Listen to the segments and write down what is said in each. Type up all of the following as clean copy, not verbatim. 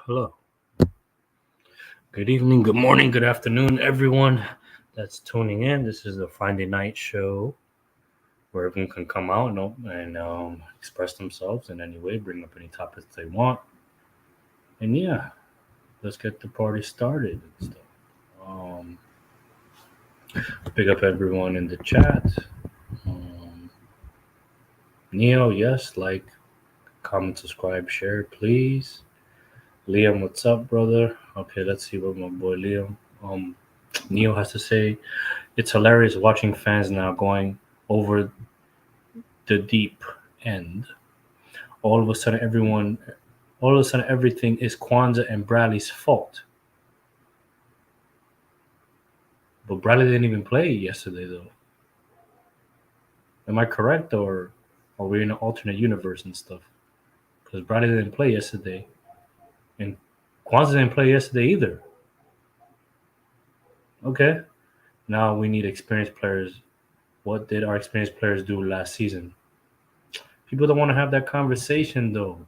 Hello. Good evening, good morning, good afternoon, everyone that's tuning in. This is the Friday night show where everyone can come out and express themselves in any way, bring up any topics they want. And yeah, let's get the party started and stuff. Um, Pick up everyone in the chat. Um, Neo, yes, like, comment, subscribe, share, please. Liam, what's up, brother? Okay, let's see what my boy Liam. Neo has to say. It's hilarious watching fans now going over the deep end. All of a sudden, everything is Kwanzaa and Bradley's fault. But Bradley didn't even play yesterday, though. Am I correct, or are we in an alternate universe and stuff? Because Bradley didn't play yesterday, and Kwanzaa didn't play yesterday either. Okay, now we need experienced players. What did our experienced players do last season? People don't want to have that conversation, though.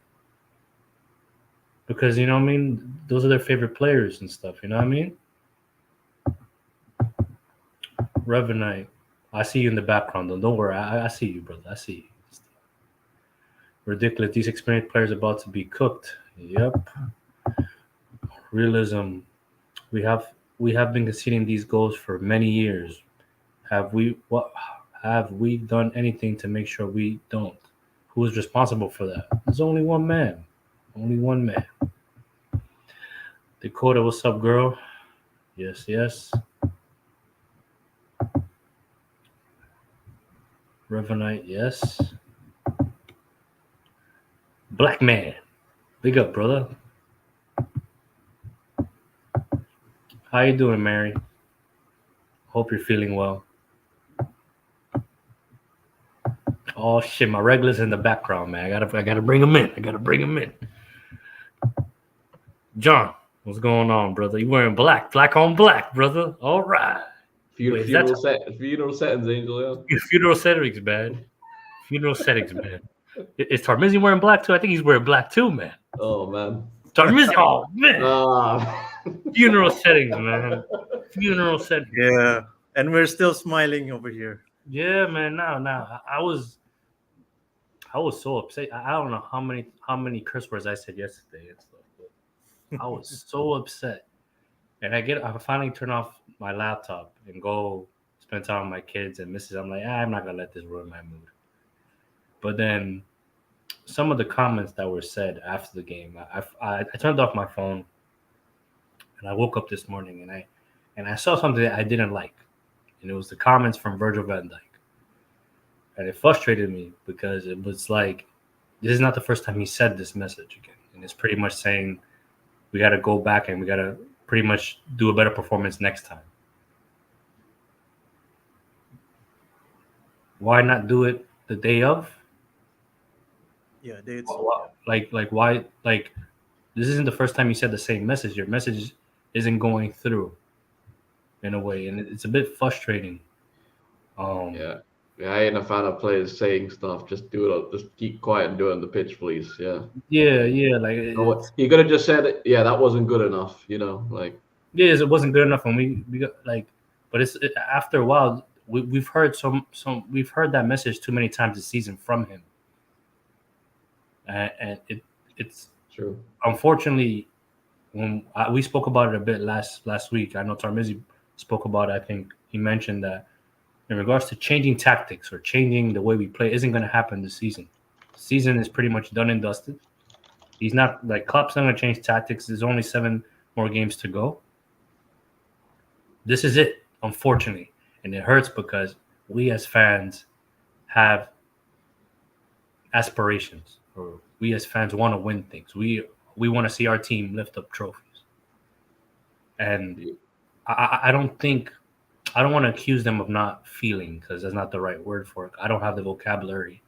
Because you know what I mean, those are their favorite players and stuff. You know what I mean? Revenite, I see you in the background. Don't worry, I see you, brother. I see you. Ridiculous. These experienced players about to be cooked. Yep. Realism. We have been conceding these goals for many years. Have we done anything to make sure we don't? Who is responsible for that? There's only one man. Only one man. Dakota, what's up, girl? Yes, yes. Revenite, yes. Black man. Big up, brother. How you doing, Mary? Hope you're feeling well. Oh shit, my regulars in the background, man. I gotta bring them in. John, what's going on, brother? You wearing black on black, brother. All right. Funeral settings, Angel. Yeah. Funeral settings, man. Is Tarmizi wearing black too? I think he's wearing black too, man. Oh man. Tarmizi, oh man. Ah. Funeral settings, man. Funeral settings. Yeah, and we're still smiling over here. Yeah, man. Now, I was so upset. I don't know how many curse words I said yesterday and stuff, but I was so upset. And I finally turn off my laptop and go spend time with my kids and Mrs. I'm like, I'm not gonna let this ruin my mood. But then some of the comments that were said after the game, I turned off my phone and I woke up this morning and I saw something that I didn't like, and it was the comments from Virgil van Dijk, and it frustrated me because it was like, this is not the first time he said this message again, and it's pretty much saying we got to go back and we got to pretty much do a better performance next time. Why not do it the day of? Yeah, they. Like why? Like, this isn't the first time you said the same message. Your message isn't going through in a way, and it's a bit frustrating. Yeah, I ain't a fan of players saying stuff. Just do it. Just keep quiet and do it on the pitch, please. Yeah. Like he could have just said, "Yeah, that wasn't good enough." Like. Yes, it wasn't good enough, and we got like, but after a while we've heard we've heard that message too many times this season from him, and it's true. Unfortunately, when we spoke about it a bit last week, I know Tarmizi spoke about it. I think he mentioned that in regards to changing tactics or changing the way we play isn't going to happen this season. The season is pretty much done and dusted. He's not like Klopp's not going to change tactics. There's only 7 more games to go. This is it, unfortunately, and it hurts because we as fans have aspirations, or we as fans want to win things. We want to see our team lift up trophies, and I don't want to accuse them of not feeling, because that's not the right word for it. I don't have the vocabulary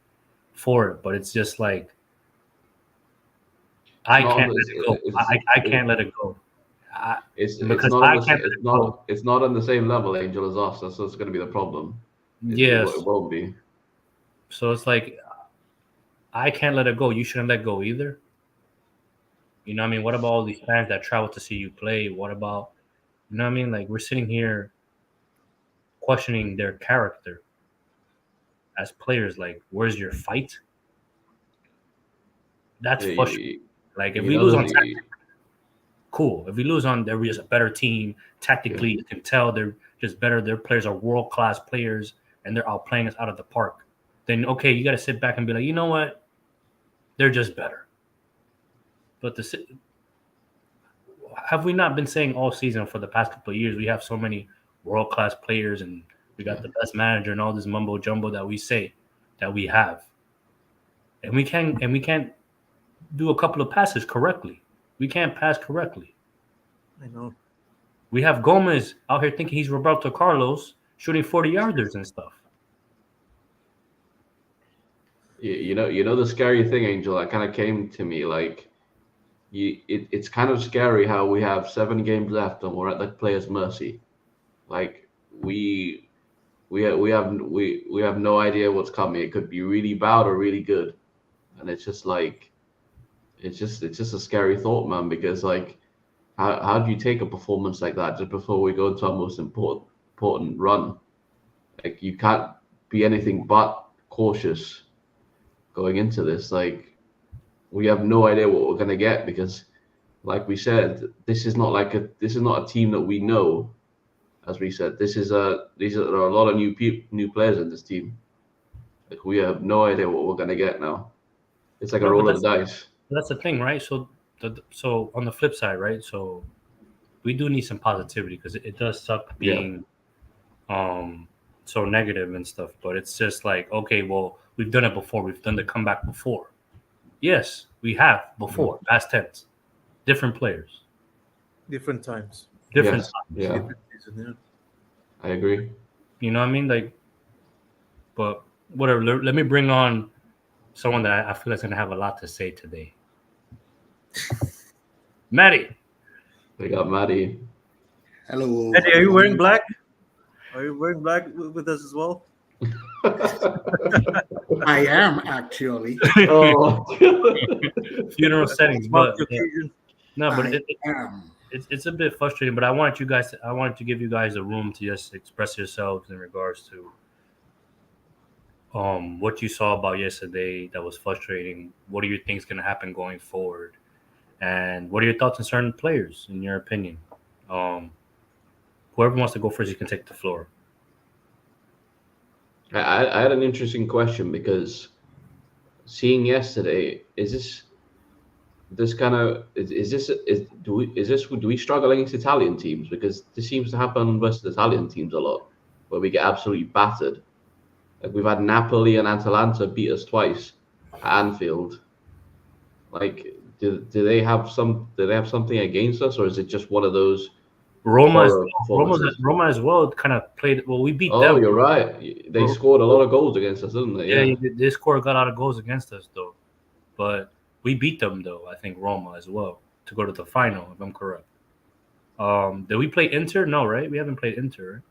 for it, but it's just like I can't let it go. I can't let it go. It's not on the same level, Angel, as us. That's what's going to be the problem. Yes, it won't be. So it's like I can't let it go. You shouldn't let go either. You know what I mean? What about all these fans that travel to see you play? What about, you know what I mean? Like, we're sitting here questioning their character as players. Like, where's your fight? That's Yeah, frustrating. Like, if you we know lose that on cool. If we lose on, there is a better team tactically. You can tell they're just better. Their players are world class players, and they're outplaying us out of the park. Then okay, you got to sit back and be like, you know what? They're just better. But have we not been saying all season for the past couple of years? We have so many world class players, and we got the best manager, and all this mumbo jumbo that we say that we have, and we can't do a couple of passes correctly. We can't pass correctly. I know. We have Gomez out here thinking he's Roberto Carlos, shooting 40-yarders and stuff. you know the scary thing, Angel, that kind of came to me like it's kind of scary how we have 7 games left and we're at the players' mercy. Like we have no idea what's coming. It could be really bad or really good, and it's just like it's just a scary thought, man. Because like how do you take a performance like that just before we go to our most important run? Like you can't be anything but cautious going into this. Like we have no idea what we're gonna get because, like we said, this is not a team that we know. As we said, there are a lot of new players in this team. Like we have no idea what we're gonna get now. It's like a No, but roll of the dice. that's the thing, right? So on the flip side, right? So we do need some positivity because it does suck being so negative and stuff. But it's just like, okay, well, we've done it before. We've done the comeback before. Yes, we have before. Past tense, different players, Different times. different Yes, times. yeah, Different season, I agree. You know what I mean? Like, but whatever. Let me bring on someone that I feel is going to have a lot to say today. Maddie. We got Maddie. Hello. Eddie, are you wearing black? Are you wearing black with us as well? I am actually. Oh, Funeral settings, Mark but the occasion. no, but I am. it's a bit frustrating. But I wanted to give you guys a room to just express yourselves in regards to what you saw about yesterday that was frustrating. What do you think is going to happen going forward? And what are your thoughts on certain players, in your opinion? Whoever wants to go first, you can take the floor. I had an interesting question because seeing yesterday, do we struggle against Italian teams? Because this seems to happen versus Italian teams a lot, where we get absolutely battered. Like we've had Napoli and Atalanta beat us twice at Anfield. Like, do they have something against us, or is it just one of those Roma performances? as well kind of played well. We beat them. Oh, you're right. They scored a lot of goals against us, didn't they? Yeah, they scored a lot of goals against us though, but we beat them though. I think Roma as well to go to the final, if I'm correct. Did we play Inter? No, right? We haven't played Inter. Right?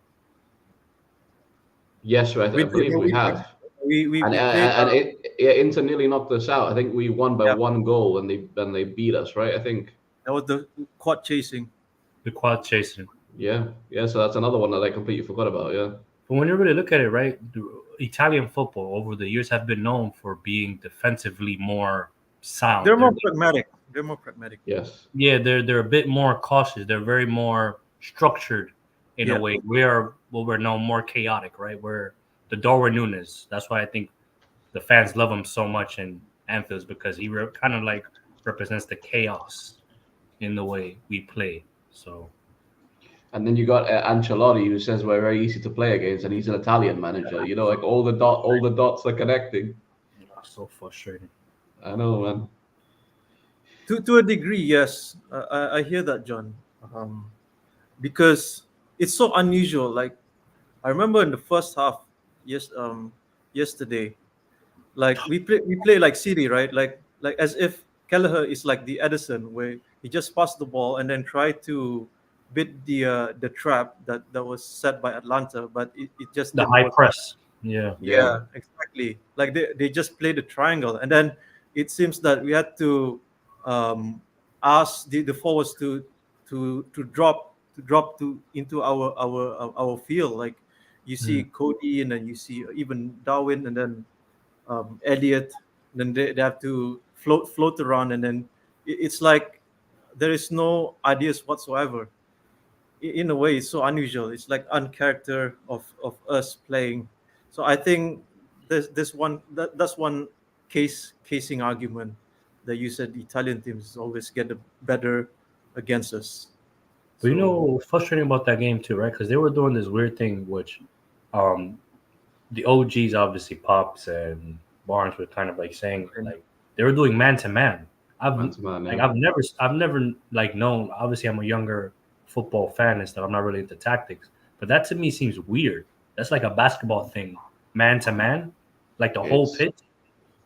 Yes, right. I believe we have. We And played, Inter nearly knocked us out. I think we won by 1 goal, and they beat us, right? I think. that was the quad chasing. The quad chasing. Yeah. So that's another one that I completely forgot about. Yeah. But when you really look at it, right, the Italian football over the years have been known for being defensively more sound. They're more pragmatic. Yes. Yeah, they're a bit more cautious. They're very more structured in a way. We're known more chaotic, right? We're the Darwin Nunes. That's why I think the fans love him so much in Anfield, because he kind of like represents the chaos in the way we play. So. And then you got Ancelotti, who says we're very easy to play against, and he's an Italian manager. You know, like all the dots are connecting. So frustrating. I know, man. To a degree, yes, I hear that, John, because it's so unusual. Like I remember in the first half, yesterday, like we play like City, right? Like as if Kelleher is like the Edison, where he just passed the ball and then try to beat the trap that was set by Atlanta, but it just the didn't high work. press. Yeah, exactly. Like they just played the triangle, and then it seems that we had to ask the forwards to drop into our field. Like you see Cody, and then you see even Darwin, and then Elliot. Then they have to float around, and then it's like there is no ideas whatsoever. In a way, it's so unusual. It's like uncharacter of us playing. So I think that's one casing argument that you said Italian teams always get the better against us. But you So know, what's frustrating about that game too, right? Because they were doing this weird thing, which um, the OGs, obviously Pops and Barnes, were kind of like saying, like they were doing man to man. I've Man to man, like yeah. I've never like known. Obviously, I'm a younger football fan and stuff. I'm not really into tactics, but that to me seems weird. That's like a basketball thing, man to man, like the whole It's pitch.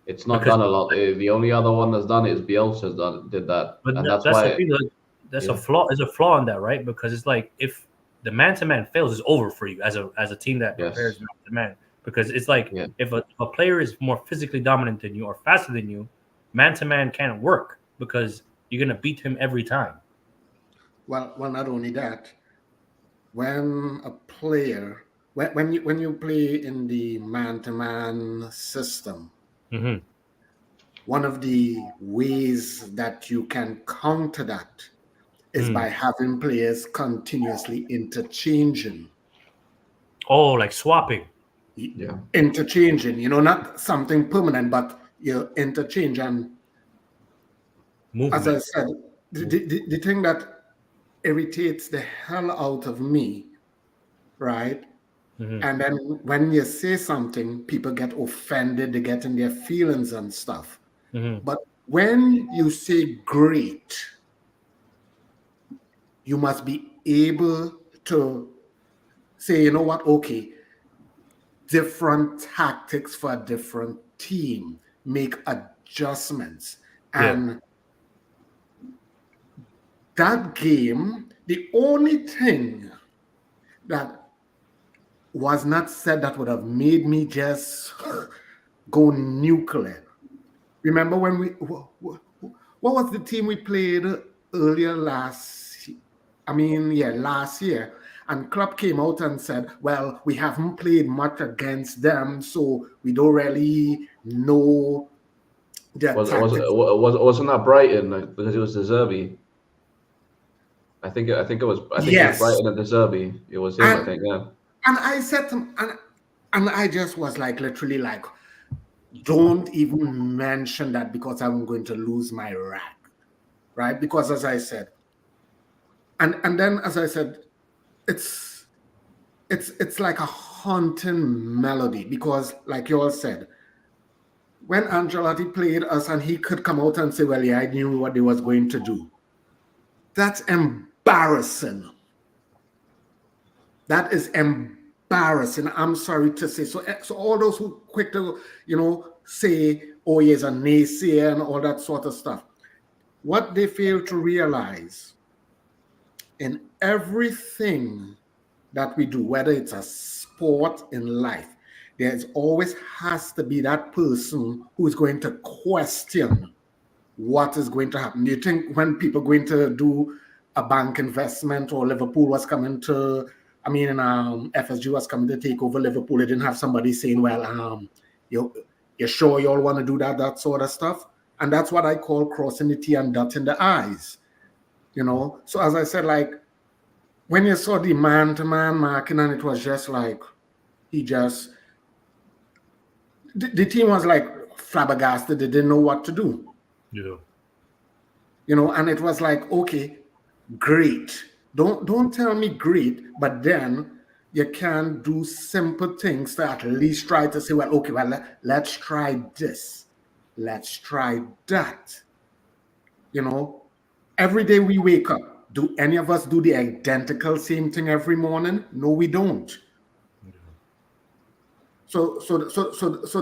it's not Because done a lot. The only other one that's done it is Bielsa's did that, but and that's that's the why. thing. Like, that's a Yeah. flaw. There's a flaw in that, right? Because it's like if the man to man fails, it's over for you as a team that prepares Yes. man to man. Because it's like Yeah. if a player is more physically dominant than you or faster than you, man to man can't work because you're gonna beat him every time. Well, not only that, when a player, when you play in the man-to-man system, Mm-hmm. one of the ways that you can counter that is Mm. by having players continuously interchanging. Oh, like swapping Yeah. Interchanging, not something permanent, but you interchange. And as I movement. said, the thing that irritates the hell out of me, right? Mm-hmm. And then when you say something, people get offended, they get in their feelings and stuff. Mm-hmm. But when you say great, you must be able to say, you know what, okay, different tactics for a different team, make adjustments. Yeah. And that game, the only thing that was not said that would have made me just go nuclear. Remember when what was the team we played earlier last last year, and Klopp came out and said, well, we haven't played much against them, so we don't really know their tactics. Wasn't that Brighton, like, because it was the Zerbi? I think it was Yes. Brighton and the Zerbi. It was him, I And think. Yeah. and I said to him, and I just was like literally like, don't even mention that because I'm going to lose my rag, right? Because as I said, and then as I said, it's like a haunting melody because, like you all said, when Ancelotti played us and he could come out and say, well, yeah, I knew what they was going to do. That's embarrassing. That is embarrassing. I'm sorry to say. So all those who quick to, say, oh, he's a naysayer and all that sort of stuff. What they fail to realize in everything that we do, whether it's a sport in life, there's always has to be that person who is going to question what is going to happen. Do you think when people are going to do a bank investment, or Liverpool was coming to, FSG was coming to take over Liverpool, they didn't have somebody saying, well, you're sure you all want to do that sort of stuff? And that's what I call crossing the T and dotting the I's, So as I said, like, when you saw the man-to-man marking, and it was just like, the team was like flabbergasted. They didn't know what to do. Yeah. And it was like, okay, great. Don't tell me great, but then you can do simple things to at least try to say, well, okay, well, let's try this. Let's try that. Every day we wake up, do any of us do the identical same thing every morning? No, we don't. So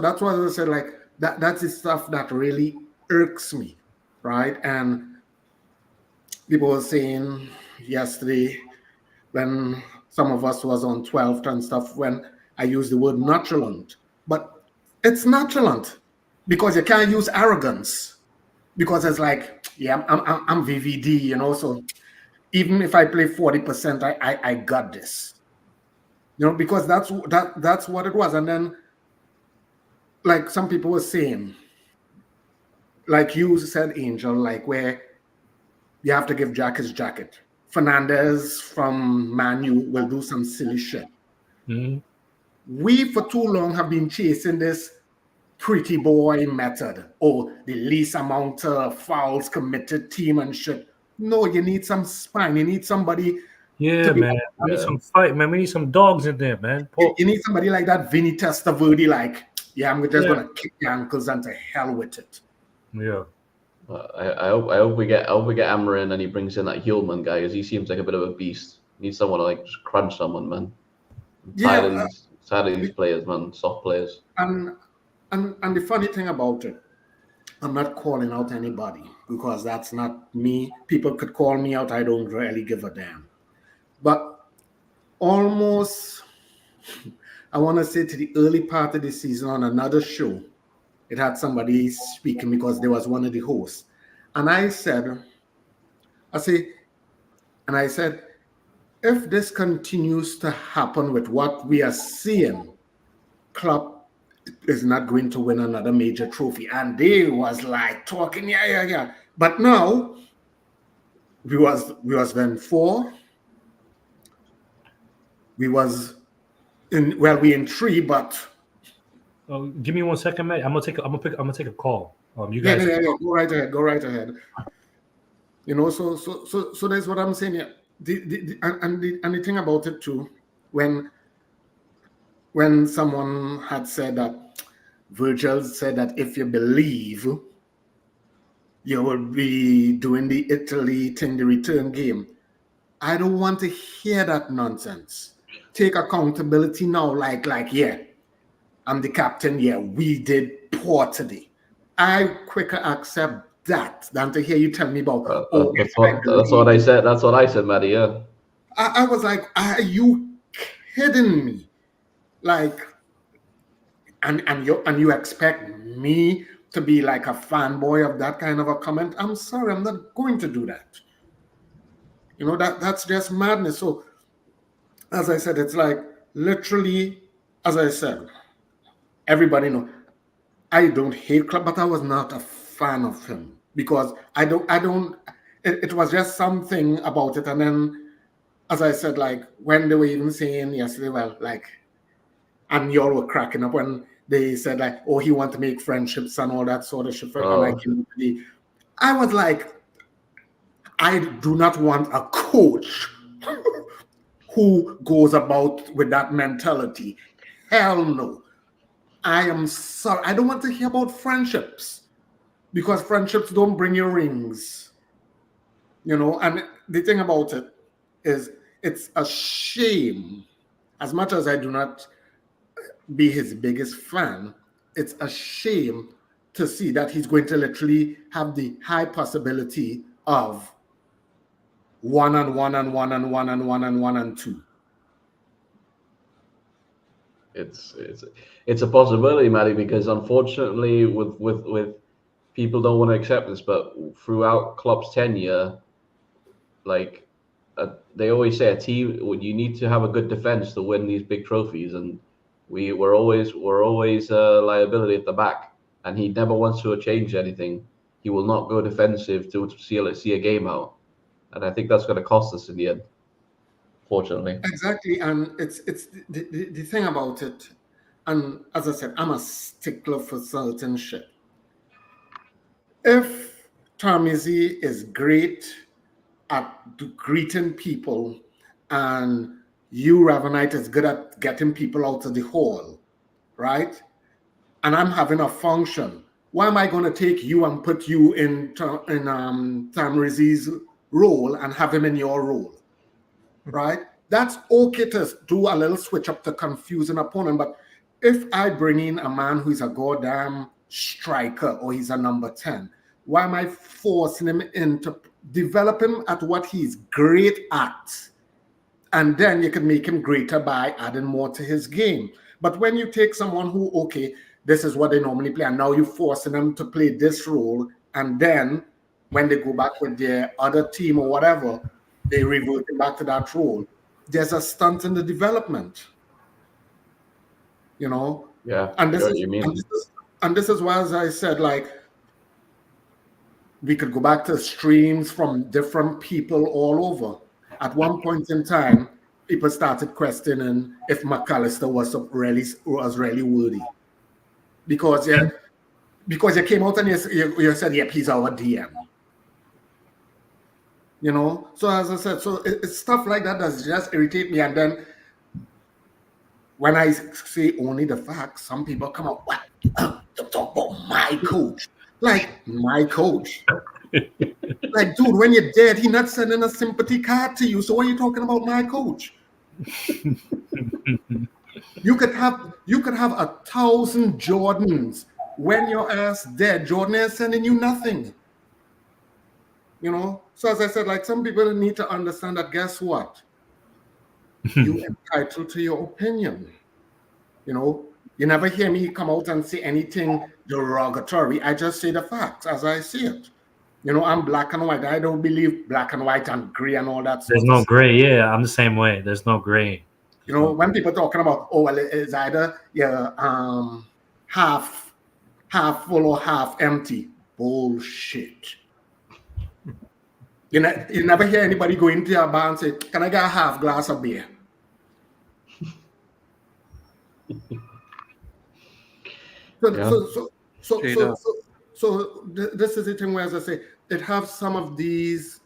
that's why I said, like, that's the stuff that really irks me, right? And people were saying yesterday when some of us was on 12th and stuff, when I used the word nonchalant, but it's nonchalant because you can't use arrogance, because it's like, yeah, I'm VVD, you know. So even if I play 40%, I got this, you know, because that's what it was. And then, like some people were saying, like you said, Angel, like where you have to give Jack his jacket. Fernandez from Manu will do some silly shit. Mhm. We for too long have been chasing this pretty boy method, or the least amount of fouls committed team and shit. No, you need some spine. You need somebody Yeah, to be. man. We need Yeah. some fight, man. We need some dogs in there, man. Paul. You need somebody like that Vinny Testaverde, like, yeah, I'm just Yeah. gonna kick your ankles and to hell with it. Yeah. I hope we get Amarin and he brings in that Hillman guy because he seems like a bit of a beast. Need someone to like just crunch someone, man. I'm tired Yeah, of these players, man. Soft players. and the funny thing about it, I'm not calling out anybody because that's not me. People could call me out. I don't really give a damn. But almost, I want to say to the early part of the season on another show, it had somebody speaking because there was one of the hosts. And I say, I said, if this continues to happen with what we are seeing, Klopp is not going to win another major trophy. And they was like talking, yeah. But now we was then four. We was in we in three, but Oh, give me 1 second, man. I'm gonna take a call. You yeah. guys. Go right ahead. You know, so that's what I'm saying. Yeah. And the thing about it too, when someone had said that, Virgil said that if you believe, you will be doing the Italy thing, the return game. I don't want to hear that nonsense. Take accountability now, yeah, I'm the captain. Yeah, we did poor today. I quicker accept that than to hear you tell me about, if I That's what I believe. said. That's what I said, Matty. Yeah. I was like, are you kidding me? Like, and you expect me to be like a fanboy of that kind of a comment? I'm sorry, I'm not going to do that. You know, that's just madness. So as I said, it's like literally, as I said, everybody know I don't hate Klopp, but I was not a fan of him because I don't. It was just something about it, and then as I said, like when they were even saying yesterday, well, like, and y'all were cracking up when they said like, oh, he want to make friendships and all that sort of shit. And I Oh, came to I was like, I do not want a coach who goes about with that mentality. Hell no. I am sorry. I don't want to hear about friendships because friendships don't bring you rings, you know. And the thing about it is, it's a shame. As much as I do not be his biggest fan, it's a shame to see that he's going to literally have the high possibility of one and one and one and one and one and one and two. it's it's a possibility, Matty, because unfortunately, with people don't want to accept this, but throughout Klopp's tenure, like they always say, a team you need to have a good defense to win these big trophies, and we're always a liability at the back, and he never wants to change anything. He will not go defensive to see a game out, and I think that's going to cost us in the end, fortunately. Exactly, and it's the thing about it. And as I said, I'm a stickler for certain shit. If Tarmizi is great at greeting people, and you Ravenite is good at getting people out of the hall, right? And I'm having a function. Why am I going to take you and put you in Tamrizi's role and have him in your role, right? That's okay to do a little switch up to confuse an opponent. But if I bring in a man who's a goddamn striker or he's a number 10, why am I forcing him in to develop him at what he's great at? And then you can make him greater by adding more to his game. But when you take someone who, okay, this is what they normally play, and now you're forcing them to play this role, and then when they go back with their other team or whatever, they revert back to that role. There's a stunt in the development, you know. Yeah, And this sure, is you mean. and this is why, as I said, like, we could go back to streams from different people all over. At one point in time, people started questioning if McAllister was really worthy, because you came out and you said, yep, he's our DM. You know, so as I said, so it's stuff like that that just irritate me. And then when I say only the facts, some people come up, what? To talk about my coach. Like, my coach. Like, dude, when you're dead, he's not sending a sympathy card to you. So what are you talking about my coach? You could have 1,000 Jordans. When your ass dead, Jordan is sending you nothing. You know? So as I said, like, some people need to understand that, guess what? You're entitled to your opinion. You know, you never hear me come out and say anything derogatory. I just say the facts as I see it. You know, I'm black and white. I don't believe black and white and gray and all that. There's no gray. Yeah, I'm the same way. There's no gray. You know, when people talking about, oh, well, it's either half full or half empty. Bullshit. You never hear anybody go into a bar and say, can I get a half glass of beer? So this is the thing where, as I say, it have some of these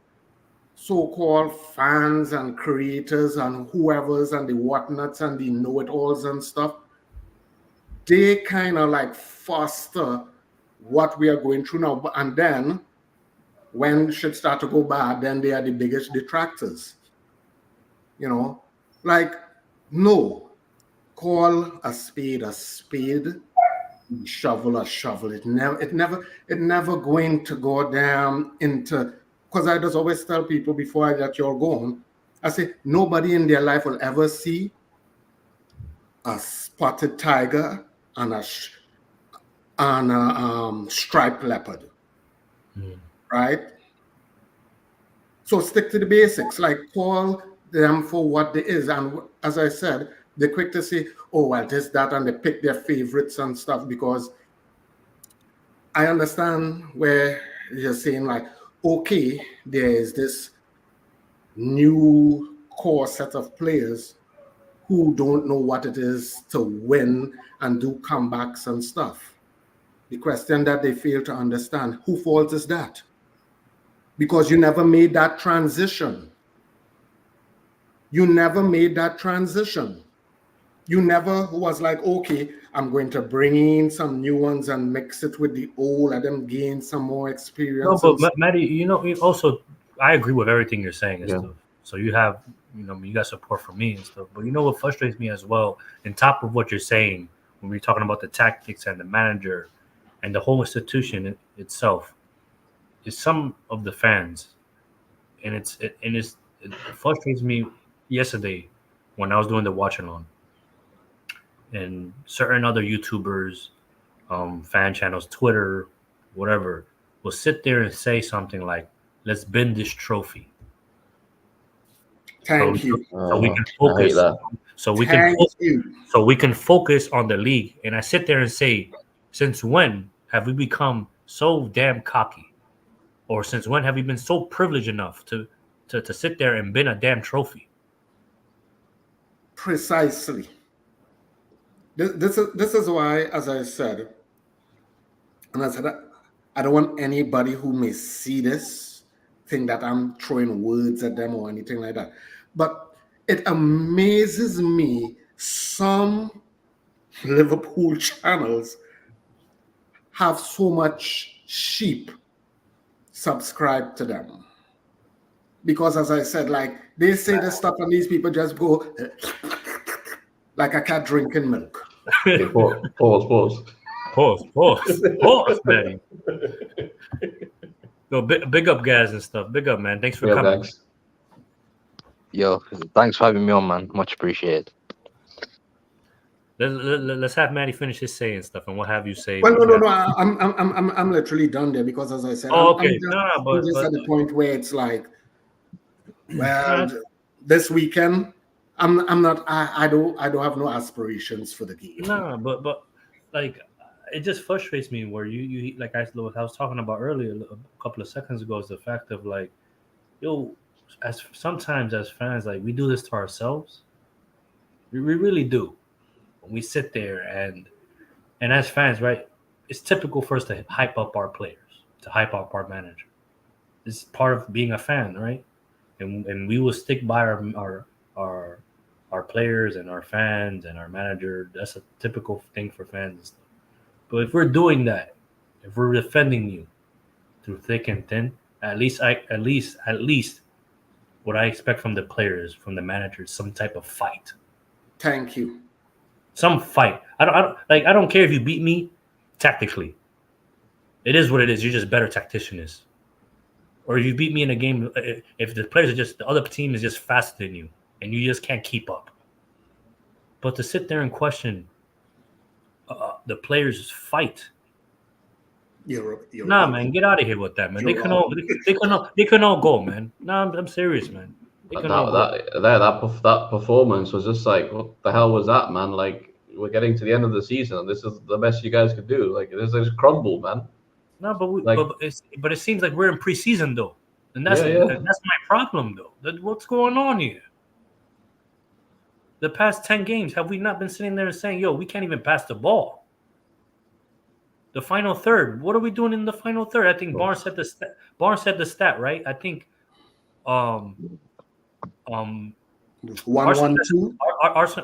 so-called fans and creators and whoever's and the whatnots and the know-it-alls and stuff. They kind of like foster what we are going through now. And then when shit start to go bad, then they are the biggest detractors. You know, like, no, call a spade, shovel a shovel. It never going to go down into, because I just always tell people before I let you all go on, I say nobody in their life will ever see a spotted tiger and a striped leopard, right? So stick to the basics, like call them for what they is. And as I said, they're quick to say, oh, well, this, that, and they pick their favorites and stuff, because I understand where you're saying, like, okay, there is this new core set of players who don't know what it is to win and do comebacks and stuff. The question that they fail to understand, whose fault is that? Because you never made that transition. You never made that transition. You never was like, okay, I'm going to bring in some new ones and mix it with the old, let them gain some more experience. No, but Matty, you know, also, I agree with everything you're saying and stuff. So you have, you know, you got support from me and stuff. But you know what frustrates me as well, on top of what you're saying, when we're talking about the tactics and the manager and the whole institution itself, is some of the fans, and it frustrates me yesterday when I was doing the watch along, and certain other YouTubers, fan channels, Twitter, whatever, will sit there and say something like, "Let's bend this trophy." Thank you. So we can focus. So we can focus on the league. And I sit there and say, since when have we become so damn cocky? Or since when have we been so privileged enough to sit there and bend a damn trophy? Precisely. This is why, as I said, and I said, I don't want anybody who may see this think that I'm throwing words at them or anything like that. But it amazes me some Liverpool channels have so much sheep subscribe to them. Because as I said, like, they say this stuff and these people just go like a cat drinking milk. Pause, Matty. Yo, big up guys and stuff. Big up, man. Thanks for coming. Thanks. Yo, thanks for having me on, man. Much appreciated. Let's have Maddie finish his saying stuff, and what have you say. Well, What you no. have. I'm literally done there because, as I said, Oh, I'm okay. No, I'm just at the point where it's like, well, this weekend, I'm not. I don't have no aspirations for the game. no, but like it just frustrates me where you like I was talking about earlier a couple of seconds ago is the fact of like, yo, as sometimes as fans, like we do this to ourselves. We really do. We sit there and as fans, right? It's typical for us to hype up our players, to hype up our manager. It's part of being a fan, right? And we will stick by our our players and our fans and our manager. That's a typical thing for fans and stuff. But if we're doing that, if we're defending you through thick and thin, at least what I expect from the players, from the managers, some type of fight. Thank you. Some fight. I don't care if you beat me tactically. It is what it is. You're just better tactician. Or if you beat me in a game, if the players are just the other team is just faster than you and you just can't keep up. But to sit there and question the players' fight, You're nah, right. man, get out of here with that, man. They You're can wrong. all they can all go, man. Nah, I'm serious, man. They can all go. That performance was just like, what the hell was that, man? Like, we're getting to the end of the season. This is the best you guys could do. Like, this is crumble, man. No, Like, but it seems like we're in preseason though, and yeah. that's my problem though. What's going on here? The past 10 games, have we not been sitting there and saying, "Yo, we can't even pass the ball"? The final third. What are we doing in the final third? I think Barnes said the stat. Barnes said the stat, right? I think um 1-1-2.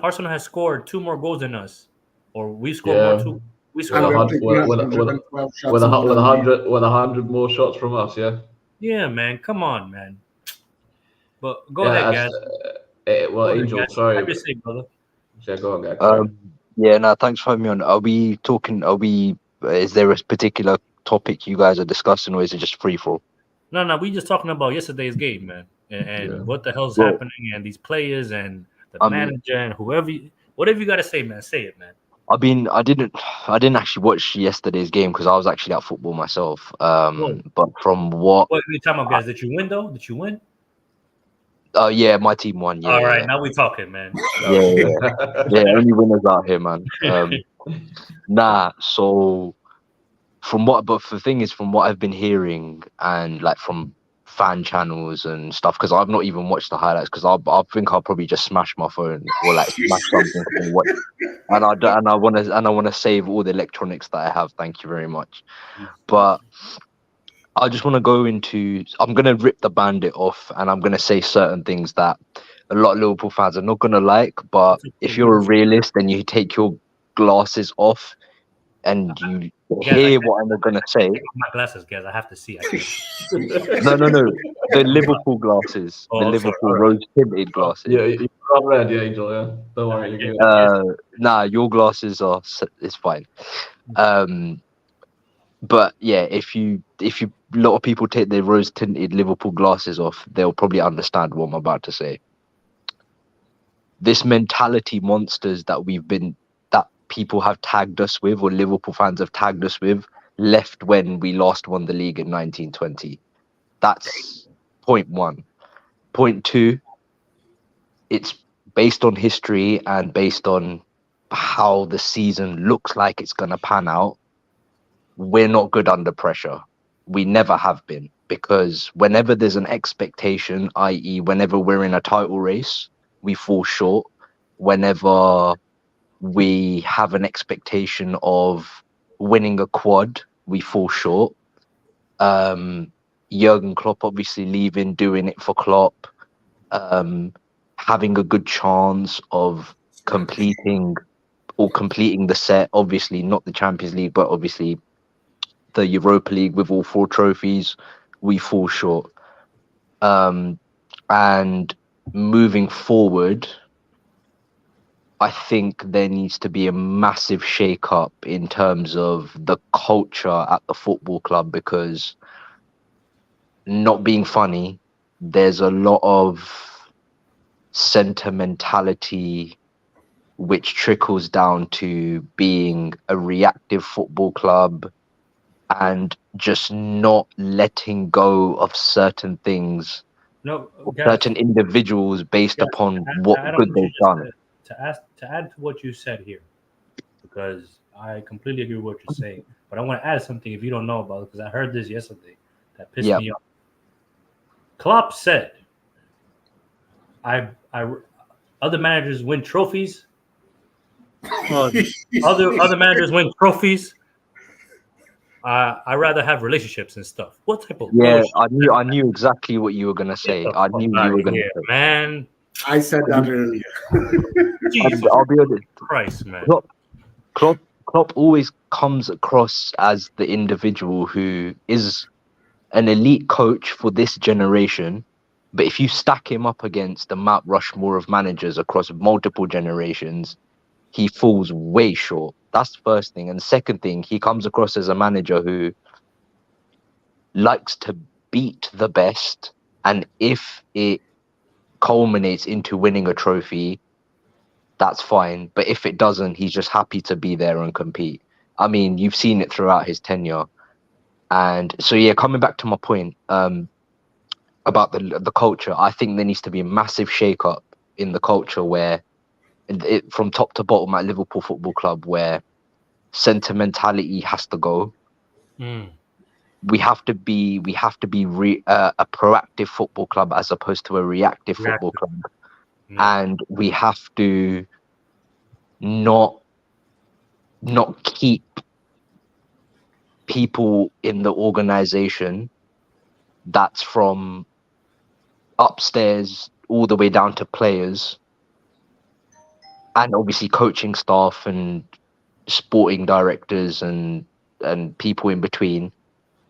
Arsenal has scored 2 more goals than us, or we scored Yeah. more too. We With scored a more. hundred, with, with, 112 shots. with a hundred, with 100 more shots from us, yeah. Yeah, man. Come on, man. But go Yeah, ahead, guys. well, Go ahead, Angel, guys. sorry. Have your say, brother. Yeah, go on, guys. Sorry. Yeah, no, thanks for having me on. Is there a particular topic you guys are discussing, or is it just free for all? No, we just talking about yesterday's game, man, and what the hell's Well, happening, and these players, and the manager, and whatever you got to say, man, say it, man. I didn't actually watch yesterday's game because I was actually at football myself. But from what are you talking about, guys? Did you win though? Did you win? yeah, my team won. Yeah, All right, yeah. now we talking, man. Yeah, only winners out here, man. So the thing is, from what I've been hearing and like from fan channels and stuff, because I've not even watched the highlights because I think I'll probably just smash my phone or like smash something and watch. And I want to save all the electronics that I have. Thank you very much. But I just want to go into. I'm gonna rip the bandit off, and I'm gonna say certain things that a lot of Liverpool fans are not gonna like. But if you're a realist, then you take your glasses off and you hear what I'm gonna say. My glasses, guys. I have to see. No. The Liverpool glasses, the Liverpool rose-tinted glasses. Yeah, you're not red, yeah, Angel. Yeah, don't worry. You're good. Nah, your glasses it's fine. But yeah, if you a lot of people take their rose-tinted Liverpool glasses off, they'll probably understand what I'm about to say. This mentality monsters that people have tagged us with, or Liverpool fans have tagged us with, left when we last won the league in 1920. That's point one. Point two, it's based on history and based on how the season looks like it's going to pan out. We're not good under pressure. We never have been, because whenever there's an expectation, i.e. whenever we're in a title race, we fall short. Whenever we have an expectation of winning a quad, we fall short. Jurgen Klopp obviously leaving, doing it for Klopp, having a good chance of completing the set, obviously not the Champions League, but obviously the Europa League with all 4 trophies, we fall short. And moving forward, I think there needs to be a massive shake-up in terms of the culture at the football club, because, not being funny, there's a lot of sentimentality which trickles down to being a reactive football club and just not letting go of certain things, No, certain individuals based guys, upon to what add on good what you they've just done. said, to add to what you said here, because I completely agree with what you're saying. But I want to add something if you don't know about it, because I heard this yesterday that pissed Yeah. me off. Klopp said, I other managers win trophies. Oh, Other managers win trophies. I rather have relationships and stuff. What type of Yeah, bullshit? I knew exactly what you were gonna Get say. the I fuck knew out you of were gonna here, say. man! I said that earlier. Jesus I'll be honest. Christ, man! Klopp always comes across as the individual who is an elite coach for this generation. But if you stack him up against the Mount Rushmore of managers across multiple generations, he falls way short. That's the first thing. And the second thing, he comes across as a manager who likes to beat the best. And if it culminates into winning a trophy, that's fine. But if it doesn't, he's just happy to be there and compete. I mean, you've seen it throughout his tenure. And so, yeah, coming back to my point about the culture, I think there needs to be a massive shake-up in the culture where, from top to bottom at Liverpool Football Club, where sentimentality has to go. Mm. We have to be a proactive football club as opposed to a reactive football club, Yeah. and we have to not keep people in the organization that's from upstairs all the way down to players and obviously coaching staff and sporting directors and people in between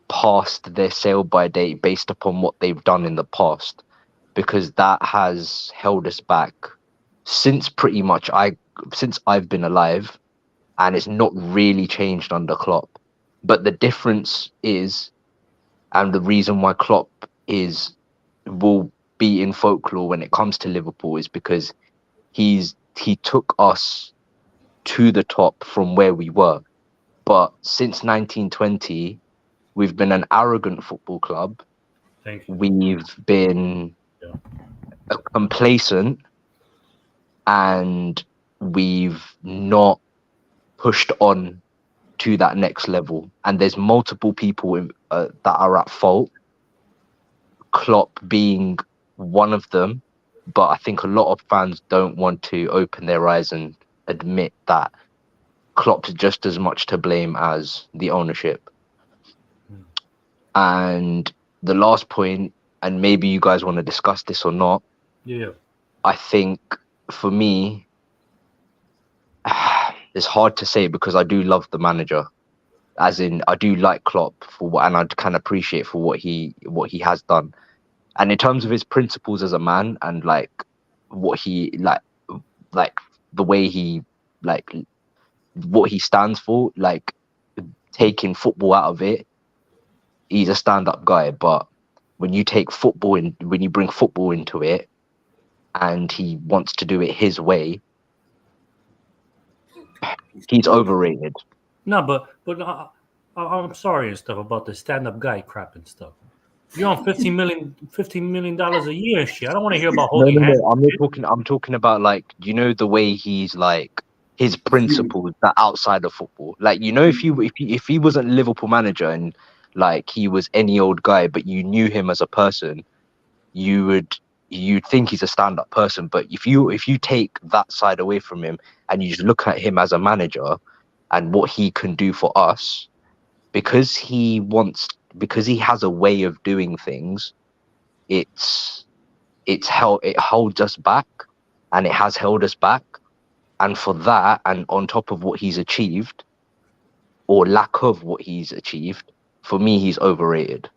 past their sale by date based upon what they've done in the past, because that has held us back since pretty much since I've been alive, and it's not really changed under Klopp. But the difference is, and the reason why Klopp will be in folklore when it comes to Liverpool, is because he took us to the top from where we were. But since 1920, we've been an arrogant football club. Thank you. We've been complacent, and we've not pushed on to that next level. And there's multiple people that are at fault, Klopp being one of them. But I think a lot of fans don't want to open their eyes and admit that Klopp's just as much to blame as the ownership. And the last point, and maybe you guys want to discuss this or not, I think for me, it's hard to say because I do love the manager, as in I do like Klopp for what, and I can appreciate for what he has done. And in terms of his principles as a man and like what he like the way he like what he stands for, like taking football out of it, he's a stand-up guy. But when you take football in, when you bring football into it, and he wants to do it his way, he's overrated. No, but I'm sorry and stuff about the stand-up guy crap and stuff. You're on $15 million a year and shit. I don't want to hear about holding hands. I'm not talking. I'm talking about like, you know, the way he's like his principles that outside of football. Like, you know, if he wasn't Liverpool manager and like he was any old guy, but you knew him as a person, you'd think he's a stand-up person. But if you take that side away from him and you just look at him as a manager and what he can do for us, because he has a way of doing things, it holds us back, and it has held us back. And for that, and on top of what he's achieved or lack of what he's achieved, for me, he's overrated.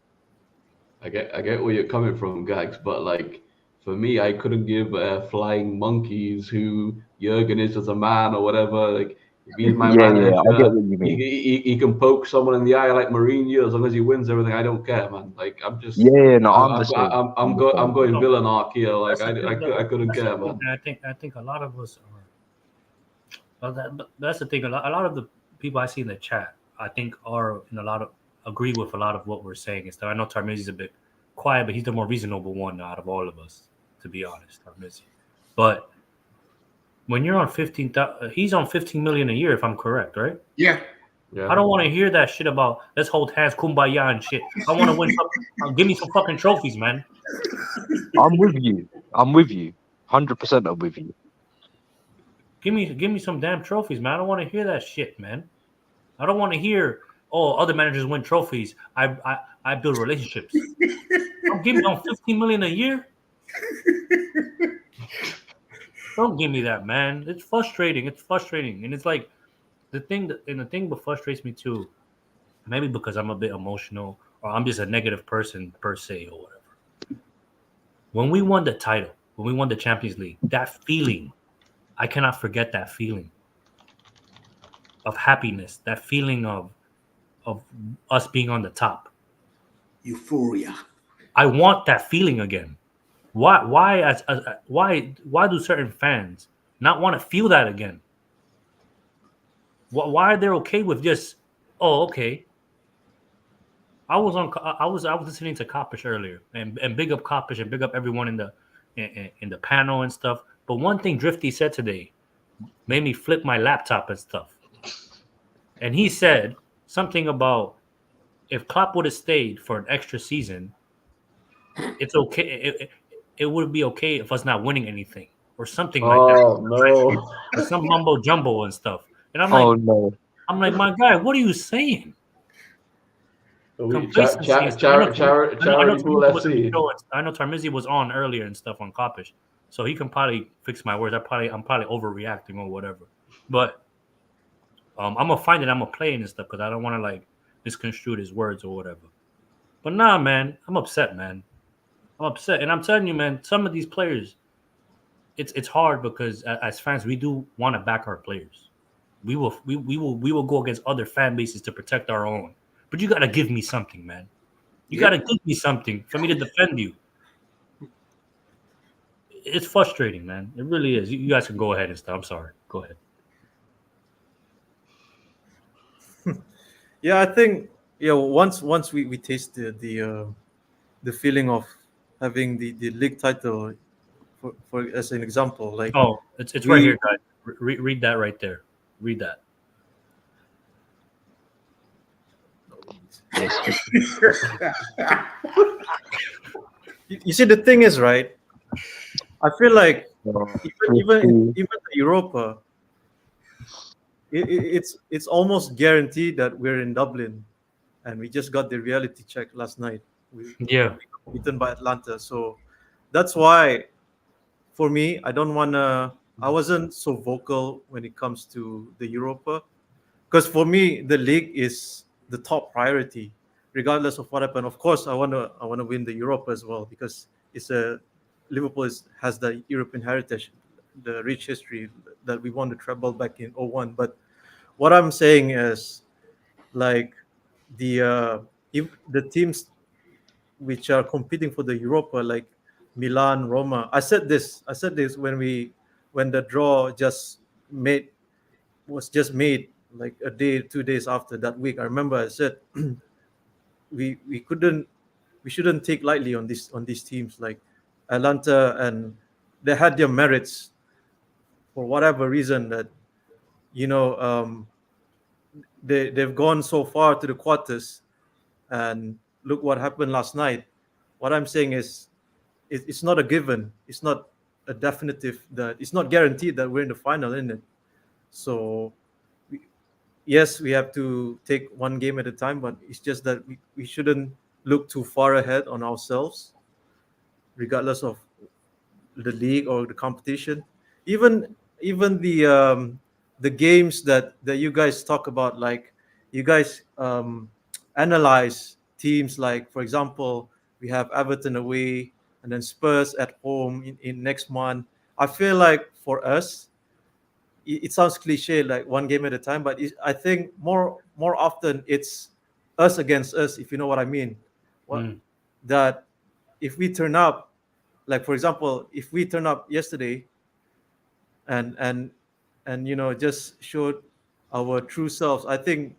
I get where you're coming from, Gags, but like for me, I couldn't give flying monkeys who Jurgen is as a man or whatever. Like if he's my manager, I get what you mean. he can poke someone in the eye like Mourinho as long as he wins everything. I don't care, man. Like I'm just I'm going villain arc here. Like I couldn't care, man. I think a lot of us are But that's the thing. A lot of the people I see in the chat, I think, are in a lot of agree with a lot of what we're saying and stuff. I know Tarmizi's a bit quiet, but he's the more reasonable one out of all of us, to be honest, Tarmizi. But when you're on 15, he's on 15 million a year, if I'm correct, right? Yeah. Yeah. I don't want to hear that shit about let's hold hands, kumbaya and shit. I want to win. Give me some fucking trophies, man. I'm with you. 100% I'm with you. Give me some damn trophies, man. I don't want to hear that shit, man. I don't want to hear, oh, other managers win trophies. I build relationships. Don't give me on 15 million a year. Don't give me that, man. It's frustrating. And it's like the thing that frustrates me too. Maybe because I'm a bit emotional or I'm just a negative person per se or whatever. When we won the title, when we won the Champions League, that feeling, I cannot forget that feeling of happiness, that feeling of us being on the top. Euphoria. I want that feeling again. Why do certain fans not want to feel that again? Why are they okay with just, oh, okay? I was listening to Kopish earlier, and big up Kopish and big up everyone in the panel and stuff. But one thing Drifty said today made me flip my laptop and stuff. And he said something about if Klopp would have stayed for an extra season, it's okay. It would be okay if us not winning anything or something like that, Oh no. or some mumbo jumbo and stuff. And Oh no. my guy, what are you saying? Complacency and stuff. I know Charity Pool Tarmizi was in the FC. show. I know Tarmizi was on earlier and stuff on Kopish, so he can probably fix my words. I'm probably overreacting or whatever. But I'm gonna find it. I'm gonna play it and stuff because I don't want to like misconstrue his words or whatever. But nah, man, I'm upset, man. I'm upset, and I'm telling you, man, some of these players, it's hard because as fans, we do want to back our players. We will go against other fan bases to protect our own. But you gotta give me something, man. You gotta give me something for me to defend you. It's frustrating, man. It really is. You guys can go ahead and stuff. I'm sorry. Go ahead. Yeah, I think once we taste the feeling of having the league title, for as an example, like Oh, it's right we here, guys. Read that right there. Read that. Yes. you see the thing is, right, I feel like even the Europa, it's almost guaranteed that we're in Dublin, and we just got the reality check last night. We Yeah. got beaten by Atlanta, so that's why for me, I wasn't so vocal when it comes to the Europa, because for me the league is the top priority, regardless of what happened. Of course, I want to win the Europa as well because it's a Liverpool has the European heritage, the rich history that we won the treble back in '01. But what I'm saying is, like, if the teams which are competing for the Europa, like Milan, Roma. I said this when the draw made was just made like a day, 2 days after that week. I remember I said we couldn't we shouldn't take lightly on these teams like Atlanta, and they had their merits for whatever reason that you know um, they've gone so far to the quarters, and look what happened last night. What I'm saying is it's not a given. It's not a definitive that it's not guaranteed that we're in the final, isn't it? So we, yes, we have to take one game at a time, but it's just that we shouldn't look too far ahead on ourselves, regardless of the league or the competition. Even the games that you guys talk about, like you guys analyze teams, like for example we have Everton away and then Spurs at home in next month. I feel like for us it sounds cliche, like one game at a time, but I think more often it's us against us, if you know what I mean. What Mm. that if we turn up, like for example, if we turn up yesterday and and just showed our true selves. I think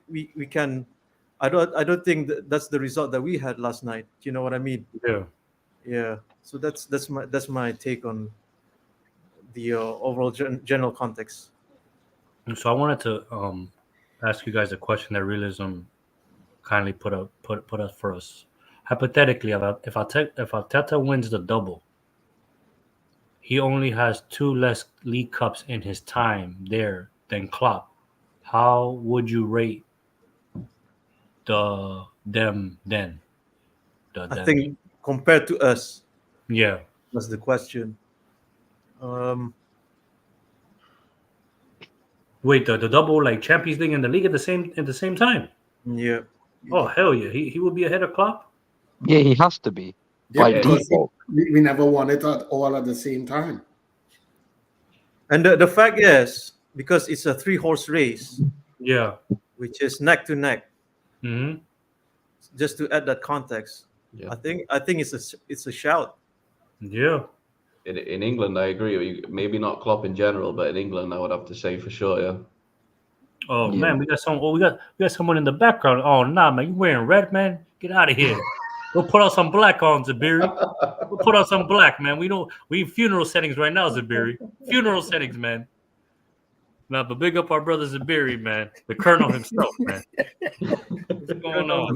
we can. I don't think that's the result that we had last night. You know what I mean? Yeah. Yeah. So that's my take on the overall general context. And so I wanted to ask you guys a question that realism kindly put up for us. Hypothetically, if Arteta wins the double, he only has 2 less League Cups in his time there than Klopp. How would you rate them then? I think compared to us, Yeah. that's the question. Wait, the double like Champions League and the league at the same time. Yeah. Oh hell yeah, he will be ahead of Klopp. Yeah, he has to be Yeah, by because default. we never won it all at the same time. And the fact is, because it's a 3-horse race, Yeah. which is neck to neck, Hmm. just to add that context, Yeah. I think it's a shout. Yeah. In England, I agree with you. Maybe not Klopp in general, but in England, I would have to say for sure, yeah. Oh Yeah. man, we got someone in the background. Oh nah, man, you wearing red, man? Get out of here. We'll put out some black on Zabiri. We'll put out some black, man. We in funeral settings right now, Zabiri. Funeral settings, man. Nah, but big up our brother Zabiri, man. The Colonel himself, man. What's going on?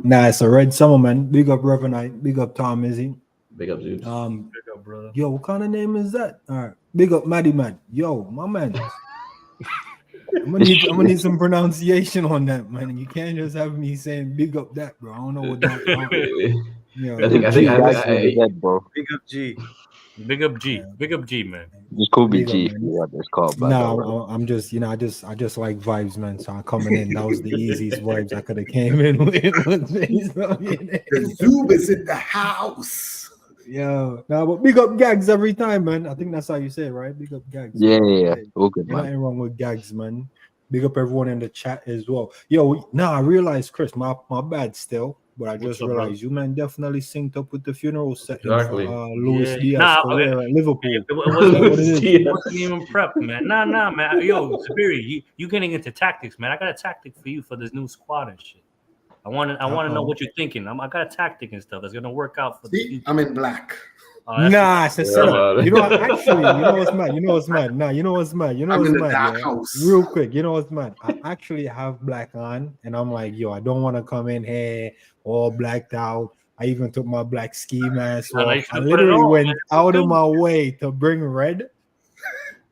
Nah, it's a red summer, man. Big up Reverend. Big up Tom Izzy. Big up, Zeus. Big up, brother. Yo, what kind of name is that? All right. Big up Maddie Man. Yo, my man. I'm gonna need some pronunciation on that, man. You can't just have me saying big up that, bro. I don't know what that. Yo, I think Dead, bro. Big up G. Big up G. Yeah. Big up G, man. Just call me Big up, G. man. Yeah, this call, but nah, I'm just, I just like vibes, man. So I'm coming in. That was the easiest vibes I could have came in with. The Zoom is in the house. Yo, nah, but big up Gags every time, man. I think that's how you say it, right? Big up Gags. yeah. Hey, All good, ain't man. nothing wrong with Gags, man. Big up everyone in the chat as well. Yo, I realized, Chris, my bad still, but I What's just up, realized you man definitely synced up with the funeral setting Exactly. for Luis Yeah. Diaz Nah, career at Liverpool. It Is that what it is? it wasn't even prepped, man. Nah, man. Yo, Zabiri, you getting into tactics, man. I got a tactic for you for this new squad and shit. I want to know what you're thinking. I got a tactic and stuff that's gonna work out for the See, future. I'm in black. Nah, it's a Yeah, setup. man. You know, actually, you know what's mad? Nah, you know what's mad? I'm in the dark Yeah? house. Real quick, you know what's mad? I actually have black on, and I'm like, yo, I don't want to come in here all blacked out. I even took my black ski mask Nah, off. you should've I put it literally on, went man. out of Dude. my way to bring red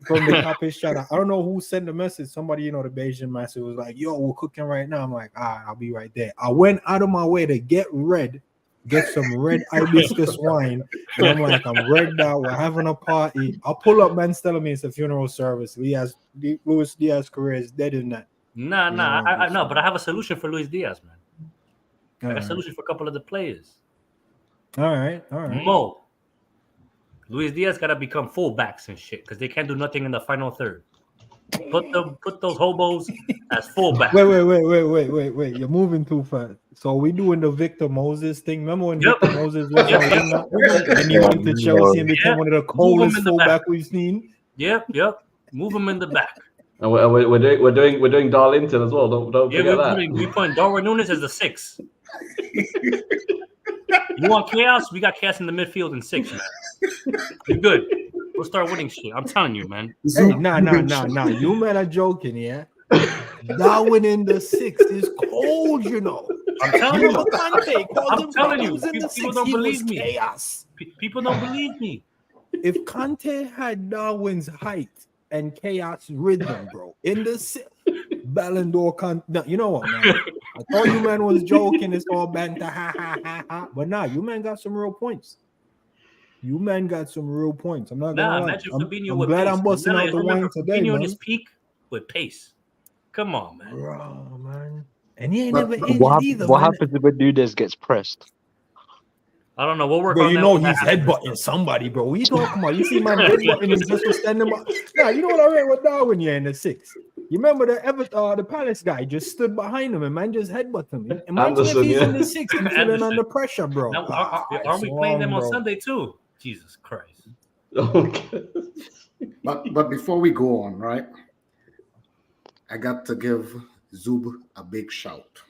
from the Capish shot. I don't know who sent the message. Somebody, the Bayesian master was like, yo, we're cooking right now. I'm like, I'll be right there. I went out of my way to get red. Get some red hibiscus wine, and I'm like, I'm regged out. We're having a party. I'll pull up, man's telling me it's a funeral service. Luis Diaz career is dead in that. Nah, I know, but I have a solution for Luis Diaz, man. I got a All solution for a couple of the players. right. Mo, Luis Diaz gotta become fullbacks and shit because they can't do nothing in the final third. Put those hobos as fullbacks. Wait. You're moving too fast. So we doing the Victor Moses thing. Remember when Yep. Victor Moses was Yep. on winger and he went to Chelsea and became one of the coldest in the fullback back. we've seen? Yep. Move them in the back. And we're doing Darlington as well. Don't Yeah, forget that. we putting Darwin Nunes as the 6. You want chaos? We got chaos in the midfield in 6, man. You're good. We'll start winning shit. I'm telling you, man. Hey, nah. You men are joking, yeah? Darwin in the 6 is cold, you know. I'm telling You you. know Kante called I'm him telling you. problems in the People 6. don't He was believe me. chaos. People don't believe me. If Kante had Darwin's height and chaos rhythm, bro, in the 6, Ballon d'Or Kante. No, you know what, man? I thought you man was joking. It's all banter, ha. But nah, you man got some real points. I'm not gonna lie. Imagine Fabinho I'm with glad pace. I'm busting out the wine today, Fabinho in man. his peak with pace. Come on, man. Bro, man. And he ain't But- never but injured either, What man. happens when Nunes gets pressed? I don't know. We'll work Bro, on you that. know when that he's happens. headbutting somebody, bro. What you talking about? You see man headbutting him just for standing by. Nah, you know what I read with Darwin here in the 6? You remember the Palace guy just stood behind him and man just headbutted him. Imagine Anderson, if he's yeah. in the 6 and feeling Anderson. under pressure, bro. Now, aren't we it's playing them wrong, on bro. Sunday too? Jesus Christ. Okay. But before we go on, right? I got to give Zub a big shout.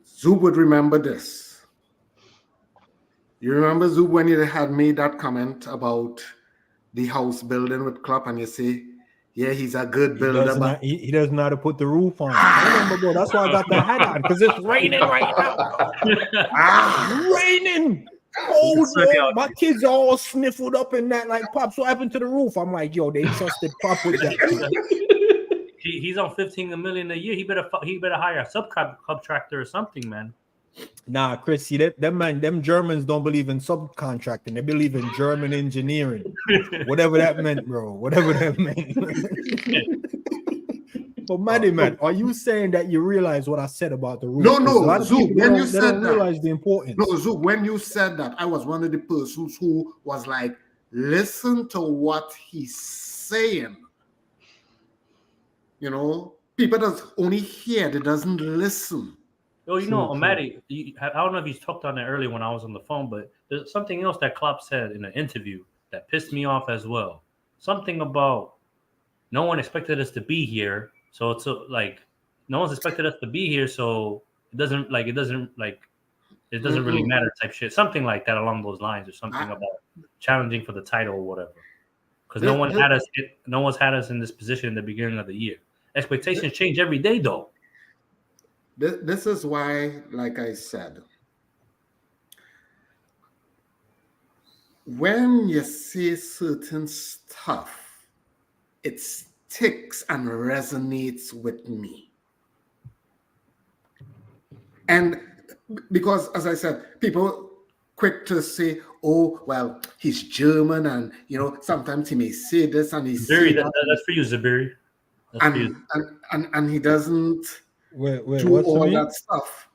Zub would remember this. You remember, Zub, when you had made that comment about the house building with Klopp, and you say, yeah, he's a good builder, but He doesn't know how to put the roof on. I remember, bro. That's why I got the hat on, because it's raining right now. Raining. Oh, no. My kids are all sniffled up in that, like, Pops, what happened to the roof? I'm like, yo, they trusted Pop with that. He's on $15 million a year. He better hire a subcontractor or something, man. Nah, Chris, see them Germans don't believe in subcontracting. They believe in German engineering. Whatever that meant, bro. Whatever that meant. But man, are you saying that you realize what I said about the roof? No, Zub, when you said that, realize the importance. No, Zub, when you said that, I was one of the persons who was like, listen to what he's saying. You know, people that only hear, they doesn't listen. Oh, you know, Matty, I don't know if you talked on it earlier when I was on the phone, but there's something else that Klopp said in an interview that pissed me off as well. Something about no one expected us to be here, so it's like no one's expected us to be here, so it doesn't really matter type shit. Something like that along those lines, or something about challenging for the title or whatever. Because no one's had us in this position in the beginning of the year. Expectations change every day, though. This is why, like I said, when you say certain stuff, it sticks and resonates with me. And because, as I said, people quick to say, oh, well, he's German, and, you know, sometimes he may say this and he say that. That's for you, Zabiri. And he doesn't do all that stuff.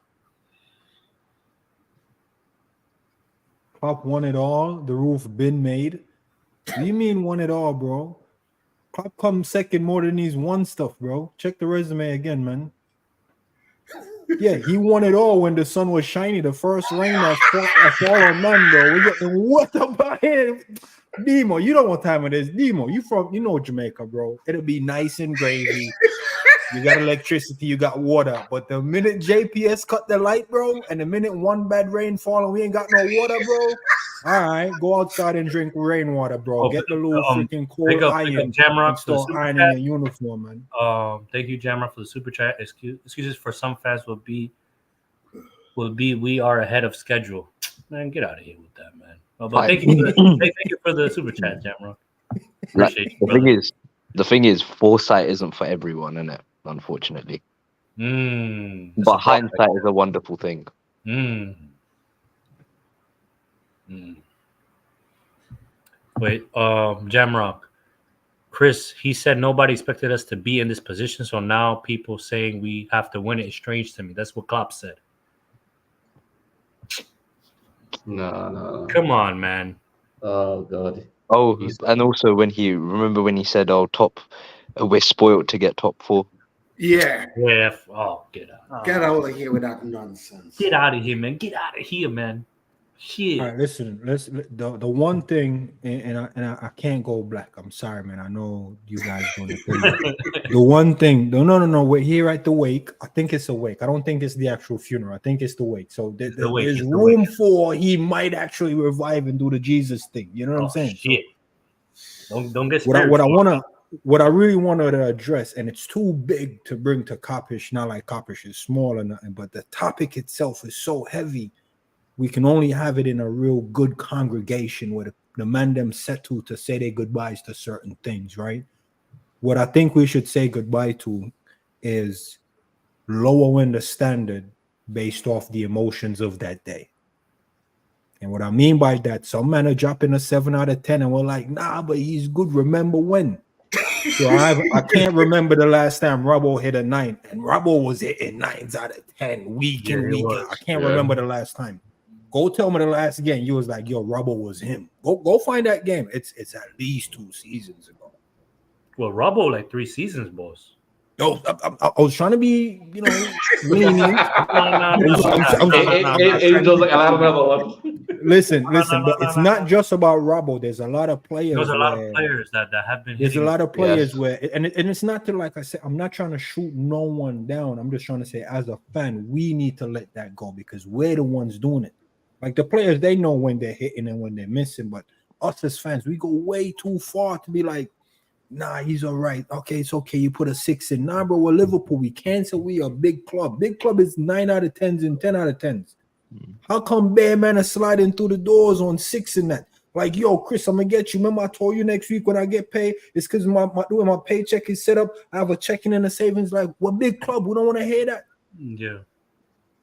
Klopp won it all. The roof been made. What do you mean won it all, bro? Klopp comes second more than he's won stuff, bro. Check the resume again, man. Yeah, he won it all when the sun was shiny. The first rain that fall on none, bro. What about him? Demo, you know what time it is. Demo, you know Jamaica, bro. It'll be nice and gravy. You got electricity, you got water. But the minute JPS cut the light, bro, and the minute one bad rain fall and we ain't got no water, bro, all right, go outside and drink rainwater, bro. Get the little freaking cold iron and start ironing your uniform, man. Thank you, Jamrock, for the super chat. Excuses for some fans will be we are ahead of schedule. Man, get out of here with that, man. But thank you for the super chat, Jamrock. Appreciate you. The thing is, foresight isn't for everyone, isn't it? Unfortunately. But hindsight is a wonderful thing. Wait, Jamrock. Chris, he said nobody expected us to be in this position, so now people saying we have to win it is strange to me. That's what Klopp said. No. Come on, man. Oh, God. Oh, and also when he said, "Oh, we're spoiled to get top 4." Yeah. Oh, get out. Get out of here with that nonsense. Get out of here, man. Get out of here, man. Shit. All right, listen. The one thing, and I can't go black. I'm sorry, man. I know you guys don't agree. The one thing, no. We're here at the wake. I think it's a wake. I don't think it's the actual funeral. I think it's the wake. So there's room for he might actually revive and do the Jesus thing. You know what I'm saying? Shit. So, don't get scared. What I really wanted to address, and it's too big to bring to Kopish. Not like Kopish is small or nothing, but the topic itself is so heavy. We can only have it in a real good congregation where the man them settle to say their goodbyes to certain things, right? What I think we should say goodbye to is lowering the standard based off the emotions of that day. And what I mean by that, some men are dropping a 7 out of 10 and we're like, nah, but he's good. Remember when? So I can't remember the last time Robbo hit a 9. And Robbo was hitting 9s out of 10 week in, week out. I can't remember the last time. Go tell me the last game. You was like, yo, Robbo was him. Go find that game. It's at least 2 seasons ago. Well, Robbo like 3 seasons, boss. Yo, I was trying to be, lenient. Angel's like, I don't know. Listen, but it's not just about Robbo. There's a lot of players. There's a lot of players that have been. There's a lot of players Yes. where, and it's not to, like I said, I'm not trying to shoot no one down. I'm just trying to say, as a fan, we need to let that go because we're the ones doing it. Like the players, they know when they're hitting and when they're missing, but us as fans, we go way too far to be like, nah, he's all right. Okay, it's okay. You put a 6 in. Nah, bro, we're Liverpool. We can't say we a big club. Big club is 9 out of 10s and 10 out of 10s. How come Bear Man is sliding through the doors on 6 in that? Like, yo, Chris, I'm gonna get you. Remember, I told you next week when I get paid, it's because my paycheck is set up. I have a checking and a savings. Like, we're big club. We don't want to hear that. Yeah.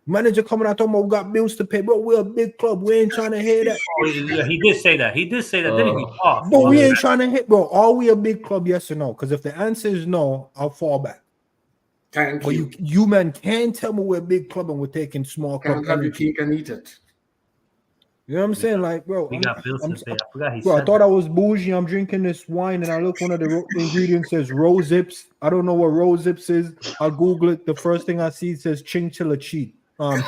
Manager coming out talking about we got bills to pay, bro. We're a big club. We ain't trying to hear that. Oh, yeah, he did say that. Didn't he? Oh, But we ain't trying to hit, bro. Are we a big club? Yes or no? Because if the answer is no, I'll fall back. Thank But you. you man can't tell me we're a big club and we're taking small club. Can't have your cake and eat it. You know what I'm saying? Like, bro, He got bills to pay. I forgot he bro, I said thought that. I was bougie. I'm drinking this wine and I look one of the ingredients says rose zips. I don't know what rose zips is. I'll Google it. The first thing I see says chinchilla treats. I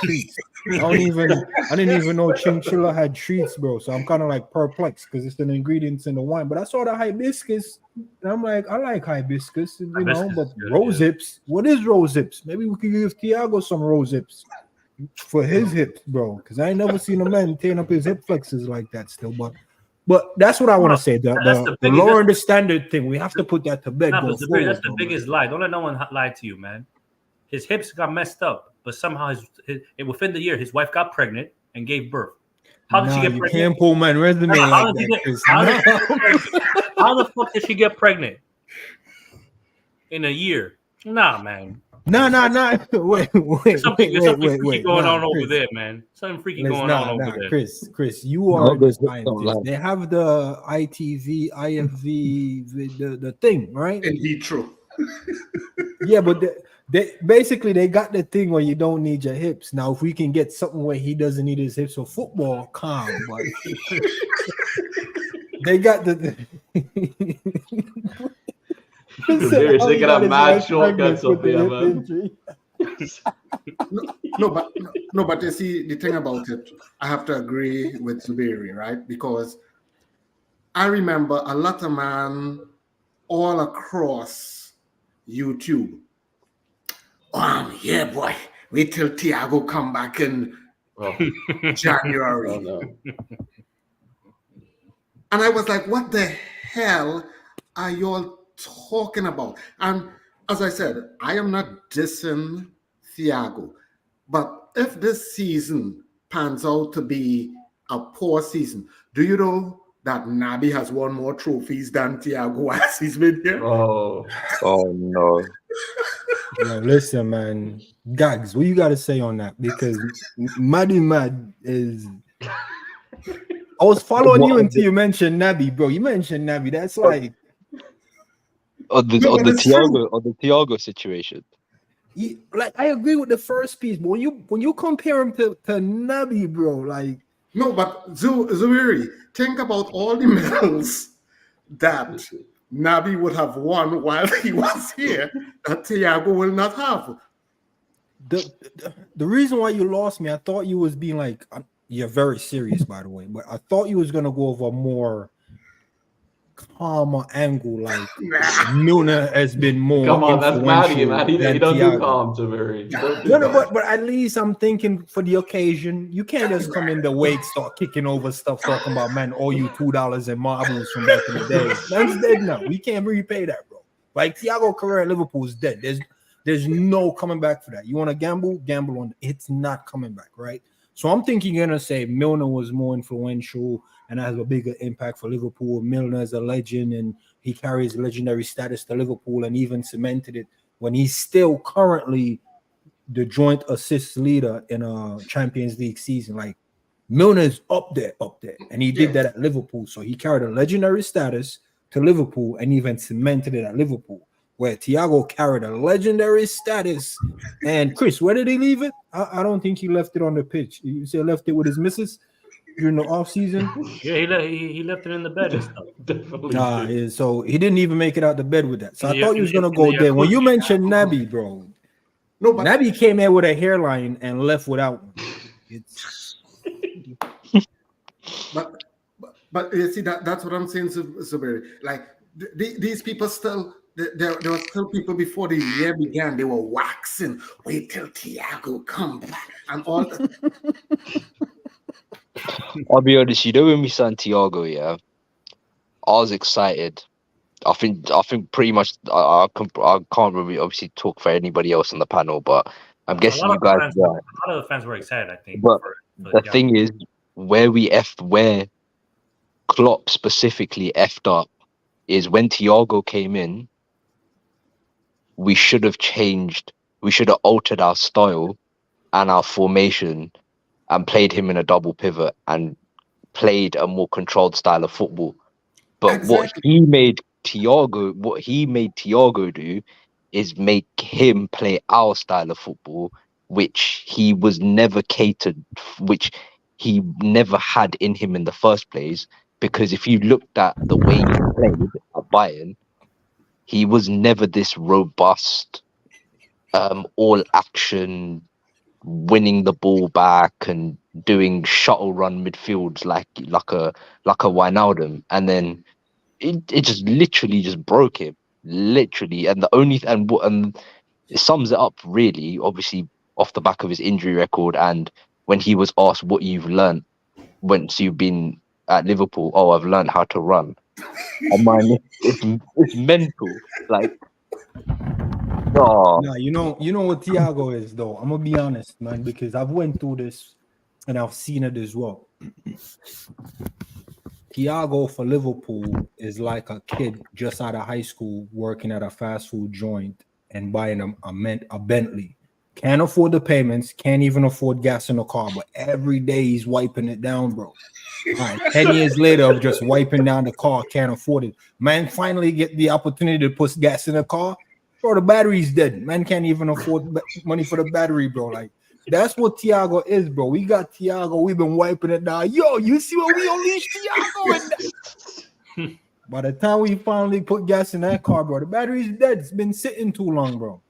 didn't even know chinchilla had treats, bro. So I'm kind of like perplexed because it's an ingredients in the wine. But I saw the hibiscus and I'm like, I like hibiscus, Hibiscus but is good, rose yeah. zips. What is rose zips? Maybe we could give Thiago some rose zips for his hips, bro. Because I ain't never seen a man tearing up his hip flexors like that still. But that's what I want to say. The lowering the standard thing, we have to put that to bed. Nah, going but forward, that's the bro, biggest lie. Don't let no one lie to you, man. His hips got messed up, but somehow within the year, his wife got pregnant and gave birth. How did she get you pregnant? can't pull my resume How like did that, she Chris. how the fuck did she get pregnant in a year? Nah, man. No. Wait. Something freaky going on Chris. over there, man. Something freaky going on over there. Chris, you are No, the there's no scientist. lie. They have the ITV, IFV, the thing, right? In vitro. Yeah, but they basically they got the thing where you don't need your hips. Now, if we can get something where he doesn't need his hips for football, calm. But they got the. They can have mad shortcuts up there, man. No, but you see, the thing about it, I have to agree with Zuberi, right? Because I remember a lot of man all across YouTube. Yeah, boy, wait till Thiago come back in January. Oh, no. And I was like, what the hell are y'all talking about? And as I said, I am not dissing Thiago. But if this season pans out to be a poor season, do you know that Naby has won more trophies than Thiago as he's been here? Oh no. No, listen, man. Gags, what you got to say on that? Because Maddy Mad is... I was following you until you mentioned Naby, bro. You mentioned Naby. That's like... On the Thiago situation. Like, I agree with the first piece, but when you compare him to Naby, bro, like... No, but Zuiri, think about all the medals that Naby would have won while he was here that Thiago will not have. The reason why you lost me, I thought you was being like, you're very serious, by the way, but I thought you was going to go over a more calmer angle, like Milner has been more. Come on, that's Maddie, man. He don't do Thiago. calm to very. No, but at least I'm thinking for the occasion, you can't just come in the wake, start kicking over stuff, talking about, man, owe you $2 in marbles from back in the day. That's dead now. We can't repay that, bro. Like Thiago career at Liverpool is dead. There's no coming back for that. You want to gamble on it. It's not coming back, right? So I'm thinking you're gonna say Milner was more influential and has a bigger impact for Liverpool. Milner is a legend and he carries legendary status to Liverpool and even cemented it when he's still currently the joint assist leader in a Champions League season. Like Milner is up there, and he did that at Liverpool. So he carried a legendary status to Liverpool and even cemented it at Liverpool. Where Thiago carried a legendary status. And Chris, where did he leave it? I don't think he left it on the pitch. You say left it with his missus? during the off season. Yeah, he left it in the bed and stuff. Definitely. So he didn't even make it out the bed with that. So I Yeah, thought he was gonna in go the there. When you Yakult- mentioned Naby, bro, No, but Naby came in with a hairline and left without one. It's but you see that's what I'm saying, Zuberi. Like these people still. There were still people before the year began. They were waxing. Wait till Thiago come back and all that. I'll be honest, when we signed Thiago, yeah, I was excited. I think pretty much I can't really obviously talk for anybody else on the panel, but I'm guessing you guys a lot of the fans were excited, I think. But for the thing is, where Klopp specifically effed up is when Thiago came in, we should have altered our style and our formation and played him in a double pivot and played a more controlled style of football. But Exactly. what he made Thiago do is make him play our style of football, which he was never which he never had in him in the first place. Because if you looked at the way he played at Bayern, he was never this robust, all action, winning the ball back and doing shuttle run midfields like a Wijnaldum, and then it just literally just broke him, literally. And and it sums it up really, obviously off the back of his injury record, and when he was asked what you've learned once you've been at Liverpool, I've learned how to run. Oh man, it's mental. Like, nah, you know what Thiago is though. I'm gonna be honest, man, because I've went through this and I've seen it as well. Thiago for Liverpool is like a kid just out of high school working at a fast food joint and buying a Bentley. Can't afford the payments, can't even afford gas in the car, but every day he's wiping it down, bro. All right, 10 years later of just wiping down the car, can't afford it. Man finally get the opportunity to put gas in the car. Bro, the battery's dead. Man can't even afford money for the battery, bro. Like, that's what Thiago is, bro. We got Thiago. We've been wiping it down. Yo, you see what we unleashed Thiago? And by the time we finally put gas in that car, bro, the battery's dead. It's been sitting too long, bro.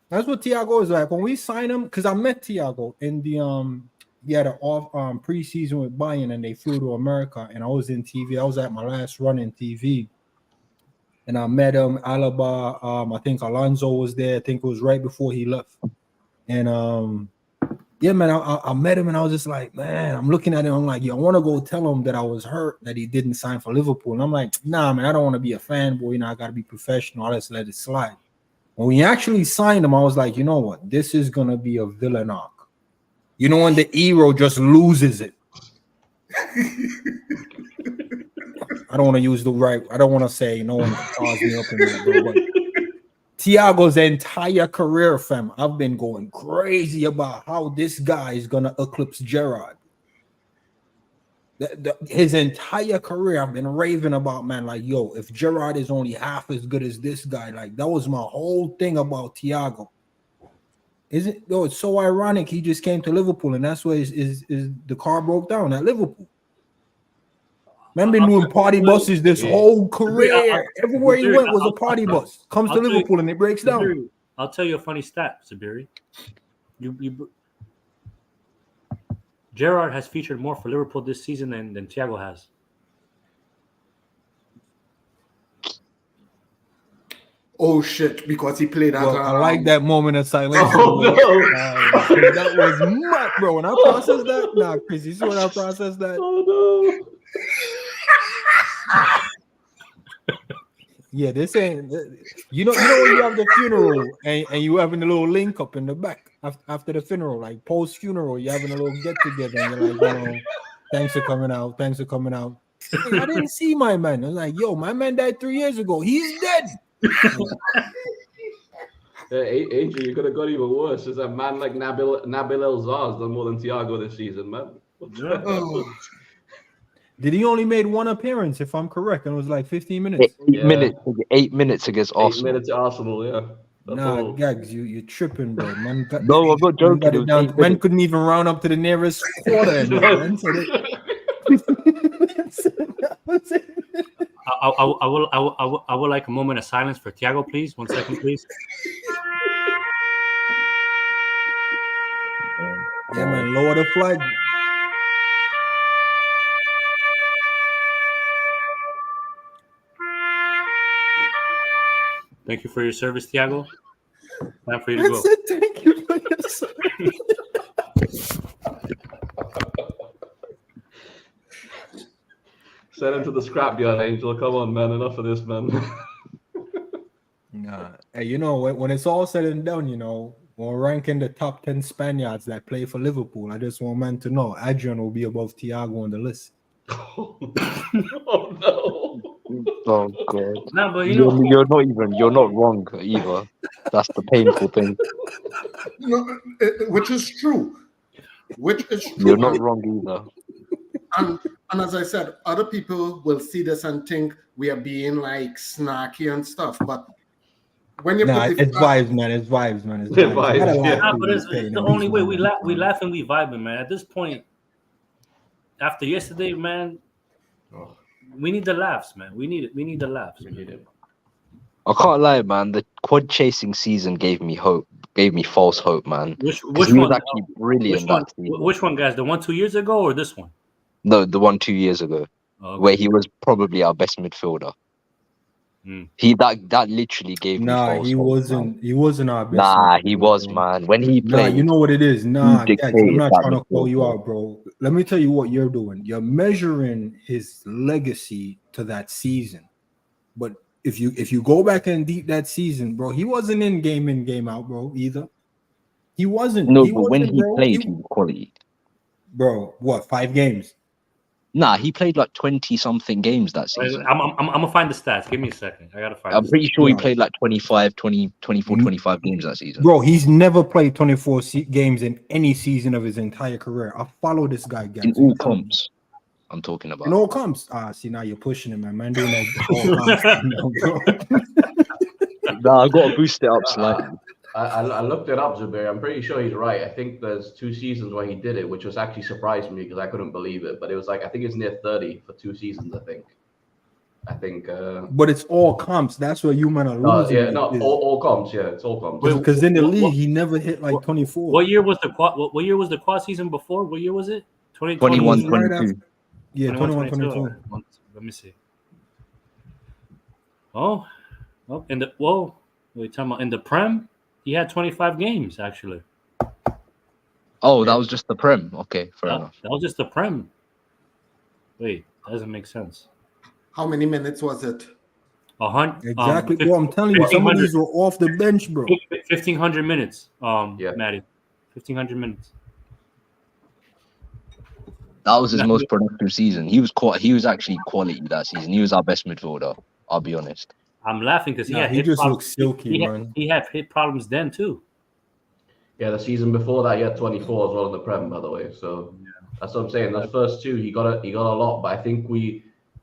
That's what Thiago is like. When we signed him, because I met Thiago in the he had an off preseason with Bayern, and they flew to America, and I was in TV. I was at my last run in TV. And I met him, Alaba, I think Alonso was there. I think it was right before he left. And yeah, man, I met him and I was just like, man, I'm looking at him. I'm like, yo, I want to go tell him that I was hurt that he didn't sign for Liverpool. And I'm like, nah, man, I don't want to be a fanboy. You know, I got to be professional. I just let it slide. When we actually signed him, I was like, you know what? This is going to be a villain arc. You know, when the hero just loses it. I don't want to use the right. I don't want to say no one calls me up in that, bro. But Thiago's entire career, fam, I've been going crazy about how this guy is gonna eclipse Gerrard. His entire career, I've been raving about, man. Like, yo, if Gerrard is only half as good as this guy, like that was my whole thing about Thiago. Isn't though? It's so ironic. He just came to Liverpool, and that's why the car broke down at Liverpool. Man been doing party buses this whole career. Everywhere he went was a party bus. Comes to Liverpool and it breaks down. I'll tell you a funny stat, Sabiri. Gerrard has featured more for Liverpool this season than Thiago has. Oh shit! Because he played that. Well, I like that moment of silence. Oh, no. That was mad, bro. When I processed that, nah, Chris, you see when I processed that? Oh no! Yeah, this ain't. You know when you have the funeral and you having a little link up in the back after the funeral, like post funeral, you having a little get together, and you're like, yo, thanks for coming out. Thanks for coming out. I didn't see my man. I was like, yo, my man died 3 years ago. He's dead. Angel, you could have got even worse. There's a man like Nabil El Zaz done more than Thiago this season, man. Did he only made one appearance, if I'm correct? And it was like 15 minutes. 8 minutes against Arsenal. 8 minutes at Arsenal, yeah. Nah, Gags, you're tripping, bro. Man, No, I'm not joking. Man couldn't even round up to the nearest quarter. Man. So I would like a moment of silence for Thiago, please. 1 second, please. Yeah, man, lower the flag. Thank you for your service, Thiago. Time for you to I go. said thank you for your service. Send him to the scrapyard, Angel. Come on, man. Enough of this, man. Nah, hey, you know when it's all said and done, you know, we're ranking the top 10 Spaniards that play for Liverpool. I just want man to know Adrian will be above Thiago on the list. Oh no. Oh god. No, but you know, You're not wrong either. That's the painful thing. No, which is true. Which is true. You're not wrong either. And as I said, other people will see this and think we are being like snarky and stuff. But when you Nah, put the it's vibes, man. It's vibes, man. It's It's vibes. You gotta vibes, laugh yeah. to but it's be paying the them only way these we moments, laugh and we vibing, man. At this point, after yesterday, man, Oh, we need the laughs, man. We need the laughs. we need it. I can't lie, man. The quad chasing season gave me hope. Gave me false hope, man. Which Because he was one? actually brilliant that season. Which one, guys? The one 2 years ago or this one? No, the one 2 years ago, Okay. where he was probably our best midfielder. Mm. That literally gave me Nah, false he hope, wasn't. man. He wasn't our best. Nah, midfielder, he was, bro. man. When he Nah, played, you know what it is. Nah, he guys, I'm dictated not that trying to call you midfield, out, bro. Let me tell you what you're doing. You're measuring his legacy to that season. But if you go back and deep that season, bro, he wasn't in game out, bro, either. He wasn't. No, He but when wasn't, he bro. played, he was quality. Bro, what, 5 games? Nah, he played like 20-something games that season. I'm gonna find the stats. Give me a second. I gotta find. I'm the pretty sure he Yeah. played like 25 games that season. Bro, he's never played 24 games in any season of his entire career. I follow this guy, guys. In all comps, I'm talking about. In all comps. See, now you're pushing him, man. Man doing that all comps now, bro. Nah, I've got to boost it up slightly. I looked it up, Zubair. I'm pretty sure he's right. I think there's 2 seasons where he did it, which was actually surprised me because I couldn't believe it. But it was like, I think it's near 30 for 2 seasons, I think. But it's all comps. That's where you man are losing. Yeah, no, all comps. Yeah, it's all comps. Because in the league, he never hit like 24. What year was the quad? What year was the quad season before? What year was it? 21, 2021. 22. Yeah, 21, 22. Let me see. Oh, in the wait, talking about in the Prem, he had 25 games actually. Oh, that was just the Prem. Okay, fair enough. That was just the Prem. Wait, that doesn't make sense. How many minutes was it? 100 Exactly, bro. I'm telling you, some of these were off the bench, bro. 1,500 minutes. Yeah. Maddie, 1,500 minutes. That was his most productive season. He was actually quality that season. He was our best midfielder. I'll be honest. I'm laughing because He just looks silky, man. He had hit problems then too. Yeah, the season before that, he had 24 as well in the Prem, by the way. So that's what I'm saying. Those first 2, he got a lot, but I think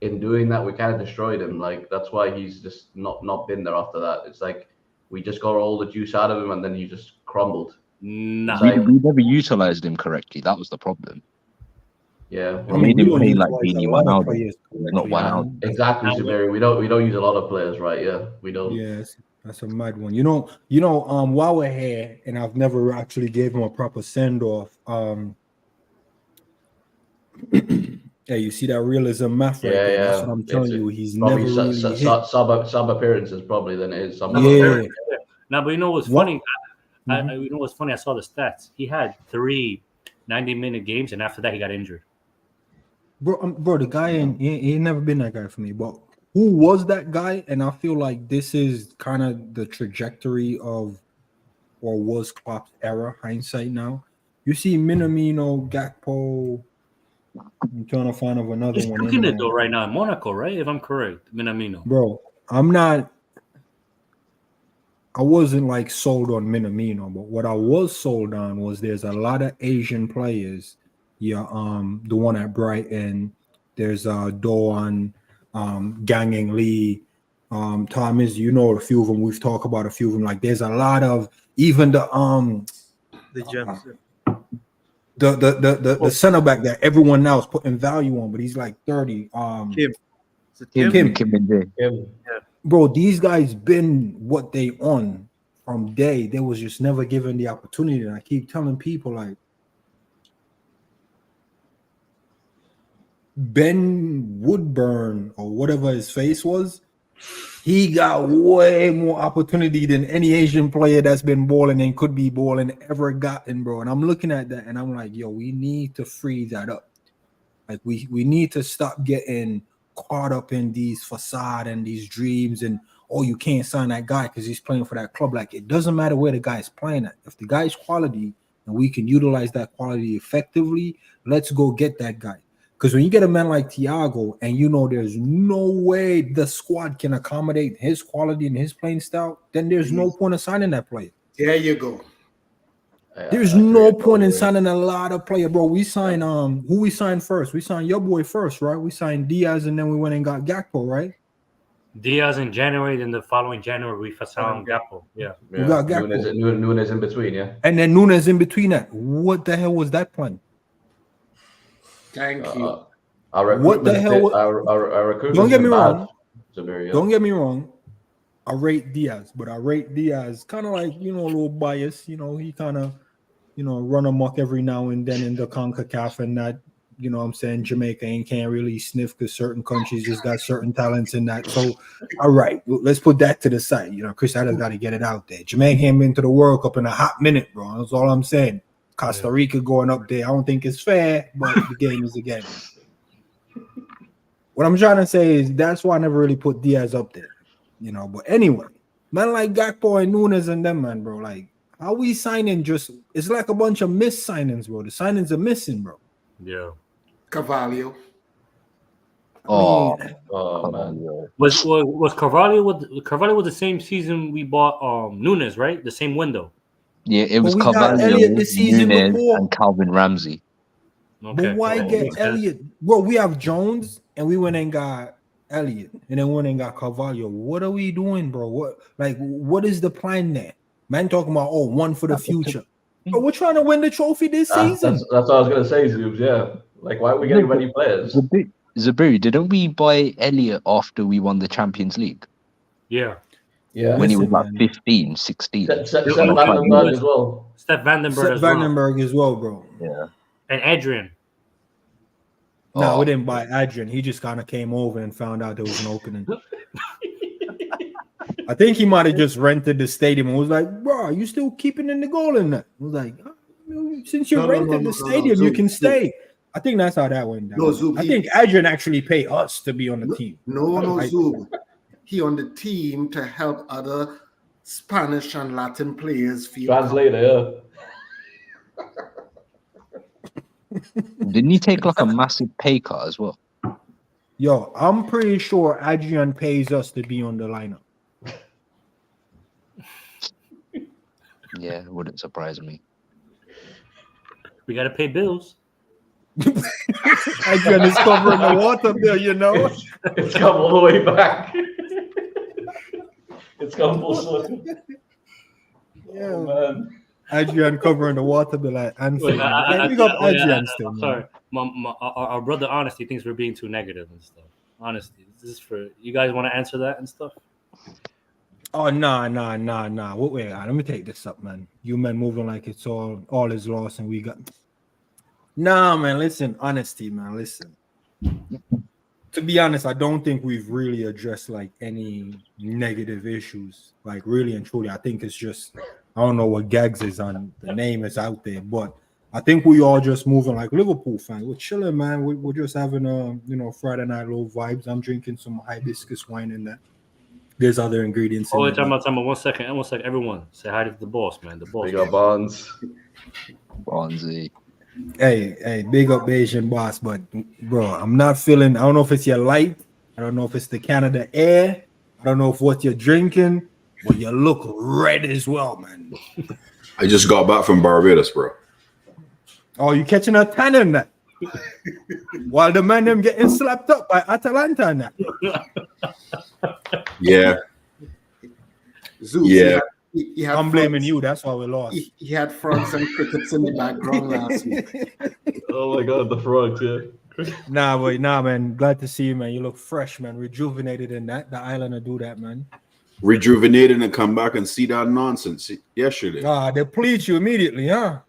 in doing that, we kind of destroyed him. Like that's why he's just not been there after that. It's like we just got all the juice out of him, and then he just crumbled. Nah. We never utilized him correctly. That was the problem. Yeah, We made him play like utilize Beanie a lot of Ronaldo, players not correctly, Ronaldo. man. exactly, Zubair. We don't use a lot of players, right? Yeah, we don't. Yes, that's a mad one. You know, while we're here, and I've never actually gave him a proper send off. Yeah, you see that realism math right there. That's what I'm telling you. He's never really hit. Sub appearances probably than it is. Yeah. Now, but you know what's funny? You know what's funny? I saw the stats. He had 3 90-minute games, and after that, he got injured. Bro, the guy he never been that guy for me. But who was that guy? And I feel like this is kind of the trajectory of, or was Klopp's era. Hindsight now. You see Minamino, Gakpo. I'm trying to find of another He's one. cooking it though right now in Monaco, right? If I'm correct, Minamino. Bro, I wasn't like sold on Minamino, but what I was sold on was there's a lot of Asian players. Yeah, the one at Brighton, there's Doan, Ganging Lee, Thomas, you know a few of them. We've talked about a few of them. Like there's a lot of even the The gems. the center back that everyone now is putting value on, but he's like 30. Kim. Is it Kim. Kim and Jay. Bro, these guys been what they on from day. They was just never given the opportunity. And I keep telling people like Ben Woodburn or whatever his face was, he got way more opportunity than any Asian player that's been balling and could be balling ever gotten, bro. And I'm looking at that and I'm like, yo, we need to free that up. Like we need to stop getting caught up in these facade and these dreams and oh, you can't sign that guy because he's playing for that club. Like it doesn't matter where the guy's playing at. If the guy's quality and we can utilize that quality effectively, let's go get that guy. Because when you get a man like Thiago and you know there's no way the squad can accommodate his quality and his playing style, then there's no point in signing that player. There you go. There's no point in signing a lot of players, bro. We signed who we signed first? We signed your boy first, right? We signed Diaz and then we went and got Gakpo, right? Diaz in January, then the following January we found Gakpo. Yeah. We got Gakpo. Nunes in between, yeah. And then Nunes in between that. What the hell was that plan? Thank you. What the hell? Our recruitment. Don't get me wrong. Yeah. Don't get me wrong. I rate Diaz, but I rate Diaz kind of like, a little biased. He kind of, run amok every now and then in the CONCACAF and that, I'm saying Jamaica can't really sniff because certain countries just got certain talents in that. So, all right, let's put that to the side. Chris Adams got to get it out there. Jamaica ain't been to the World Cup in a hot minute, bro. That's all I'm saying. Costa Rica going up there, I don't think it's fair, but the game is the game. What I'm trying to say is that's why I never really put Diaz up there, But anyway, man, like Gakpo and Nunes and them, man, bro, like how we signing it's like a bunch of missed signings, bro. The signings are missing, bro. Yeah. Carvalho. Oh man. Was Carvalho was the same season we bought Nunes, right? The same window. Yeah, it was we got Carvalho, Elliott this season Nunes, before. and Calvin Ramsey. Okay. But why get Elliott? Well, we have Jones and we went and got Elliott and then went and got Carvalho. What are we doing, bro? What is the plan there? Man talking about one for the future. But we're trying to win the trophy this season. That's what I was gonna say, Zoobs. Yeah, like why are we getting ready players? Zabiri, didn't we buy Elliott after we won the Champions League? Yeah. When he was like 15, 16. Steph Vandenberg as well. Steph Vandenberg as well, bro. Yeah. And Adrian. No, we didn't buy Adrian. He just kind of came over and found out there was an opening. I think he might have just rented the stadium and was like, bro, are you still keeping in the goal in that? I was like, since you rented the stadium, you can stay. I think that's how that went down. No, Zub, I think Adrian actually paid us to be on the team. No, Zub. He on the team to help other Spanish and Latin players feel. Translator, Didn't he take like a massive pay cut as well? Yo, I'm pretty sure Adrian pays us to be on the lineup. Yeah, it wouldn't surprise me. We gotta pay bills. Adrian is covering the water bill, It's come all the way back. It's come full circle. Yeah, Oh, man. Adrian covering the water bill at Anfield. I'm sorry. Our brother Honesty thinks we're being too negative and stuff. Honesty, this is for you guys want to answer that and stuff. Oh nah. Wait, let me take this up, man. You men moving like it's all is lost and we got. Nah, man. Listen, honesty, man. Listen. To be honest, I don't think we've really addressed like any negative issues. Like really and truly, I think it's just I don't know what Gags is on. The name is out there, but I think we all just moving like Liverpool fans. We're chilling, man. We're just having Friday night little vibes. I'm drinking some hibiscus wine and that. There's other ingredients. Oh, time out. 1 second. Everyone, say hi to the boss, man. The boss. We got Bonds. Bonzi. Hey, big up Asian boss, but bro, I'm not feeling. I don't know if it's your light. I don't know if it's the Canada air. I don't know if what you're drinking, but you look red as well, man. I just got back from Barbados, bro. Oh, you catching a tan in that? While the man them getting slapped up by Atalanta and that. Yeah. Zeus, Yeah. He had I'm blaming fronts- you. That's why we lost. He had fronts and crickets in the background last week. Oh my God, the frogs, yeah. Nah, man. Glad to see you, man. You look fresh, man. Rejuvenated in that. The Islander do that, man. Rejuvenated and come back and see that nonsense yesterday. Ah, they please you immediately, huh?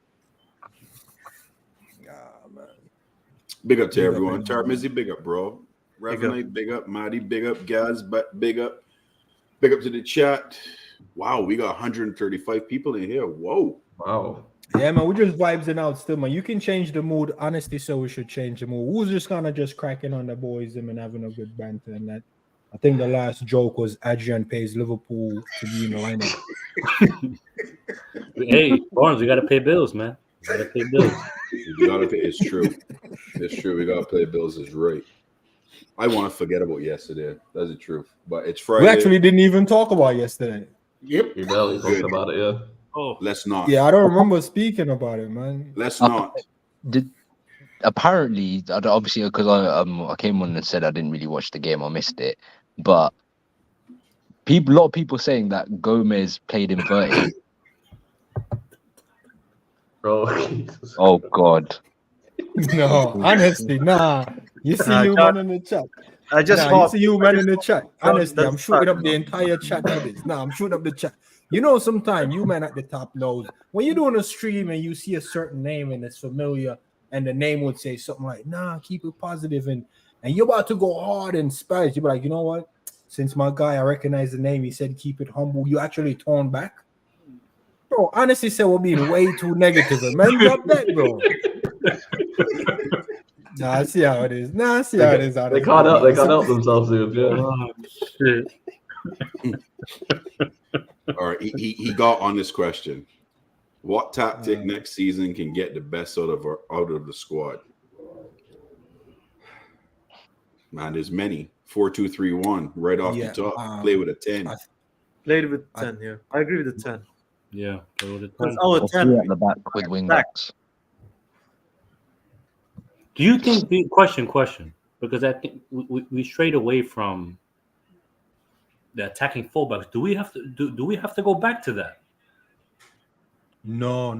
Ah, man. Big up to Big up, everyone. everyone. Tarmizzy, big up, bro. Big Revenite, big up. Maddie, big up. Gaz, big up. Big up to the chat. Wow, we got 135 people in here. Whoa. Wow. Yeah, man. We just vibes it out still, man. You can change the mood. Honestly, so we should change the mood. Who's just kind of just cracking on the boys and having a good banter and that. I think the last joke was Adrian pays Liverpool to be in the lineup. Hey, Barnes, we got to pay bills, man. We got to pay bills. You gotta pay. It's true. It's true. We gotta pay bills. Is right. I want to forget about yesterday. That's the truth. But it's Friday. We actually didn't even talk about yesterday. Yep. You barely talked about it, yeah. Oh, Let's not. Yeah, I don't remember speaking about it, man. Let's not. Apparently, obviously, because I came on and said I didn't really watch the game, I missed it. But a lot of people saying that Gomez played inverted. Bro, Jesus. Oh God. No, honestly, nah. You see you man in the chat. I just Nah, hopped. you see you man in the chat. John, Honestly, I'm that's shooting up fact, the no. entire chat for this. Nah, I'm shooting up the chat. You know, sometimes you man at the top knows when you're doing a stream and you see a certain name and it's familiar, and the name would say something like, nah, keep it positive, and you're about to go hard and spice. You're like, you know what? Since my guy, I recognize the name, he said keep it humble. You actually torn back. Bro, honestly said we're being way too negative. And man, drop that, bro. Nah, I see how it is. Nah, I see how it is. They can't help themselves, dude. Yeah. oh, shit. All right. He got on this question. What tactic next season can get the best out of the squad? Man, there's many. 4-2-3-1 right off the top. Play with a 10. Played with 10 here. I agree with the 10. Yeah. Play with a 10. That's our Or 10. three at the back with wing backs. Do you think the question? Because I think we strayed away from the attacking fullbacks. Do we have to do we have to go back to that? No.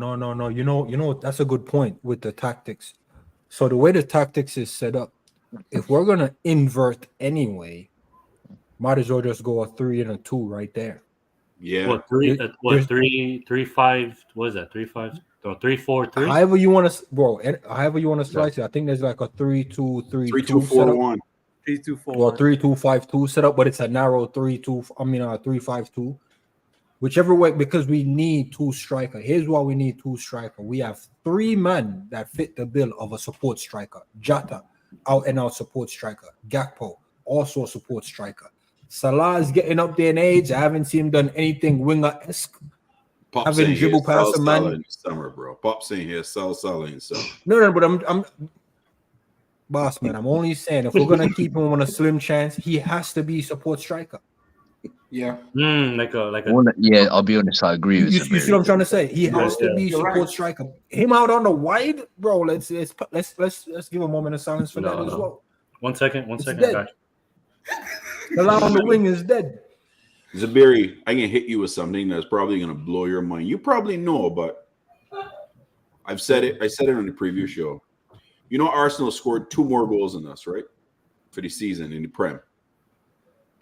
You know, that's a good point with the tactics. So the way the tactics is set up, if we're gonna invert anyway, might as well just go a 3 and a 2 right there. Yeah. What 3-5? What is that? 3-5 or 3-4-3? However you want to, bro. However you want to slice it. I think there's like a 3-2-3-2 3-2-4-1. 3-2-4. or 3-2-5-2 setup, but it's a narrow 3-5-2. Whichever way, because we need two striker. Here's why we need two striker. We have 3 men that fit the bill of a support striker. Jota, out and out support striker. Gakpo, also a support striker. Salah is getting up there in age. I haven't seen him done anything winger-esque. Pop Having saying dribble here, past a Salah man. in the summer, bro. Pop saying here, Salah in the summer. No, but I'm boss man. I'm only saying if we're gonna keep him on a slim chance, he has to be support striker. Yeah. Like a Yeah, I'll be honest, I agree with You see what I'm trying to say? He has to be You're support right. striker. Him out on the wide, bro. Let's give a moment of silence for that as well. 1 second. It's I dead. got you. The line on the wing is dead. Zabiri, I can hit you with something that's probably gonna blow your mind. You probably know, but I've said it. I said it on the preview show. You know, Arsenal scored 2 more goals than us, right? For the season in the Prem.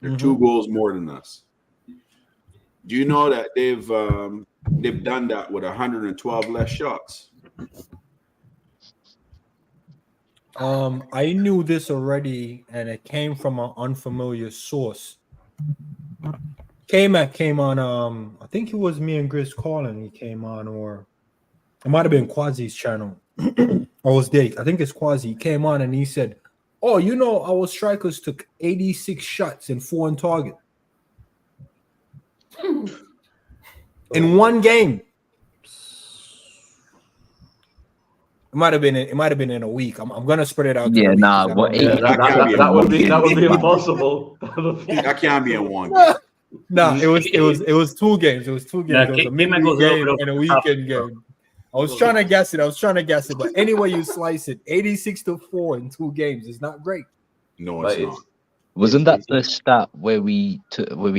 They're 2 goals more than us. Do you know that they've done that with 112 less shots? I knew this already, and it came from an unfamiliar source. Came on. I think it was me and Grizz calling. He came on, or it might have been Quasi's channel. Or was Dave? I think it's Quasi. He came on and he said, "Oh, you know, our strikers took 86 shots and 4 on target in one game." It might have been in a week. I'm gonna spread it out. Yeah, to nah. what? What? That would be impossible. That can't be in one. No, it was 2 games. It was 2 games. Yeah, it was a K-Man midweek goes game over and a the weekend top. game. I was trying to guess it. But anyway, you slice it, 86-4 in 2 games is not great. No, it's not. Wasn't that the stat where we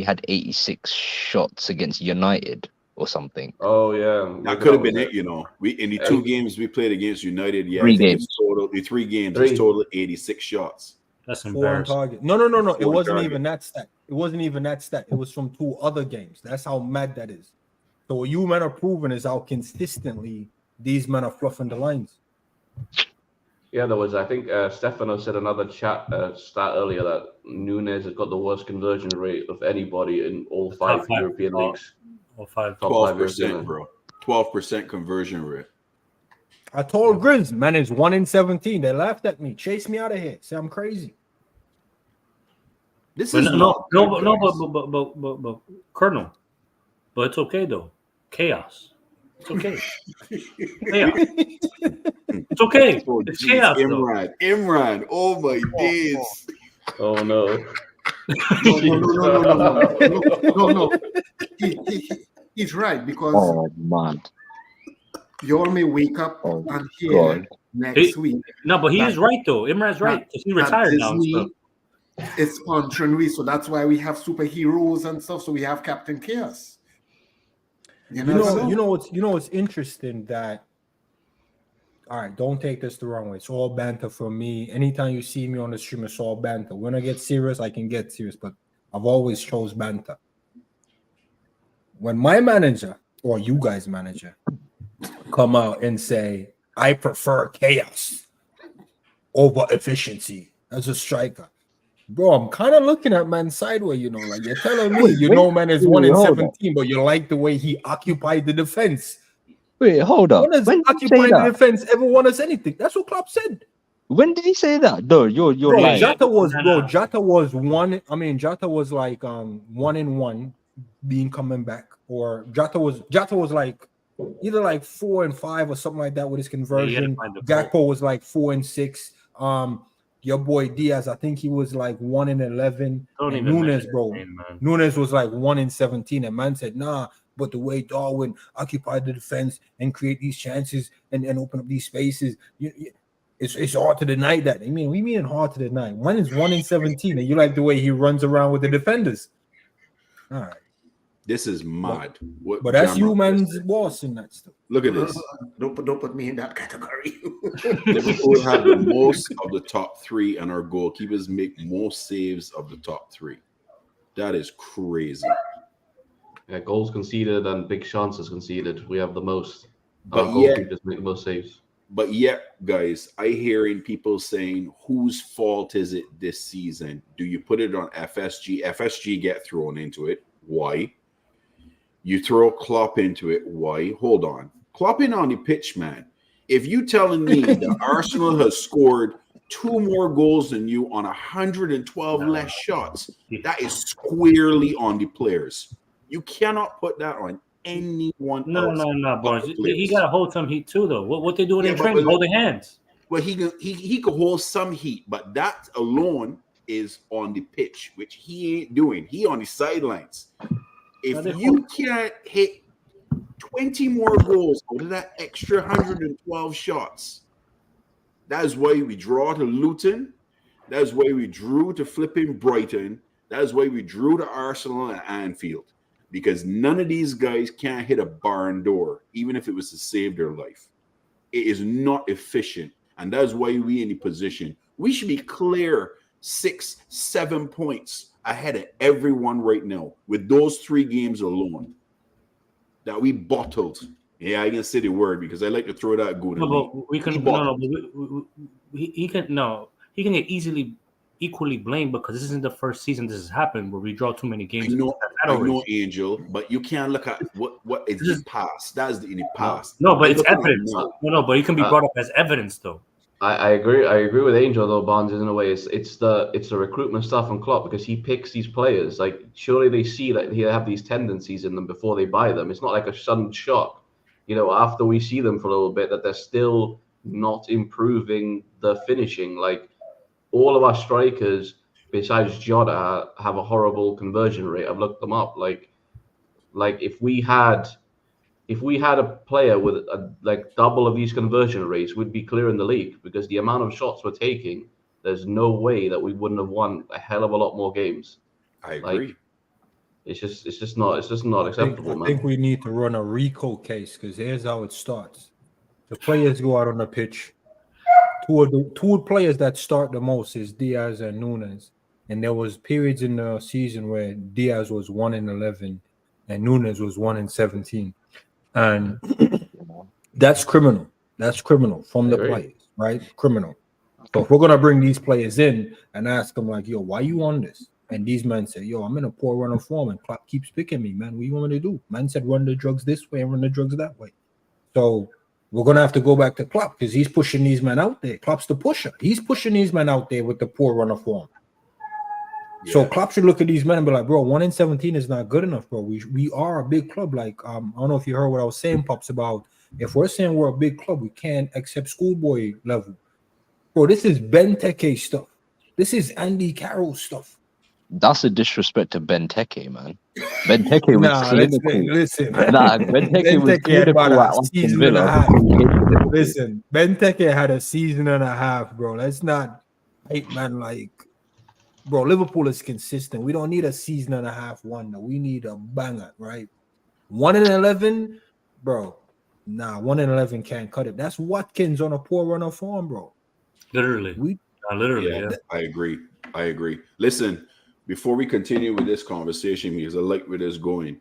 had 86 shots against United? or something. Oh yeah, That could have been it, you know. We in the 2 games we played against United, yeah, 3 I think games. it's total the 3 games, 3. it's total 86 shots. That's 4 on embarrassing. target. No. It 4 on wasn't target. even that stat. It wasn't even that stat. It was from 2 other games. That's how mad that is. So what you men are proving is how consistently these men are fluffing the lines. Yeah, there was. I think Stefano said another stat earlier that Nunes has got the worst conversion rate of anybody in all 5 Top 5. European leagues. All 5. Top 5 European 12%, bro. 12% conversion rate. I told Grizz, man, it's 1 in 17. They laughed at me, chased me out of here, say I'm crazy. This But is not good, but Colonel. But it's okay though. Chaos. It's okay. Chaos. It's okay. Oh, It's geez, chaos though. Imran. Oh my days. Oh no. No. He's right, because Oh man. you all may wake up Oh, and hear God. next week No, but he that- is right though. Imran's right because he retired now. and Disney stuff. is sponsoring, so that's why we have superheroes and stuff. So we have Captain Chaos. You know what's interesting that. All right, don't take this the wrong way. It's all banter from me. Anytime you see me on the stream, it's all banter. When I get serious, I can get serious, but I've always chose banter. When my manager or you guys' manager come out and say, I prefer chaos over efficiency as a striker. Bro, I'm kind of looking at man sideways, you know, like you're telling me, man is 1 in 17, but you like the way he occupied the defense. Wait, hold up. When has When did he say occupying the that? defense ever won us anything? That's what Klopp said. When did he say that? No, you're Bro, lying. Jota was one. I mean, Jota was like 1 in 1 being coming back, or Jota was like either like 4 and 5 or something like that with his conversion. Gakpo was like 4 and 6. Your boy Diaz, I think he was like 1 in 11. And Nunes, bro, Nunes was like 1 in 17. And man said, nah, but the way Darwin occupied the defense and create these chances and open up these spaces, it's hard to deny that. I mean, we mean hard to deny. One is 1 in 17, and you like the way he runs around with the defenders. All right. This is mad. But that's you, man's boss in that stuff. Look at this. Don't put me in that category. Liverpool have the most of the top 3, and our goalkeepers make most saves of the top 3. That is crazy. Yeah, goals conceded and big chances conceded. We have the most. But Our yet, goalkeepers make the most saves. But yet, guys, I hearing people saying, whose fault is it this season? Do you put it on FSG? FSG get thrown into it. Why? You throw Klopp into it. Why? Hold on. Klopp in on the pitch, man. If you telling me that Arsenal has scored 2 more goals than you on 112 less shots, that is squarely on the players. You cannot put that on anyone else. No, boys. He got to hold some heat too, though. What they doing in training? Holding hands. Well, he could hold some heat, but that alone is on the pitch, which he ain't doing. He on the sidelines. If you can't hit 20 more goals out of that extra 112 shots, that is why we draw to Luton. That is why we drew to flipping Brighton. That is why we drew to Arsenal and Anfield. Because none of these guys can't hit a barn door, even if it was to save their life. It is not efficient. And that's why we in the position. We should be clear 6, 7 points ahead of everyone right now with those 3 games alone that we bottled. Yeah, I can say the word because I like to throw that good. No, but we can he can get equally blamed because this isn't the first season this has happened where we draw too many games. I know, Angel, but you can't look at what is the past. That is in the past. No, but it's evidence. No, but it can be brought up as evidence, though. I agree. I agree with Angel though, Bonds, in a way. It's the recruitment stuff on Klopp because he picks these players. Like surely they see that he have these tendencies in them before they buy them. It's not like a sudden shock, after we see them for a little bit that they're still not improving the finishing. Like all of our strikers besides Jota have a horrible conversion rate. I've looked them up. Like if we had a player with like double of these conversion rates, we'd be clear in the league because the amount of shots we're taking, there's no way that we wouldn't have won a hell of a lot more games. I agree. It's just not acceptable, I man. think we need to run a RICO case because here's how it starts. The players go out on the pitch. Two players that start the most is Diaz and Nunes. And there was periods in the season where Diaz was 1-11 and Nunes was 1-17. And that's criminal. That's criminal from the players, right? Criminal. So if we're gonna bring these players in and ask them like, yo, why you on this? And these men say, yo, I'm in a poor run of form and Klopp keeps picking me, man. What you want me to do? Man said run the drugs this way and run the drugs that way. So we're gonna have to go back to Klopp because he's pushing these men out there. Klopp's the pusher. He's pushing these men out there with the poor run of form. Yeah. So Klopp should look at these men and be like, bro, 1-17 is not good enough, bro. We are a big club. Like, I don't know if you heard what I was saying, Pops, about if we're saying we're a big club, we can't accept schoolboy level. Bro, this is Benteke stuff. This is Andy Carroll stuff. That's a disrespect to Benteke, man. Benteke was clinical. Listen, Benteke was clinical at Aston Villa. Listen, Benteke had a season and a half, bro. Let's not hype, man. Like, bro, Liverpool is consistent. We don't need a season and a half wonder. We need a banger, right? 1-11, bro. Nah, 1-11 can't cut it. That's Watkins on a poor run of form, bro. Literally. Yeah. I agree. Listen, before we continue with this conversation, because I like where this is going,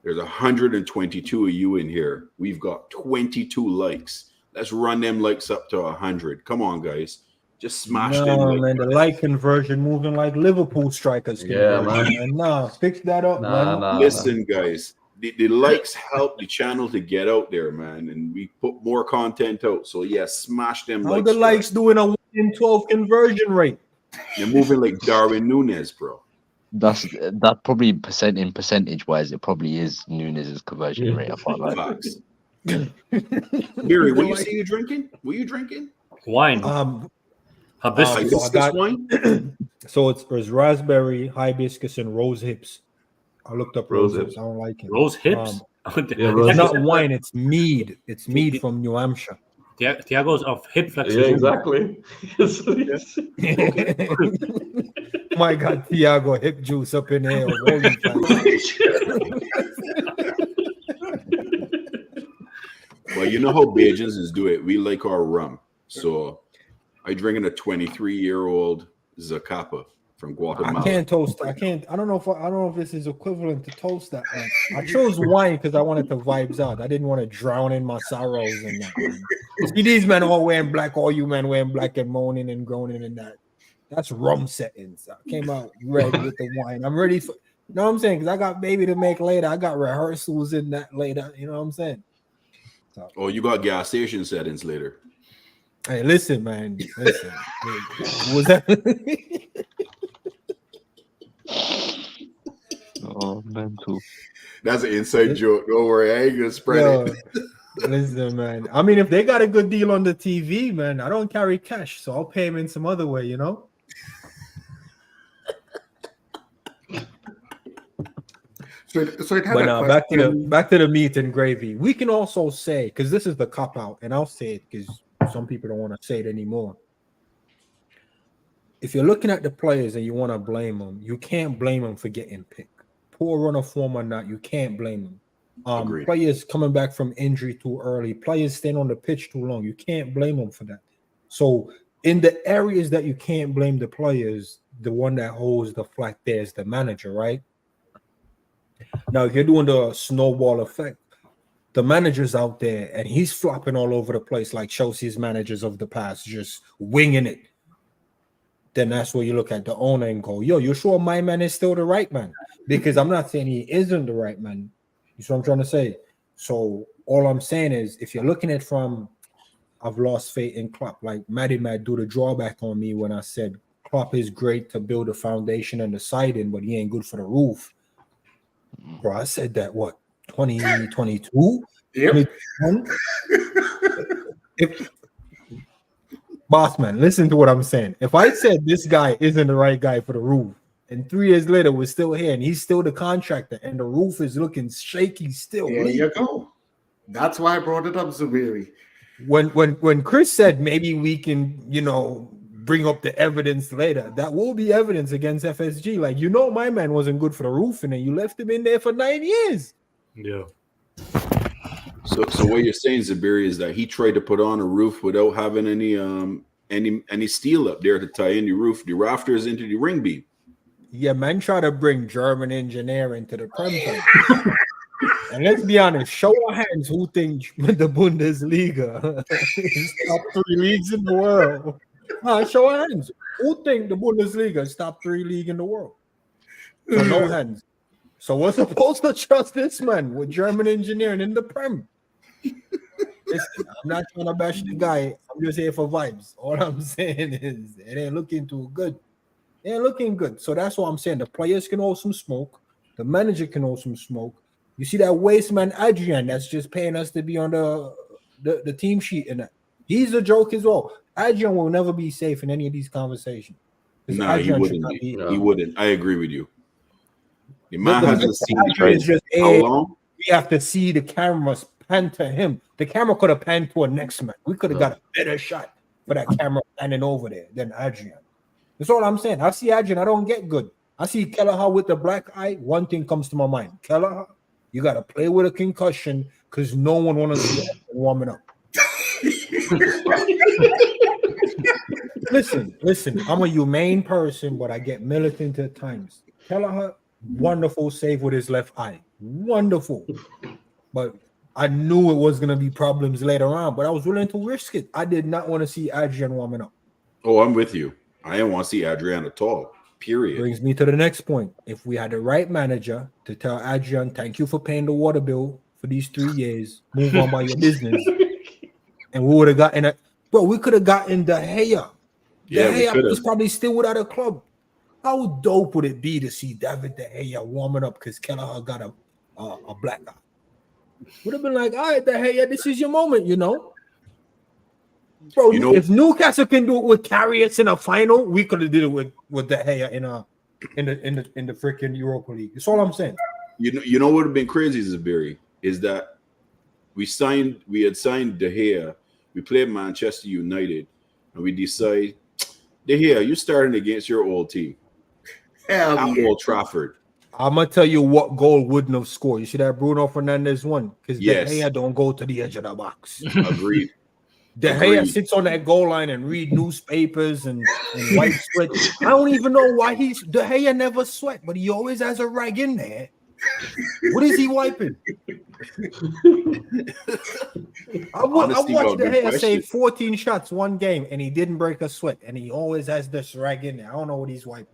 there's 122 of you in here. We've got 22 likes. Let's run them likes up to 100. Come on, guys. Just smash them. Man, the like conversion moving like Liverpool strikers. Yeah, man. Nah, fix that up, man. Listen, guys. The likes help the channel to get out there, man, and we put more content out. So smash them. How the likes doing a 1-in-12 conversion rate? You're moving like Darwin Núñez, bro. That probably percentage wise, it probably is Núñez's conversion rate. I can't lie. Gary, what you say you drinking? Were you drinking wine? Hibiscus wine. So there's raspberry, hibiscus, and rose hips. I looked up rose hips. I don't like it. Rose hips? It's not wine. It's mead. It's mead from New Hampshire. Thiago's of hip flexors. Yeah, exactly. My God, Thiago hip juice up in here. Well, you know how Bajans do it. We like our rum. So I drinking a 23-year-old Zacapa from Guatemala. I can't toast. I don't know if this is equivalent to toast that, man. I chose wine because I wanted the vibes out. I didn't want to drown in my sorrows and that. Man. See these men all wearing black, all you men wearing black and moaning and groaning and that. That's rum settings. I came out red with the wine. I'm ready for, you know what I'm saying? Because I got baby to make later. I got rehearsals in that later. You know what I'm saying? So. Oh, you got gas station settings later. Hey, listen, man. Listen. Was that? Oh, mental. That's an inside joke. Don't worry, I ain't gonna spread it. Listen, man. I mean, if they got a good deal on the TV, man, I don't carry cash, so I'll pay him in some other way, you know. So it had back to the meat and gravy. We can also say, because this is the cop out, and I'll say it because some people don't want to say it anymore. If you're looking at the players and you want to blame them, you can't blame them for getting picked. Poor run of form or not, you can't blame them. Players coming back from injury too early, players staying on the pitch too long, you can't blame them for that. So in the areas that you can't blame the players, the one that holds the flag there is the manager, right? Now, if you're doing the snowball effect, the manager's out there and he's flopping all over the place like Chelsea's managers of the past, just winging it. Then that's where you look at the owner and go, yo, you sure my man is still the right man? Because I'm not saying he isn't the right man. You see what I'm trying to say? So all I'm saying is, if you're looking at from, I've lost faith in Klopp, like Maddie Mad do the drawback on me when I said Klopp is great to build a foundation and the siding, but he ain't good for the roof. Bro, I said that, what, 2022? Yep. Boss man, listen to what I'm saying. If I said this guy isn't the right guy for the roof, and 3 years later we're still here and he's still the contractor and the roof is looking shaky still. There you go. That's why I brought it up, Zubiri. When Chris said maybe we can, bring up the evidence later. That will be evidence against FSG. Like, my man wasn't good for the roofing, and you left him in there for 9 years. Yeah. So what you're saying, Zabiri, is that he tried to put on a roof without having any steel up there to tie in the roof, the rafters into the ring beam. Yeah, man, try to bring German engineering to the Premier. And let's be honest, show our hands who think the Bundesliga is top 3 leagues in the world. Show our hands. Who think the Bundesliga is top 3 league in the world? So no hands. So we're supposed to trust this man with German engineering in the Prem. Listen, I'm not trying to bash the guy. I'm just here for vibes. All I'm saying is it ain't looking too good. It ain't looking good. So that's what I'm saying. The players can hold some smoke. The manager can hold some smoke. You see that waste man Adrian that's just paying us to be on the team sheet, and that he's a joke as well. Adrian will never be safe in any of these conversations. No, he wouldn't be. He wouldn't. I agree with you. The man hasn't seen the trade. How long? We have to see the cameras pan to him. The camera could have panned to a next man. We could have got a better shot for that camera panning over there than Adrian. That's all I'm saying. I see Adrian. I don't get good. I see Kelleher with the black eye. One thing comes to my mind. Kelleher, you got to play with a concussion because no one wants to see Adrian warming up. Listen. I'm a humane person, but I get militant at times. Kelleher, wonderful save with his left eye. Wonderful. But I knew it was going to be problems later on, but I was willing to risk it. I did not want to see Adrian warming up. Oh, I'm with you. I didn't want to see Adrian at all. Period. Brings me to the next point. If we had the right manager to tell Adrian, thank you for paying the water bill for these 3 years, move on by your business, and we would have gotten we could have gotten De Gea. De Gea was probably still without a club. How dope would it be to see David De Gea warming up because Kelleher got a black eye? Would have been like, all right, De Gea, this is your moment, Bro, if Newcastle can do it with Carriers in a final, we could have did it with De Gea in the freaking Europa League. That's all I'm saying. You know what would have been crazy, Zabiri, is that we had signed De Gea. We played Manchester United, and we decide, De Gea, you're starting against your old team. At Old Trafford. I'm gonna tell you what goal wouldn't have scored. You see that Bruno Fernandes one? Because De Gea don't go to the edge of the box. Agreed. De Gea sits on that goal line and read newspapers and wipe sweat. I don't even know why De Gea never sweat, but he always has a rag in there. What is he wiping? I watched De Gea save 14 shots one game, and he didn't break a sweat, and he always has this rag in there. I don't know what he's wiping.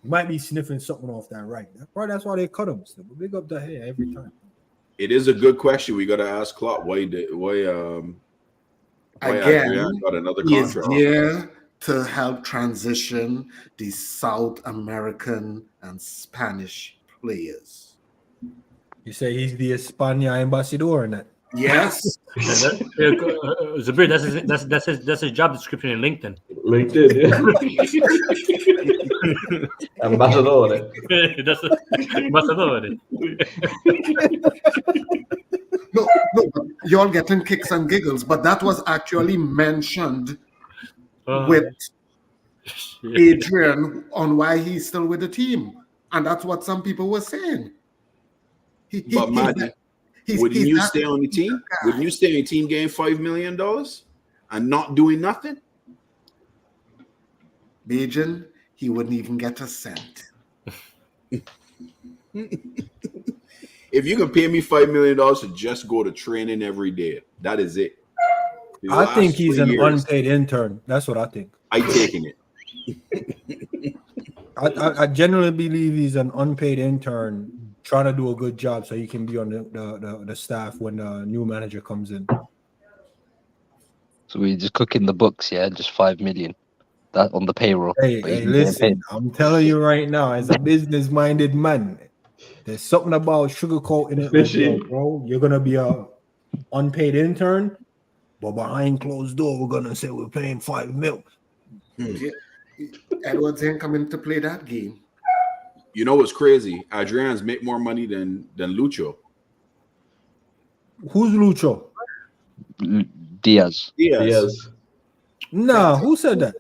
He might be sniffing something off that rag. That's why they cut him. So big up De Gea every time. It is a good question. We got to ask Klopp why Adrian got another contract. He is there to help transition the South American and Spanish players. You say he's the España ambassador in that? Yes. Zabir, that's his job description in LinkedIn. Ambassador. That's ambassador. No, you're getting kicks and giggles, but that was actually mentioned with Adrian on why he's still with the team, and that's what some people were saying. Wouldn't you stay on the team? Wouldn't you stay on the team getting $5 million and not doing nothing? Bajan, he wouldn't even get a cent. If you can pay me $5 million to just go to training every day, that is it. I think he's an unpaid intern. That's what I think. I'm taking it. I genuinely believe he's an unpaid intern trying to do a good job so he can be on the staff when the new manager comes in. So we just cooking the books, yeah? Just 5 million. That on the payroll. Hey, listen, I'm telling you right now, as a business-minded man, there's something about sugarcoating it, bro. You're gonna be a unpaid intern, but behind closed door, we're gonna say we're paying $5 million. Edwards ain't coming to play that game. You know what's crazy? Adrian's make more money than Lucho. Who's Lucho? Diaz. Nah, who said that?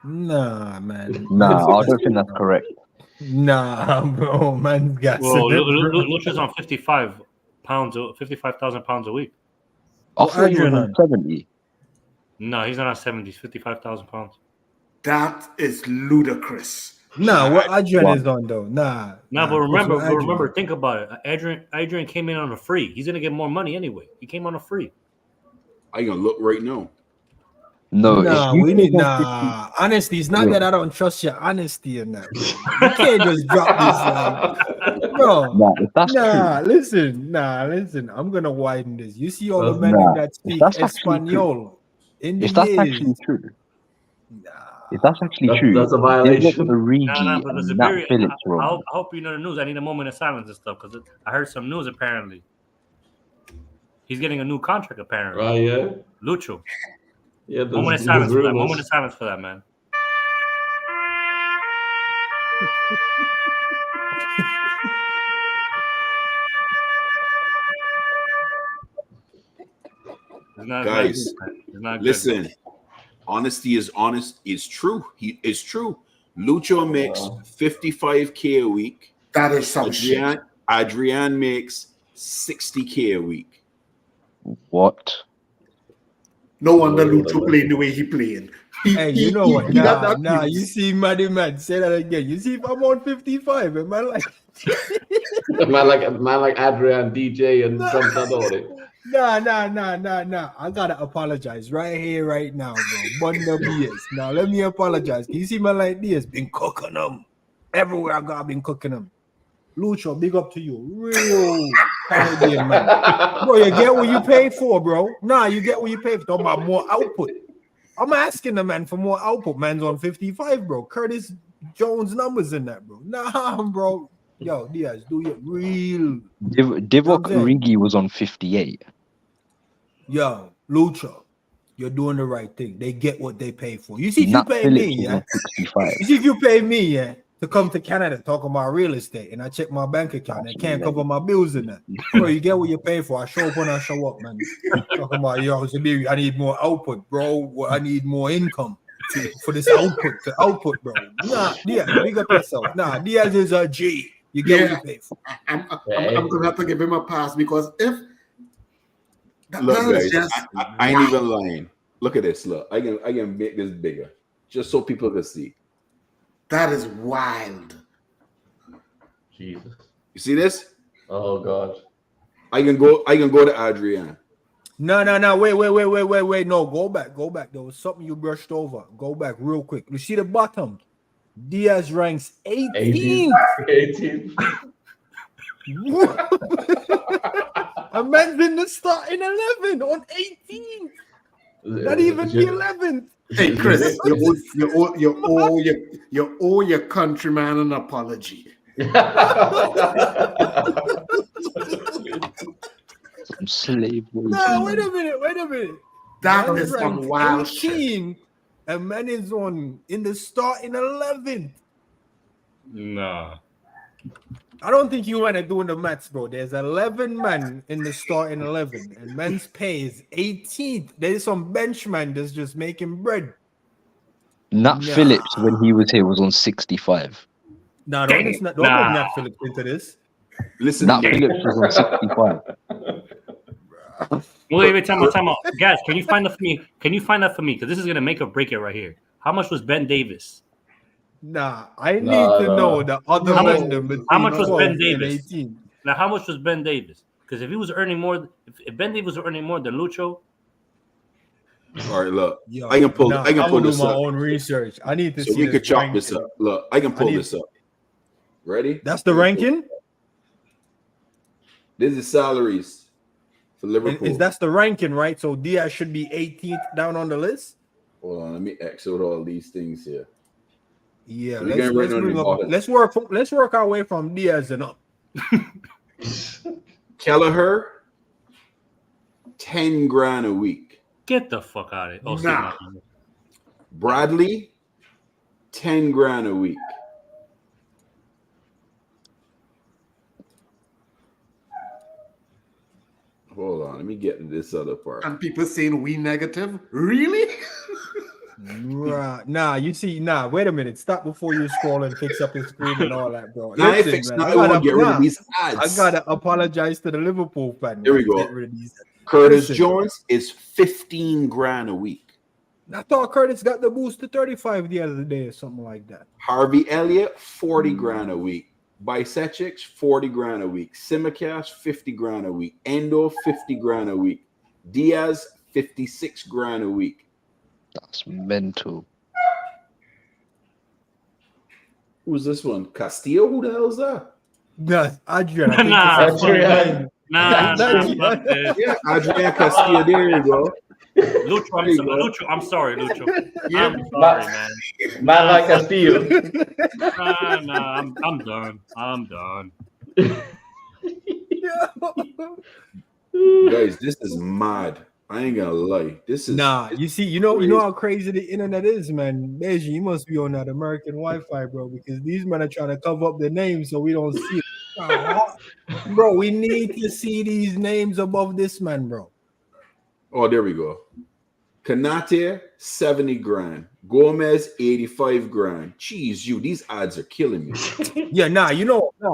Nah, man. Nah, I don't think that's correct. Nah, bro, man's got Well, it, bro. Lucho's on 55,000 pounds a week. I Well, thought he was Adrian on on. 70. No, he's not on 70. He's 55,000 pounds. That is ludicrous. Nah, what Adrian Wow. is on though. Nah. No, but Chris, remember, what Adrian on? think about it. Adrian came in on a free. He's gonna get more money anyway. He came on a free. I gonna look right now. No, Nah, if you we take need on 50, honesty. It's not Wait. that I don't trust your honesty in that. Bro. You can't just drop this like, bro. nah, if that's Nah, true, listen. I'm gonna widen this. You see all the Nah, men nah, that if speak that's actually true, Espanol in the if that's years. actually true, Nah. if that's actually That's true, a Divock violation. Origi But and there's a Nat very. Phillips were I on. hope you know the news. I need a moment of silence and stuff because I heard some news. Apparently, he's getting a new contract. Apparently, Right? Yeah. Lucho. Yeah. Moment of There's silence for that. rumors. Moment of silence for that, man. It's not Guys, good, man. It's not listen. good. Honesty is honest. Is true. He is true. Lucho makes 55K a week. That is some shit. Adrian makes 60K a week. What? No wonder Oh, Lucho playing the way he playing. Hey, you know what? He got that Nah. fuse. You see, man, say that again. You see, if I'm on 55, and man, like, man like Adrian, DJ, and Contador. Nah. I gotta apologize right here, right now, bro. Bunda BS. Now let me apologize. Can you see man like this? Been cooking them everywhere I got. Been cooking them. Lucho, big up to you. Real Caribbean man, bro. You get what you pay for, bro. Nah, you get what you pay for. Talking about more output. I'm asking the man for more output. Man's on 55, bro. Curtis Jones numbers in that, bro. Nah, bro. Yo, Diaz, do it real. Divock Origi was on 58. Yo, Lucho, you're doing the right thing. They get what they pay for. You see, if Nat you pay Phillips me, was yeah. on 65. You see, if you pay me, yeah, to come to Canada talking about real estate, and I check my bank account, I can't cover my bills in that. Bro, you get what you pay for. I show up when I show up, man. Talking about yo, I need more output, bro. I need more income for this output, bro. Nah, Diaz, big up yourself. Nah, Diaz is a G. You get what you pay for. I'm gonna have to give him a pass because if Look, that is guys, just I ain't even lying. Look at this. Look, I can make this bigger just so people can see. that is wild. Jesus. You see this? Oh God. I can go to Adrian. No. Wait. No, go back. There was something you brushed over. Go back real quick. You see the bottom. Diaz ranks 18th. 18. A man's in the starting 11 on 18th. Not even the 11th. Hey Chris, you owe your countryman an apology. Some slave boys. No, wait a minute. That Man is some ranked wild shit. 18, and man is on in the starting 11th. Nah. I don't think you want to do the maths, bro. There's 11 men in the starting 11, and men's pay is 18th. There's some bench man that's just making bread. Nat Phillips, when he was here, was on 65. No, don't bring Nat Phillips into this. Listen, Nat Phillips was on 65. Wait, time out. Guys, can you find that for me? Because this is gonna make or break it right here. How much was Ben Davis? Nah, I need to know the other men between how much was 12 Ben and Davis? 18. Now, how much was Ben Davis? Because if he was earning more, if Ben Davis was earning more than Lucho, all right, look, Yo, I can pull I'm gonna do this my up. own research. I need to So see. we could chop ranking. this up. Look, I can pull this up. Ready? That's the ranking. This is salaries for Liverpool. That's the ranking, right? So Diaz should be 18th down on the list. Hold on, let me exit all these things here. Yeah, So let's work our way from Diaz and up. Kelleher, 10 grand a week. get the fuck out of it. Oh, Nah. Bradley, 10 grand a week. Hold on, let me get to this other part. And people saying we negative? Really? Right. Nah, you see, wait a minute. Stop before you scroll and fix up the screen and all that, bro. Now I Listen, fix. man, Now I want to get rid of these I ads. gotta apologize to the Liverpool fan. There we man, go. Get rid of these. Curtis Listen. Jones is 15 grand a week. I thought Curtis got the boost to 35 the other day or something like that. Harvey Elliott, 40 grand a week. Bisecics, 40 grand a week. Simicast, 50 grand a week. Endo, 50 grand a week. Diaz, 56 grand a week. That's mental. Who's this one? Castillo? Who the hell is that? Nah, Adrian. I think Nah, it's Adrian. Nah, Nah, fuck this. Yeah, Adrian Castillo. There you go. Lucho, I'm sorry, Lucho. Yeah. I'm sorry, man. Man like Castillo. Nah, I'm done. I'm done. Guys, this is mad. I ain't gonna lie. This is you see, you know how crazy the internet is, man. Beji, you must be on that American Wi-Fi, bro, because these men are trying to cover up the names so we don't see it. Bro, we need to see these names above this man, bro. Oh, there we go. Kanate, 70 grand. Gomez, 85 grand. Jeez, these ads are killing me.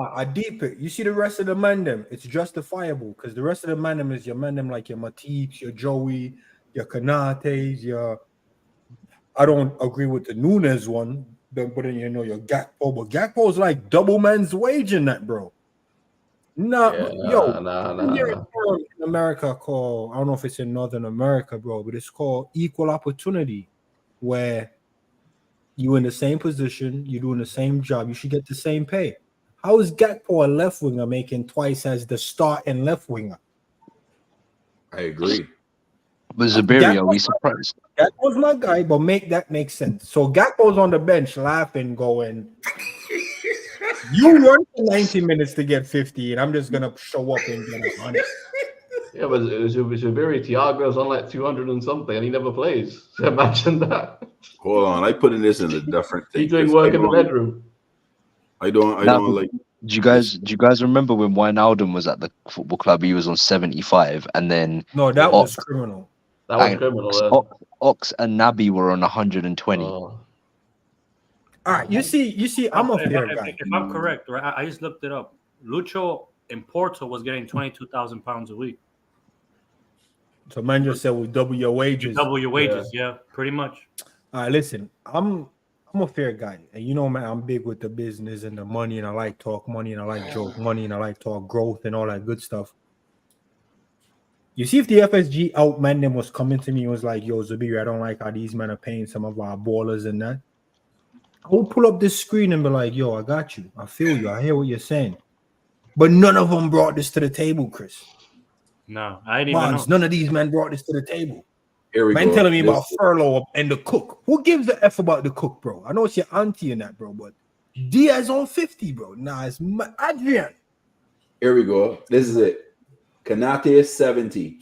I deep it. You see the rest of the man them, it's justifiable because the rest of the man them is your man them like your Matips, your Joey, your Kanates, I don't agree with the Nunes one, but then your Gakpo, but Gakpo is like double man's wage in that, bro. In America called, I don't know if it's in Northern America, bro, but it's called equal opportunity, where you in the same position, you're doing the same job, you should get the same pay. How is Gakpo a left winger making twice as the starting left winger? I agree. But Zabiri, are we surprised? Gakpo's my guy, but make that make sense. So Gakpo's on the bench laughing, going, you run for 90 minutes to get 50, and I'm just gonna show up and get 100. Yeah, but Zabiri, Thiago's on like 200 and something, and he never plays. So imagine that. Hold on, I put in this in a different thing. He's doing work in the bedroom. I don't like. Do you guys remember when Wijnaldum was at the football club? He was on 75, and then No, that was criminal. That was criminal. Ox and Naby were on 120. Oh. All right, you see, I'm a fair guy. If I'm correct, right? I just looked it up. Lucho in Porto was getting £22,000 a week. So man just said we double your wages. Double your wages, yeah, pretty much. All right, listen, I'm a fair guy, and you know, man, I'm big with the business and the money, and I like talk money, and I like joke money, and I like talk growth and all that good stuff. You see, if the FSG outman them was coming to me and was like, yo, Zabiri, I don't like how these men are paying some of our ballers and that, I will pull up this screen and be like, yo, I got you. I feel you. I hear what you're saying. But none of them brought this to the table, Chris. No, I didn't even know. None of these men brought this to the table. Here we Man go. telling me about furlough and the cook. Who gives the F about the cook, bro? I know it's your auntie in that, bro, but Diaz on 50, bro. Nah, it's Adrian. Here we go. This is it. Kanate 70.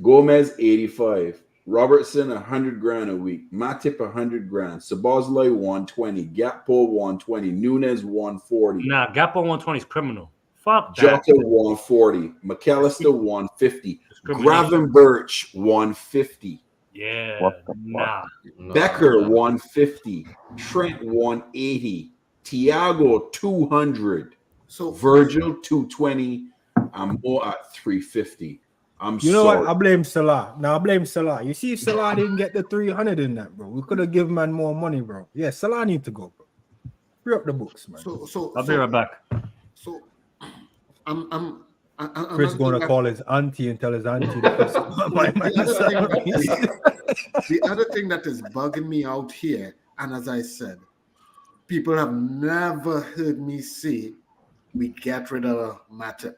Gomez 85. Robertson 100 grand a week. Matip 100 grand. Sabozlai 120. Gakpo 120. Nunes 140. Nah, Gakpo 120 is criminal. Fuck that. Jota 140. McAllister 150. Gravenberch 150. Yeah. Nah. Becker 150. Trent 180. Thiago 200. So Virgil 220. I'm more at 350. You know what? I blame Salah. Now I blame Salah. You see, if Salah didn't get the 300 in that, bro, we could have given man more money, bro. Yeah, Salah need to go, bro. Free up the books, man. I'll be right back. So I'm Chris going to call his auntie and tell his auntie the other thing that is bugging me out here, and as I said, people have never heard me say we get rid of Matip.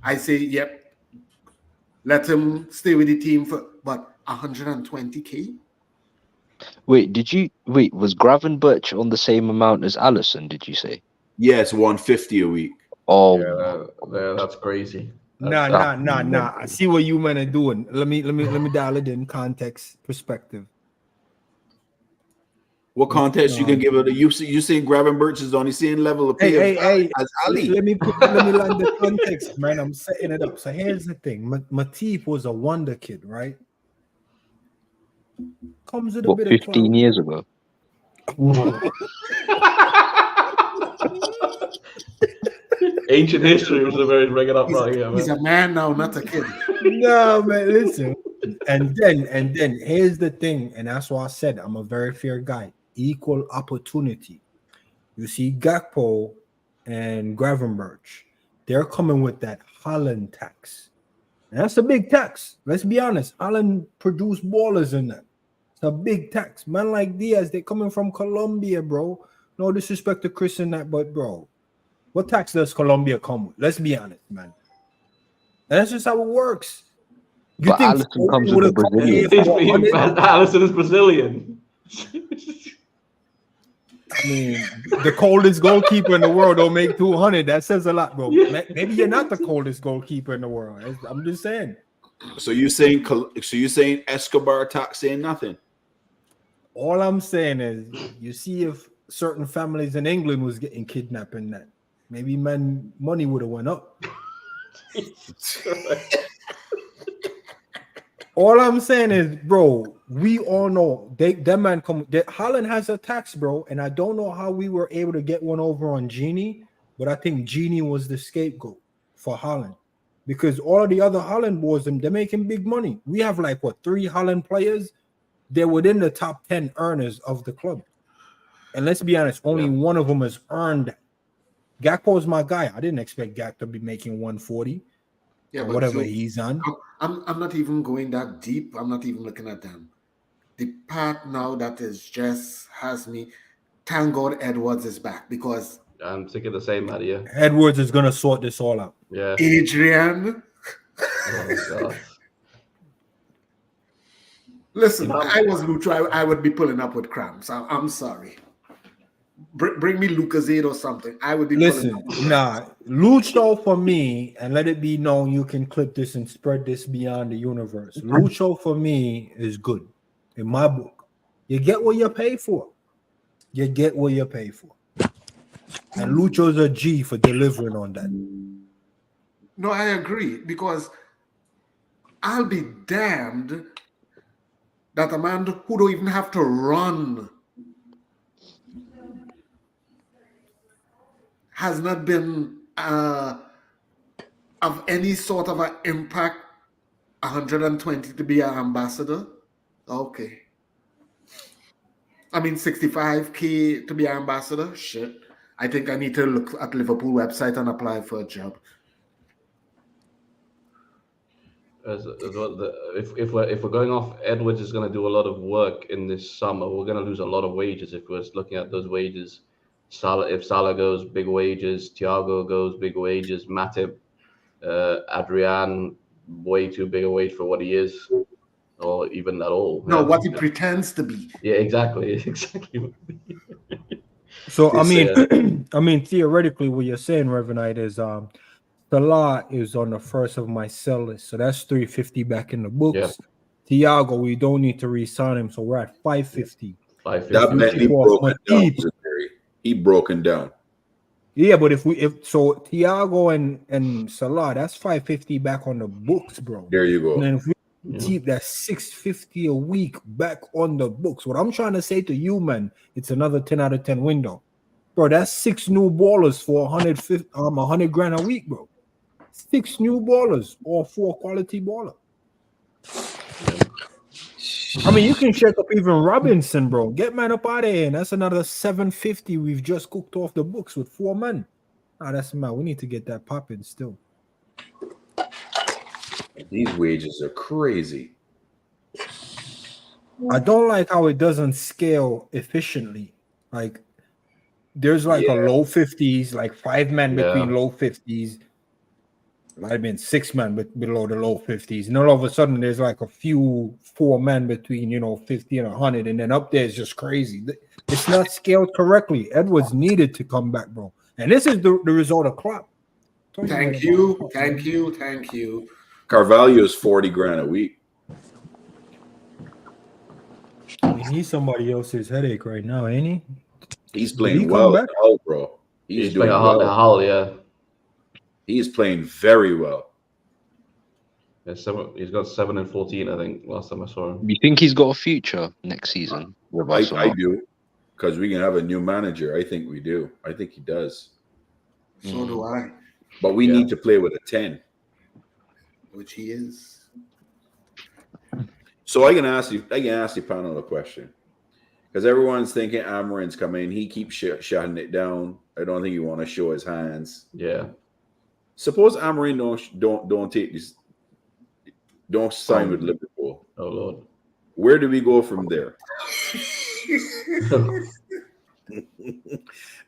I say, yep, let him stay with the team for, but 120K? Was Gravenberch on the same amount as Allison, did you say? Yes, 150 a week. Oh, yeah, that's crazy. Nah. I see what you men are doing. Let me dial it in context perspective. What context you can give it? You saying Gravenberch is on the same level of pay as Ali? Let me land the context, man. I'm setting it up. So here's the thing: Matip was a wonder kid, right? Comes with a What, bit of 15 years ago? Ancient history was the very bring it up right here, He's man. a man now, not a kid. No, man, listen. And then here's the thing, and that's why I said I'm a very fair guy. Equal opportunity. You see Gakpo and Gravenberch, they're coming with that Holland tax. And that's a big tax. Let's be honest. Holland produced ballers in that. It's a big tax. Man like Diaz, they're coming from Colombia, bro. No disrespect to Chris and that, but bro, what tax does Colombia come with? Let's be honest, man. And that's just how it works. You But think Allison comes with the Brazilian. Allison is Brazilian. I mean, the coldest goalkeeper in the world don't make 200. That says a lot, bro. Maybe you're not the coldest goalkeeper in the world. I'm just saying. So you saying Escobar tax saying nothing? All I'm saying is, you see, if certain families in England was getting kidnapped and that, maybe money would have went up. All I'm saying is, bro, we all know Holland has a tax, bro, and I don't know how we were able to get one over on Genie, but I think Genie was the scapegoat for Holland because all of the other Holland boys, they're making big money. We have 3 Holland players. They're within the top 10 earners of the club, and let's be honest, only one of them has earned. Gakpo is my guy. I didn't expect Gak to be making 140. Yeah, or whatever he's on. I'm not even going that deep. I'm not even looking at them. The part now that is just has me. Thank God Edwards is back because I'm thinking the same, Matt. Yeah. Edwards is gonna sort this all out. Yeah. Adrian. Oh, God. Listen, I was Lucho. I would be pulling up with cramps. I'm sorry. Bring me Lucozade or something. I would be. Lucho for me, and let it be known, you can clip this and spread this beyond the universe. Lucho for me is good in my book. You get what you pay for. You get what you pay for. And Lucho's a G for delivering on that. No, I agree because I'll be damned that a man who don't even have to run has not been of any sort of an impact. 120 to be an ambassador. Okay. I mean, 65K to be an ambassador. Shit. I think I need to look at Liverpool website and apply for a job. If we're going off, Edwards is going to do a lot of work in this summer. We're going to lose a lot of wages if we're looking at those wages. If Salah goes, big wages. Thiago goes, big wages. Matip, Adrian, way too big a wage for what he is, or even at all. No, what he pretends to be. Yeah, exactly. So I mean, theoretically, what you're saying, Reverend, is Salah is on the first of my sell list, so that's 350 back in the books. Yeah. Thiago, we don't need to re-sign him, so we're at 550. That Bentley broken down. He broken down. Yeah, but if Thiago and Salah, that's 550 back on the books, bro. There you go. And then if we keep that 650 a week back on the books, what I'm trying to say to you, man, it's another 10 out of 10 window, bro. That's 6 new ballers for 100 grand a week, bro. 6 new ballers or 4 quality baller. I mean, you can check up even Robinson, bro. Get man up out of here, and that's another 750 we've just cooked off the books with 4 men. That's man. We need to get that popping still. These wages are crazy. I don't like how it doesn't scale efficiently. Like, there's a low 50s, like 5 men between low 50s. Might have been 6 men below the low 50s, and all of a sudden there's like a few 4 men between 50 and 100, and then up there is just crazy. It's not scaled correctly. Edwards needed to come back, bro, and this is the result of Klopp. Thank you. Carvalho is 40 grand a week. He needs somebody else's headache right now, ain't he? He's playing well, bro. He's doing well. He is playing very well. He's got 7 and 14, I think. Last time I saw him. You think he's got a future next season with us? I do, because we can have a new manager. I think we do. I think he does. So do I. But we need to play with a 10. Which he is. So I can ask the panel a question. Because everyone's thinking Amarin's coming. He keeps shutting it down. I don't think he want to show his hands. Yeah. Suppose Amarin don't take this, don't sign with Liverpool. Oh Lord. Where do we go from there?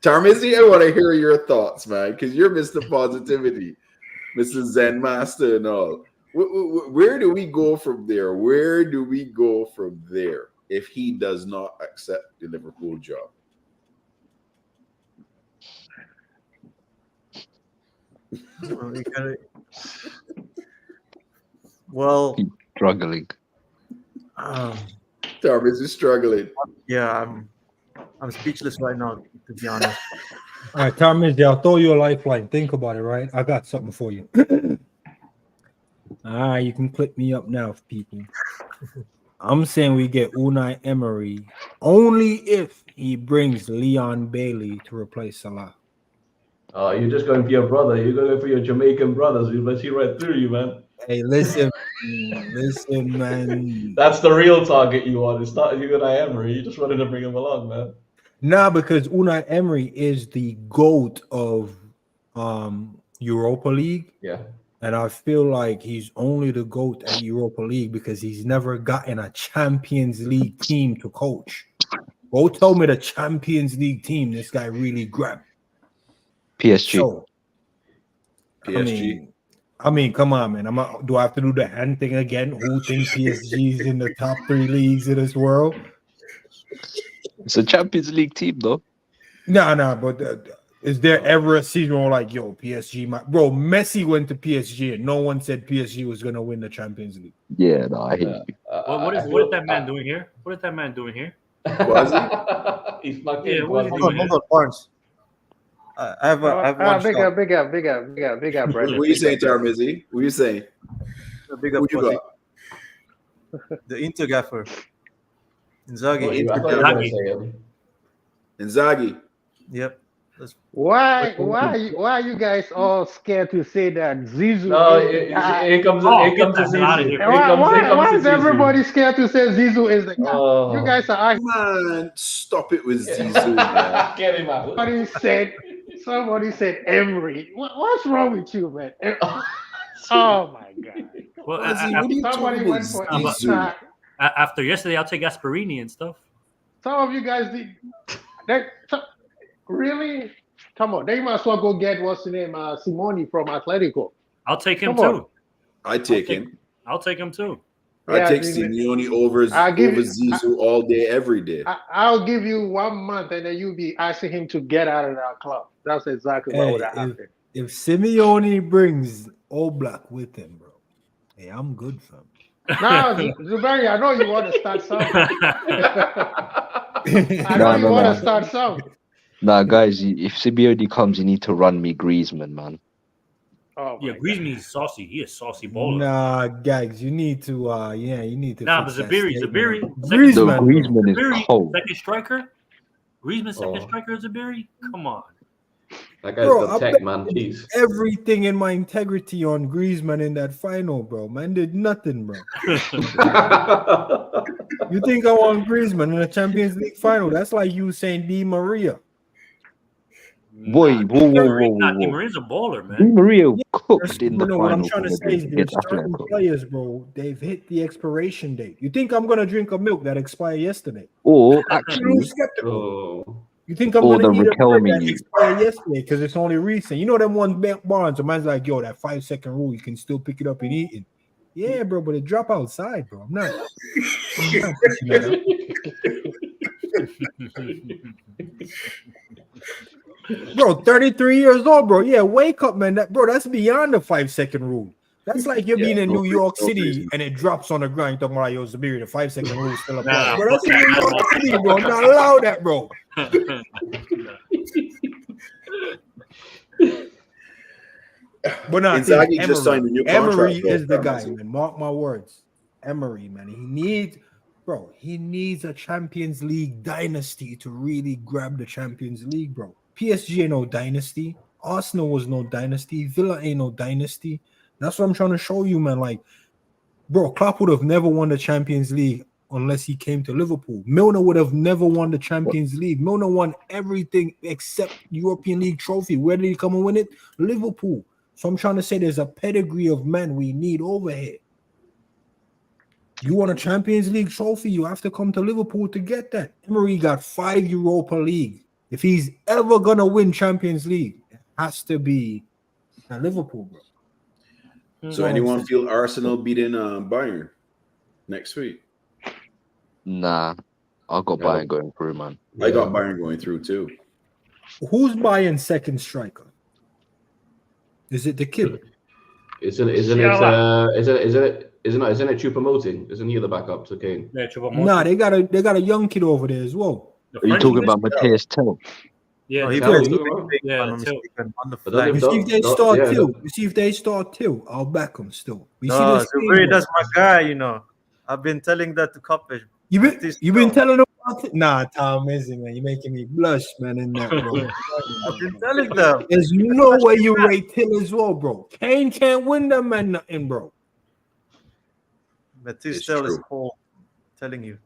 Tarmizi, I want to hear your thoughts, man, because you're Mr. Positivity, Mr. Zen Master and all. Where do we go from there? Where do we go from there if he does not accept the Liverpool job? Well, He's struggling. Tarmizi is struggling. yeah, I'm speechless right now, to be honest. All right, Thomas, I'll throw you a lifeline. Think about it, right? I got something for you. All right, you can click me up now, people. I'm saying we get Unai Emery only if he brings Leon Bailey to replace Salah. Oh, you're just going for your brother. You're going for your Jamaican brothers. We see right through you, man. Hey, listen, man. That's the real target you want. It's not Unai Emery. You just wanted to bring him along, man. Nah, because Unai Emery is the GOAT of Europa League. Yeah. And I feel like he's only the GOAT at Europa League because he's never gotten a Champions League team to coach. Go tell me the Champions League team this guy really grabbed. PSG. So, PSG. I mean, come on, man. Do I have to do the hand thing again? Who thinks PSG is in the top 3 leagues in this world? It's a Champions League team, though. Nah, but is there ever a season where like, yo, PSG, bro, Messi went to PSG and no one said PSG was going to win the Champions League. Yeah, no, I hate you. What is that man doing here? What is that man doing here? Was he? He's not Yeah, what is he Hold on, Barnes. I have one big shot. up, What brother. are you saying, Tarmizi? What are you saying? Big up Who you got? the Inter gaffer. Inzaghi. I thought you were gonna say him. Inzaghi. Yep. Why are you guys all scared to say that Zizou? No, is the guy? here comes Get to that man outta Zizou. here. Here comes Why to is Zizou. everybody scared to say Zizou is the guy? Oh. You guys are Man, stop it with Zizou, man. Get him out. somebody said Emery. What's wrong with you, man? Oh my god. Well, Ozzy, what are you Somebody talking went about for Zizou? Isak. after yesterday, I'll take Gasparini and stuff. Some of you guys did. Really? Come on, they might as well go get what's the name, Simoni from Atletico. I'll take him Come on. too. I take him. I'll take him too. I Yeah, take I think- Simeone over Zizou all day, every day. I'll give you 1 month, and then you'll be asking him to get out of that club. That's exactly what Hey, would have happened. If Simeone brings All Black with him, bro, hey, I'm good for him. Now, Zuberi, I know you want to start something. I know you No. want to start something. Nah, guys, if Simeone comes, you need to run me Griezmann, man. Oh Yeah, my Griezmann is saucy. He is saucy bowler. Nah, guys, you need to, you need to. Nah, but fix that Zabiri, statement. No, Griezmann, bro. Griezmann is Zabiri, cold. second striker. Griezmann, second Oh. striker. Zabiri, come on. That guy's Bro, got I tech, bet man. Jeez. everything in my integrity on Griezmann in that final, bro. Man did nothing, bro. You think I want Griezmann in the Champions League final? That's like you saying Di Maria. Boy, whoa. Di Maria's a bowler, Di man. Maria There's- cooked in the no, what I'm final trying to for say is there's against certain Atletico. players, bro. They've hit the expiration date. You think I'm gonna drink a milk that expired yesterday? Or I'm a actually, little skeptical. Oh. You think I'm Or gonna the eat a bread that Riquelme. expired yesterday because it's only recent? You know them ones Barnes. A man's like, yo, that 5-second rule, you can still pick it up and eat it. Yeah, bro, but it drop outside, bro. I'm not pushing that up. Bro, 33 years old, bro. Yeah, wake up, man. That's beyond the 5-second rule. That's like you're being in New York City and it drops on the ground. You're talking about, yo, Zabiri, the 5-second rule is still applies. Nah, Bro, that's in fuck New that. York City, bro. Not allow that, bro. But no, Inzaghi just signed a new contract. Emery though, is the for guy, Messi. man. Mark my words. Emery, man. He needs a Champions League dynasty to really grab the Champions League, bro. PSG ain't no dynasty. Arsenal was no dynasty. Villa ain't no dynasty. That's what I'm trying to show you, man. Like, bro, Klopp would have never won the Champions League unless he came to Liverpool. Milner would have never won the Champions League. Milner won everything except European League trophy. Where did he come and win it? Liverpool. So I'm trying to say there's a pedigree of men we need over here. You want a Champions League trophy, you have to come to Liverpool to get that. Emery got 5 Europa League. If he's ever going to win Champions League, it has to be at Liverpool, bro. So anyone feel Arsenal beating Bayern next week? Nah, I got No. Bayern going through, man. I got Bayern going through too. Who's buying second striker? Is it the kid? Isn't it Choupo-Moting? Isn't he the backup to Kane? Yeah, Choupo-Moting. Nah, they got a young kid over there as well. The Are you French talking kid? about Mateus Tell? Yeah, Oh, he the Thiago, plays you the know? big, Yeah, if I'm not Till. mistaken, on the But flag. then You see if they Don't- start yeah, Till. don't- You see if they start Till, I'll back them still. You see No, this Zubiri, thing, that's my guy, you know. I've been telling that to Coppage. you been Still. telling them about it? Nah, Tom, amazing, man. You're making me blush, man, in that, bro. I've been telling them. There's no way you rate Till as well, bro. Kane can't win that man nothing, bro. Matisse It's still is true. cool. Telling you.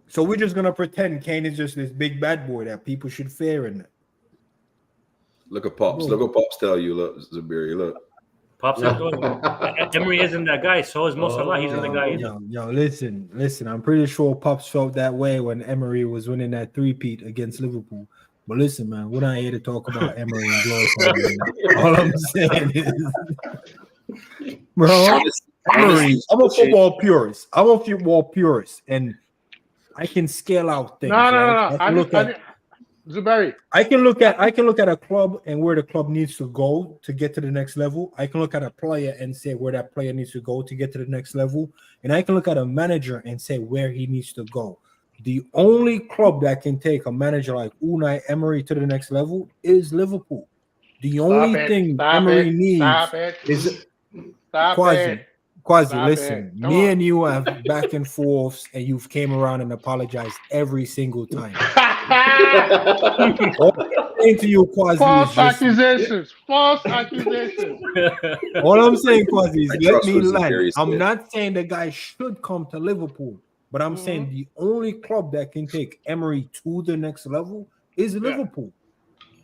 So we're just gonna pretend Kane is just this big bad boy that people should fear in it. Look at Pops. Look what Pops tell you. Look, Zabiri. Look. Pops not doing it. Emery isn't that guy. So is Mo Salah. He's not the guy either. Yo, listen. I'm pretty sure Pops felt that way when Emery was winning that three-peat against Liverpool. But listen, man, we're not here to talk about Emery and glorify him. All I'm saying is, bro, Emery. I'm a football purist, and I can scale out things. No. right? Zuberi. I can look at a club and where the club needs to go to get to the next level. I can look at a player and say where that player needs to go to get to the next level. And I can look at a manager and say where he needs to go. The only club that can take a manager like Unai Emery to the next level is Liverpool. The only thing Emery needs is Quasi. Stop Listen, it. Come me on. and you have back and forths, and you've came around and apologized every single time. All I'm saying to you, Quasi, False is just, accusations. False accusations. all I'm saying, Quasi, is I let trust me what land. Zakari's I'm said. not saying the guy should come to Liverpool, but I'm saying the only club that can take Emery to the next level is Liverpool.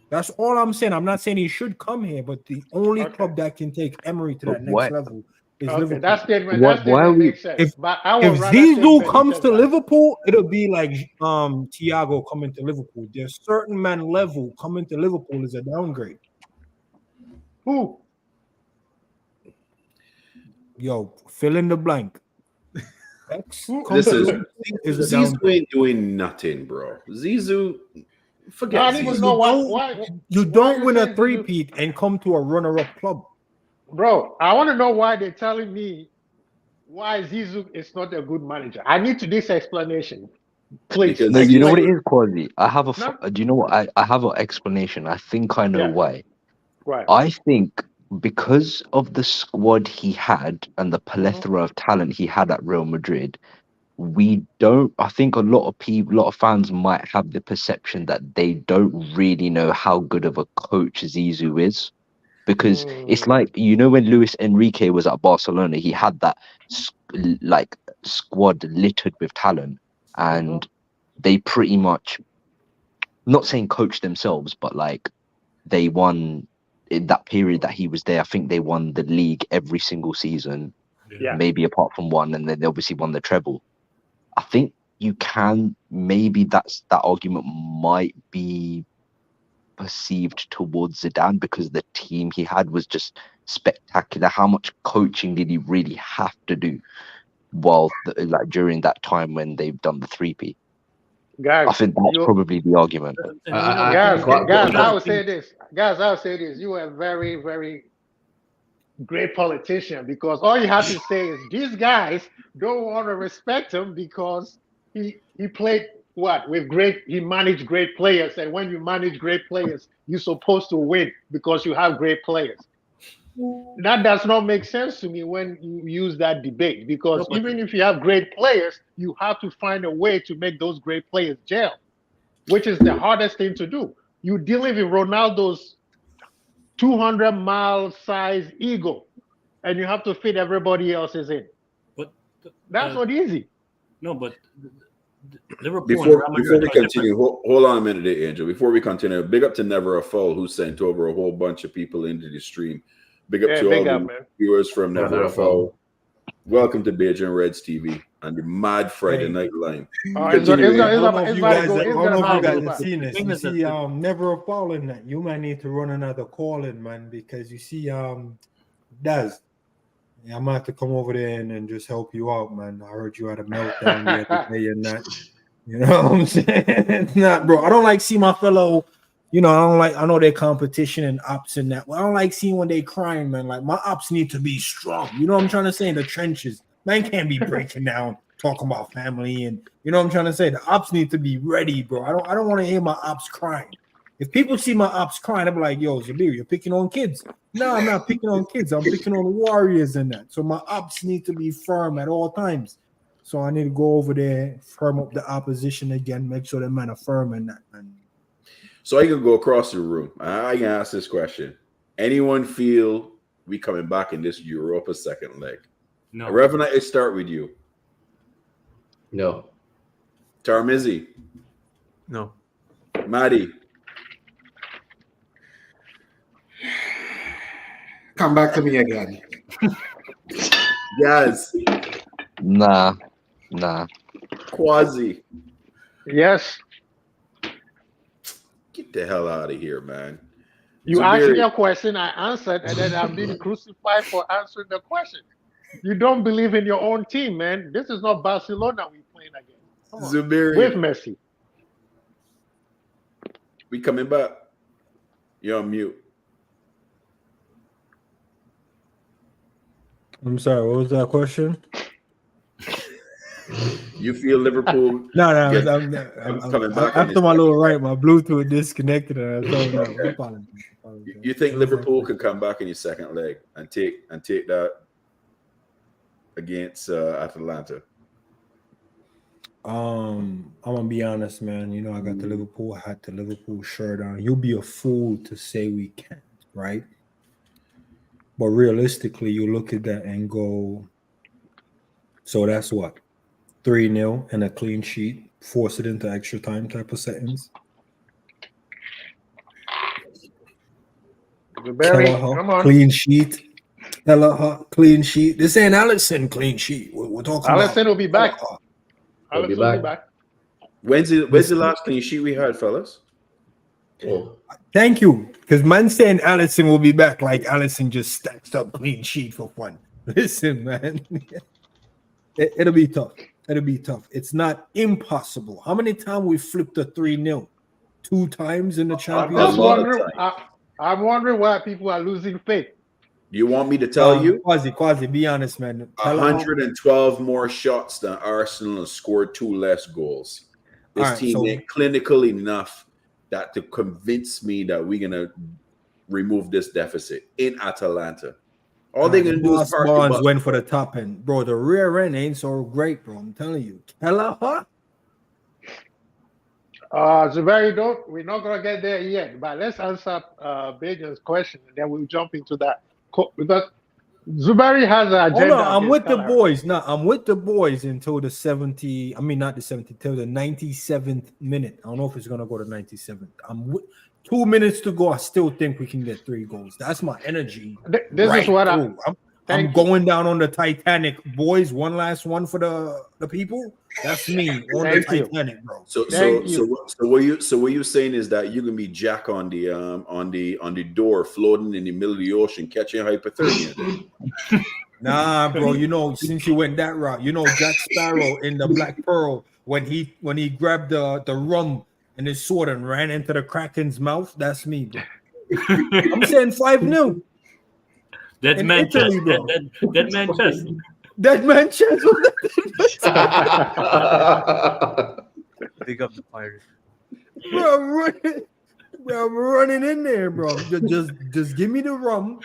That's all I'm saying. I'm not saying he should come here, but the only club that can take Emery to that next level is Liverpool. That statement, Why are we- makes sense. But I would If rather take Zizou comes Benitez to back. Liverpool, it'll be like Thiago coming to Liverpool. There's certain man level coming to Liverpool is a downgrade. Who? Yo, fill in the blank. X comes This to is Liverpool is a Zizou downgrade. ain't doing nothing, bro. Zizou, I forget don't even Zizou. know why. You why don't you win a saying three-peat and come to a runner-up club. Bro, I want to know why they're telling me why Zizou is not a good manager. I need this explanation, please. Because No, you know what it Explain. is, Quasi? I have a. No. Do you know what? I have an explanation. I think I know Yeah. why. Right. I think because of the squad he had and the plethora of talent he had at Real Madrid, we don't. I think a lot of fans might have the perception that they don't really know how good of a coach Zizou is. Because it's like, when Luis Enrique was at Barcelona, he had that squad littered with talent, and they pretty much, not saying coach themselves, but like they won in that period that he was there. I think they won the league every single season, maybe apart from one, and then they obviously won the treble. I think maybe that argument might be perceived towards Zidane because the team he had was just spectacular. How much coaching did he really have to do during that time when they've done the 3P? Guys, I think that's probably the argument. Guys, I would say this. Guys, I would say this. You are a very, very great politician because all you have to say is these guys don't want to respect him because he played he managed great players, and when you manage great players, you're supposed to win because you have great players. that does not make sense to me when you use that debate, because No, but- even if you have great players, you have to find a way to make those great players gel, which is the hardest thing to do. You dealing with Ronaldo's 200-mile size ego, and you have to fit everybody else's in. But That's not easy. no, but Liverpool. Before and Real before Madrid we are continue, hold on a minute, there, Angel. Before we continue, big up to Never a Foul who sent over a whole bunch of people into the stream. Big up Yeah, to big all up, the man. viewers from Yeah, Never Never a a Foul. Foul. Welcome to Bajanreds TV and the Mad Friday Hey. Night Line. It's Continue. gonna- I it's don't know gonna- if it's you gonna guys, go- I it's don't gonna know if you happen, guys but- have seen this. thing You is that see, never a fall in that. You might need to run another call in, man, because you see, Daz. Yeah, I'm gonna have to come over there and just help you out, man. I heard you had a meltdown the other day and that. You know what I'm saying? It's not, bro. I don't like see my fellow. You know, I know their competition and ops and that. Well, I don't like seeing when they crying, man. Like my ops need to be strong. You know what I'm trying to say? In the trenches, man can't be breaking down, talking about family, and you know what I'm trying to say. The ops need to be ready, bro. I don't want to hear my ops crying. If people see my ops crying, I'm like, yo, Zabir, you're picking on kids. No, I'm not picking on kids. I'm picking on warriors and that. So my ops need to be firm at all times. So I need to go over there, firm up the opposition again, make sure that man are firm in that, man. So I can go across the room. I can ask this question. Anyone feel we coming back in this Europa second leg? No. Reverend, I start with you. No. Tarmizi, No. Maddie, Come back to me again. Yaz, Nah. Quasi. Yes. Get the hell out of here, man. You asked me Zabiri, a question, I answered, and then I'm being crucified for answering the question. You don't believe in your own team, man. This is not Barcelona we're playing against. Come on. Zabiri, With Messi. we coming back. You're on mute. I'm sorry, what was that question? You feel Liverpool? No, Yes. I'm coming back after on my this. little right, my Bluetooth disconnected, and I told him, no, apologize. You think Liverpool could come back in your second leg and take that against Atalanta? I'm gonna be honest, man. You know, I got the Liverpool hat, the Liverpool shirt on. You'll be a fool to say we can't, right? But realistically, you look at that and go, so that's what? 3-0 and a clean sheet, force it into extra time type of settings. Barry, Kelleher, come on. clean sheet. Kelleher, clean sheet. This ain't Allison clean sheet. We're talking Allison about will be back. Kelleher. He'll be Allison will be back. back. When's the last clean sheet we had, fellas? Oh. Thank you. Because man saying Allison will be back like Allison just stacks up clean sheet for fun. Listen, man. It'll be tough. It'll be tough. It's not impossible. How many times we flipped a 3-0? 2 times in the I'm Champions just A lot of League? wondering. I'm wondering why people are losing faith. Do you want me to tell you? Quasi, be honest, man. Tell 112 more shots than Arsenal and scored 2 less goals. This All right, team so- ain't clinical enough that to convince me that we're gonna remove this deficit in Atalanta. All they're gonna do is Boss park Barnes the bus. went for the top end. Bro, the rear end ain't so great, bro. I'm telling you. Kelleher? Zuberi, we're not gonna get there yet, but let's answer Bajan's question, and then we'll jump into that. Because Zuberi has an Oh agenda. no, I'm against with the Kelleher. boys. No, I'm with the boys until the 70. I mean, not the 70, till the 97th minute. I don't know if it's gonna go to 97th. I'm with 2 minutes to go. I still think we can get 3 goals. That's my energy. This is what through. I'm Thank you. going down on the Titanic, boys. One last one for the people. That's me on the Thank you. Titanic, bro. So Thank you. what you're saying is that you can be Jack on the door, floating in the middle of the ocean, catching hypothermia. Nah, bro. You know, since you went that route, you know Jack Sparrow in the Black Pearl when he grabbed the rum and his sword and ran into the Kraken's mouth. That's me, bro. I'm saying 5-0. Dead In man Italy, chest. bro. Dead man chest. That man chest was Big up the Pirates. bro, I'm running in there, bro. Just give me the rum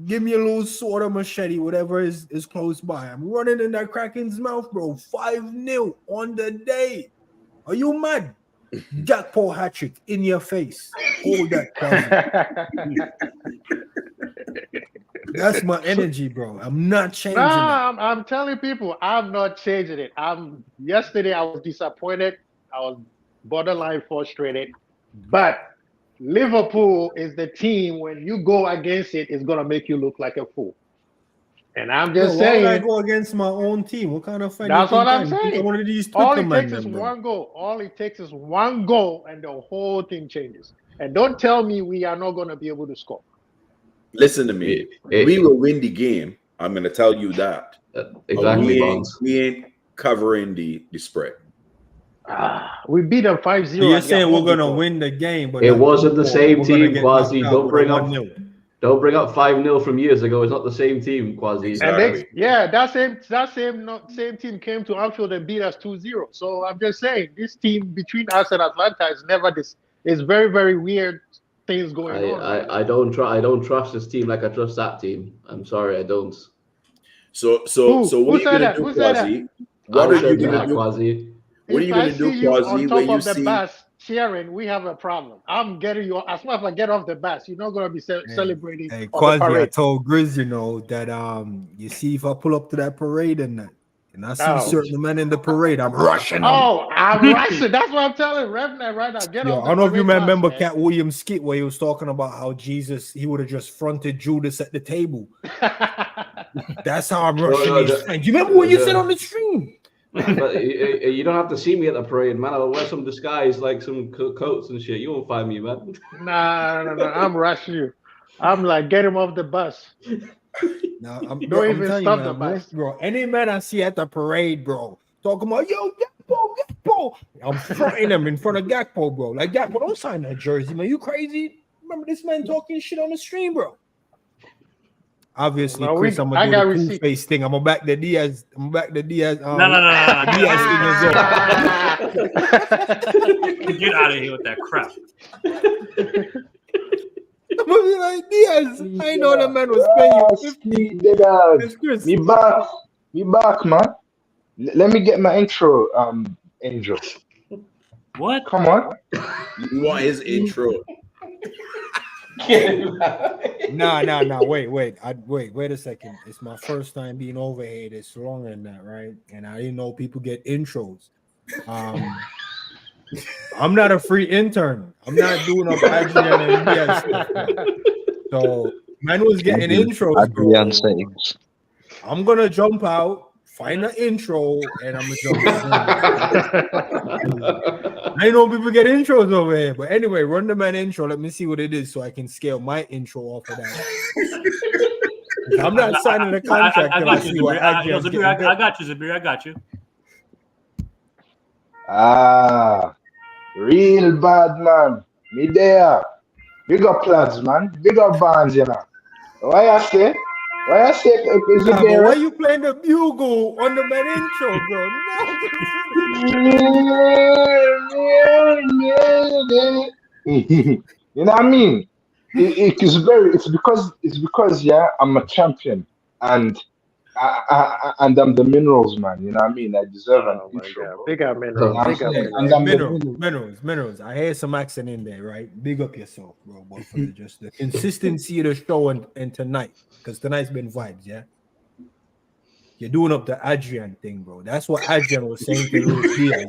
Give me a little sword or machete, whatever is close by. I'm running in that Kraken's mouth, bro. 5-0 on the day. Are you mad? Jackpot hat trick in your face. Hold that, Quasi. That's my energy, bro. I'm not changing it. I'm telling people, I'm not changing it. Yesterday I was disappointed. I was borderline frustrated. But Liverpool is the team, when you go against it, it's gonna make you look like a fool. And I'm just saying, why would I go against my own team? What kind of fun? That's what I'm saying. One of these all it takes is one goal. All it takes is one goal, and the whole thing changes. And don't tell me we are not gonna be able to score. Listen to me. We will win the game. I'm going to tell you that. Exactly. We ain't covering the spread. We beat them 5-0. So you're saying we're going to win the game, but it wasn't the same team, Quasi. Don't bring up 5-0 from years ago. It's not the same team, Quasi. Exactly. And that same team came to Anfield and beat us 2-0. So I'm just saying, this team between us and Atlanta is never this. It's very, very weird things going on. I don't trust this team like I trust that team. I'm sorry, I don't. So what are you gonna do, Quasi? What are you gonna do, Quasi? What are you gonna do, Quasi? On top of the bus cheering, we have a problem. I'm getting you as soon as I get off the bus. You're not gonna be celebrating. Hey, Quasi, I told Grizz, that you see if I pull up to that parade and I see certain men in the parade, I'm rushing. I'm rushing. That's what I'm telling Revnet right now. Get off. I don't know if you remember Cat Williams' skit where he was talking about how Jesus, he would have just fronted Judas at the table. That's how I'm rushing these fans. You remember what you said on the stream? But you don't have to see me at the parade, man. I'll wear some disguise, like some coats and shit. You won't find me, man. Nah. I'm rushing you. I'm like, get him off the bus. No, I'm telling you, man, bro. Any man I see at the parade, bro, talking about Gakpo. I'm fronting them in front of Gakpo, bro. Like, Gakpo, don't sign that jersey, man. You crazy? Remember this man talking shit on the stream, bro? Obviously, Chris, I'm gonna do the cool face thing. I'm gonna back the Diaz. No. Diaz Get out of here with that crap. I'm gonna be like, Diaz, I know the man was paying you 50. Me back, man. Let me get my intro, Angel. What? Come on. You want his intro? No. Wait a second. It's my first time being over here. It's longer than that, right? And I didn't know people get intros. I'm not a free intern. I'm not doing a Adrian and Diaz stuff. So man was getting intros, bro. I'm gonna jump out, find an intro, and I'm gonna jump out. I know people get intros over here, but anyway, run the man intro. Let me see what it is so I can scale my intro off of that. I'm not signing a contract. I got you, Zabir. I got you. Real bad man. Me there. Big up lads, man. Big up bands, you know. Why I say? Why you playing the bugle on the main intro, bro? No. You know what I mean? It's because I'm a champion and I'm the minerals, man. You know what I mean? I deserve an intro. Big up minerals. Minerals. I hear some accent in there, right? Big up yourself, bro. But for just the consistency of the show and tonight, because tonight's been vibes, yeah. You're doing up the Adrian thing, bro. That's what Adrian was saying to Lucho Diaz.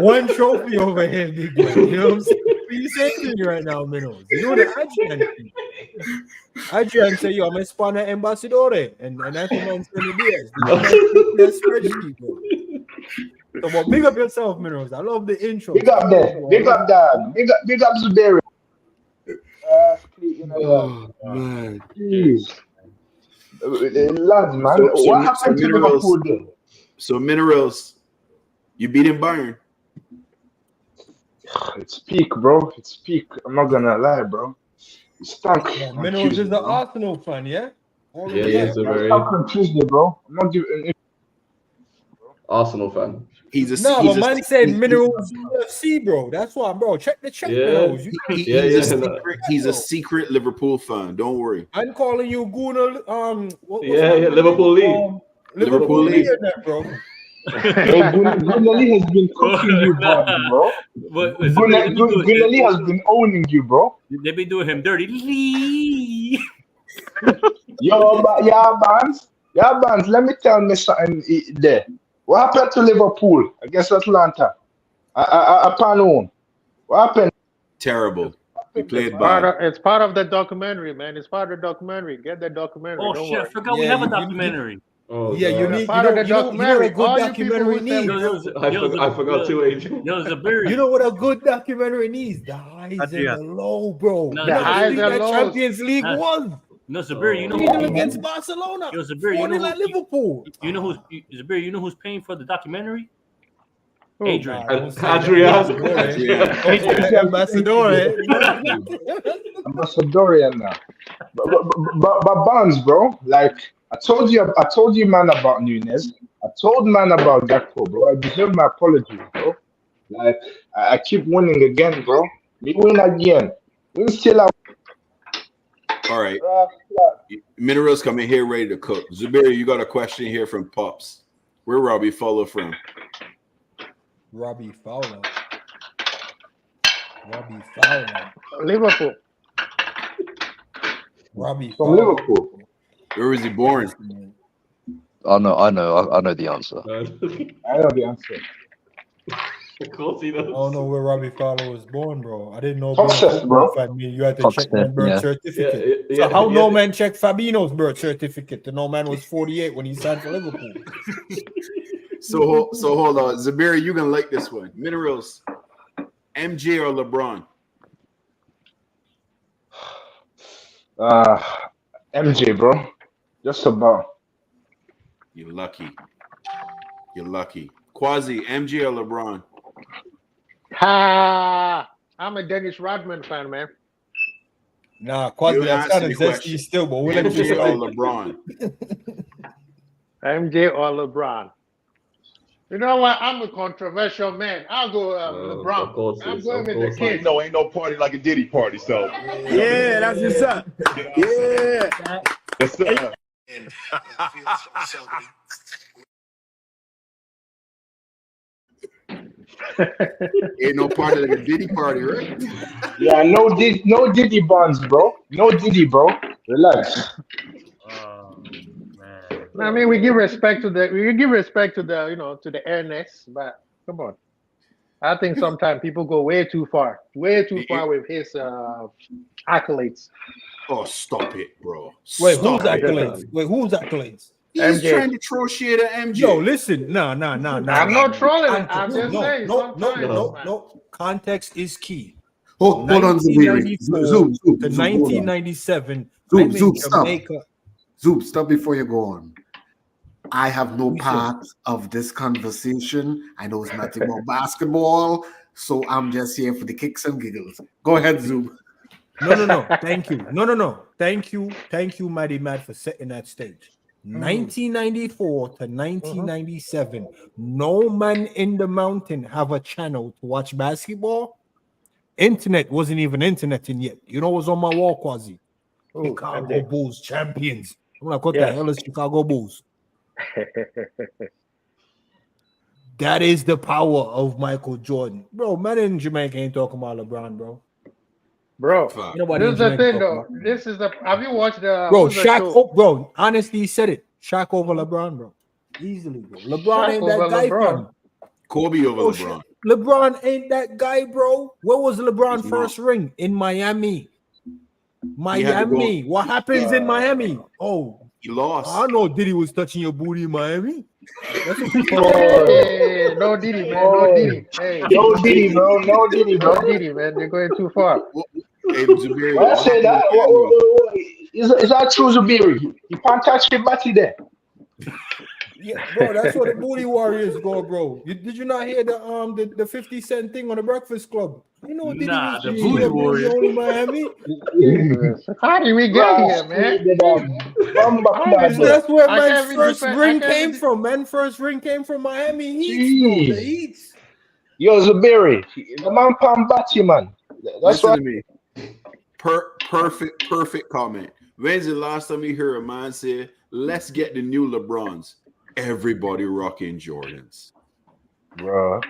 One trophy over here, big guy. You know what I'm saying? What you saying to me right now, Minerals? You're doing the Adrian thing. Adrian say, yo, I'm a Spanish ambassador. And that's what I'm saying to Diaz. Spreadsheet, bro. So, but big up yourself, Minerals. I love the intro. Big up there. Big up Dad. Big up Zuberi. Oh, man. Jeez. Lads, man. What happened to Liverpool then? So, Minerals, you beating Bayern? It's peak, bro. It's peak. I'm not gonna lie, bro. It's stunk. Yeah, Minerals is the Arsenal fan, yeah? Yeah, it's stunk on Tuesday, bro. I'm not giving Arsenal fan. He's a No, he's but a, man said he's- minerals UFC, bro. That's why, bro. Check the check, minerals. You he's a secret Liverpool fan. Don't worry. I'm calling you Guna. What's Liverpool League. Liverpool League, bro. Hey, Gunali has been cooking you, bro. Gunali has been owning you, bro. They be doing him dirty. Lee. Yo, bands. Let me tell me something there. What happened to Liverpool against Atlanta? Upon home. What happened? Terrible. We played bad. It's part of the documentary, man. It's part of the documentary. Get the documentary. Oh Don't shit! I worry. forgot we have a documentary. Yeah, you need. Part of the You know documentary. what a good All you documentary people who needs. I forgot too, Adrian. Yo, Zabiri. You know what a good documentary needs? The highs and the low, bro. No, You know the how highs big and that lows. Champions League Nah. was. No, Zabiri. You know Even who? against Barcelona. Yo, Zabiri. You know 4-0 at who? Liverpool. You know who's Zabiri? You know who's paying for the documentary? Who? Adrian. Adrian. Ambassadorian now. But Barnes, bro, like I told you, man, about Nunez. I told man about Gakpo, bro. I deserve my apologies, bro. Like I keep winning again, bro. We win again. We still out. All right. Minerals coming here ready to cook. Zuberi, you got a question here from Pops. Where Robbie Fowler from? Robbie Fowler. Liverpool. Robbie From Fowler. Liverpool. Where was he born? I know the answer. I know the answer. Of course he does. I don't know where Robbie Fowler was born, bro. I didn't know. Texas, bro. You had to Texas, check my birth yeah. certificate. So how no man checked Fabinho's birth certificate? The no man was 48 when he signed for Liverpool. So hold on. Zabiri, you're going to like this one. Minerals, MJ or LeBron? MJ, bro. Just about. You're lucky. Quasi, MJ or LeBron? I'm a Dennis Rodman fan, man. Nah, Quasi, You that's kind of answered the zesty question. still, but we'll let you MJ or slide. LeBron? MJ or LeBron. You know what? I'm a controversial man. I'll go LeBron. Of course I'm is, going of with the course kids. No, ain't no party like a Diddy party, so. Yeah, that's what's up. Yeah. Yes, sir. Ain't no party like a Diddy party, right? Yeah, no Diddy Bonds, bro. No Diddy, bro. Relax. Oh man. I mean, we give respect to the to the airness, but come on. I think sometimes people go way too far with his accolades. Oh, stop it, bro. Wait, Stop who's it. accolades? Who's accolades? He's MJ. trying to throw shit at MJ. Yo, listen. No. I'm not trolling. I'm just saying. No. Context is key. Hold on, Zubiri. 1994 Zoom, to hold on. 1997. Zoom, stop. Jamaica. Zoom, stop before you go on. I have no part of this conversation. I know it's nothing about basketball, so I'm just here for the kicks and giggles. Go ahead, Zoom. No. Thank you. No. Thank you, Mighty Mad, for setting that stage. 1994 to 1997, no man in the mountain have a channel to watch basketball. Internet wasn't even interneting yet. You know what's on my wall, Quasi? Chicago Bulls champions. I'm like, what the hell is Chicago Bulls? That is the power of Michael Jordan. Bro, man in Jamaica ain't talking about LeBron, bro. Bro, Nobody this in is the Jamaica thing, talking though. about- This is the. Have you watched the? Bro, what's the Shaq, show? bro, honestly, he said it. Shaq over LeBron, bro. Easily, bro. LeBron Shaq ain't that over guy, LeBron. fam. Kobe over Oh, LeBron. LeBron ain't that guy, bro. Where was LeBron's He's first ring? In Miami. He had to go- Miami. What happens in Miami? Oh, He lost. I know Diddy was touching your booty in Miami. That's what people Hey, no Diddy, man. No Diddy. Hey, No Diddy, bro. No Diddy, bro. no Diddy, man. You're going too far. Hey, Zubiri, When I say that, is that true, Zubiri? You can't touch your body there. Yeah, bro, that's what the booty warriors go, bro. Did you not hear the 50 Cent thing on the Breakfast Club? You know, Diddy Nah, was the just Voodoo there Warriors. only Miami. How did we get here, man? So that's where I man's can't even first defend- I ring can't came even- from. Man's first ring came from Miami Heat, bro. The Jeez. Heat. Yo, Zuberi, the man Pam Batty, man. That's Listen what. to me. Perfect comment. When's the last time you hear a man say, "Let's get the new LeBrons"? Everybody rocking Jordans. Bro,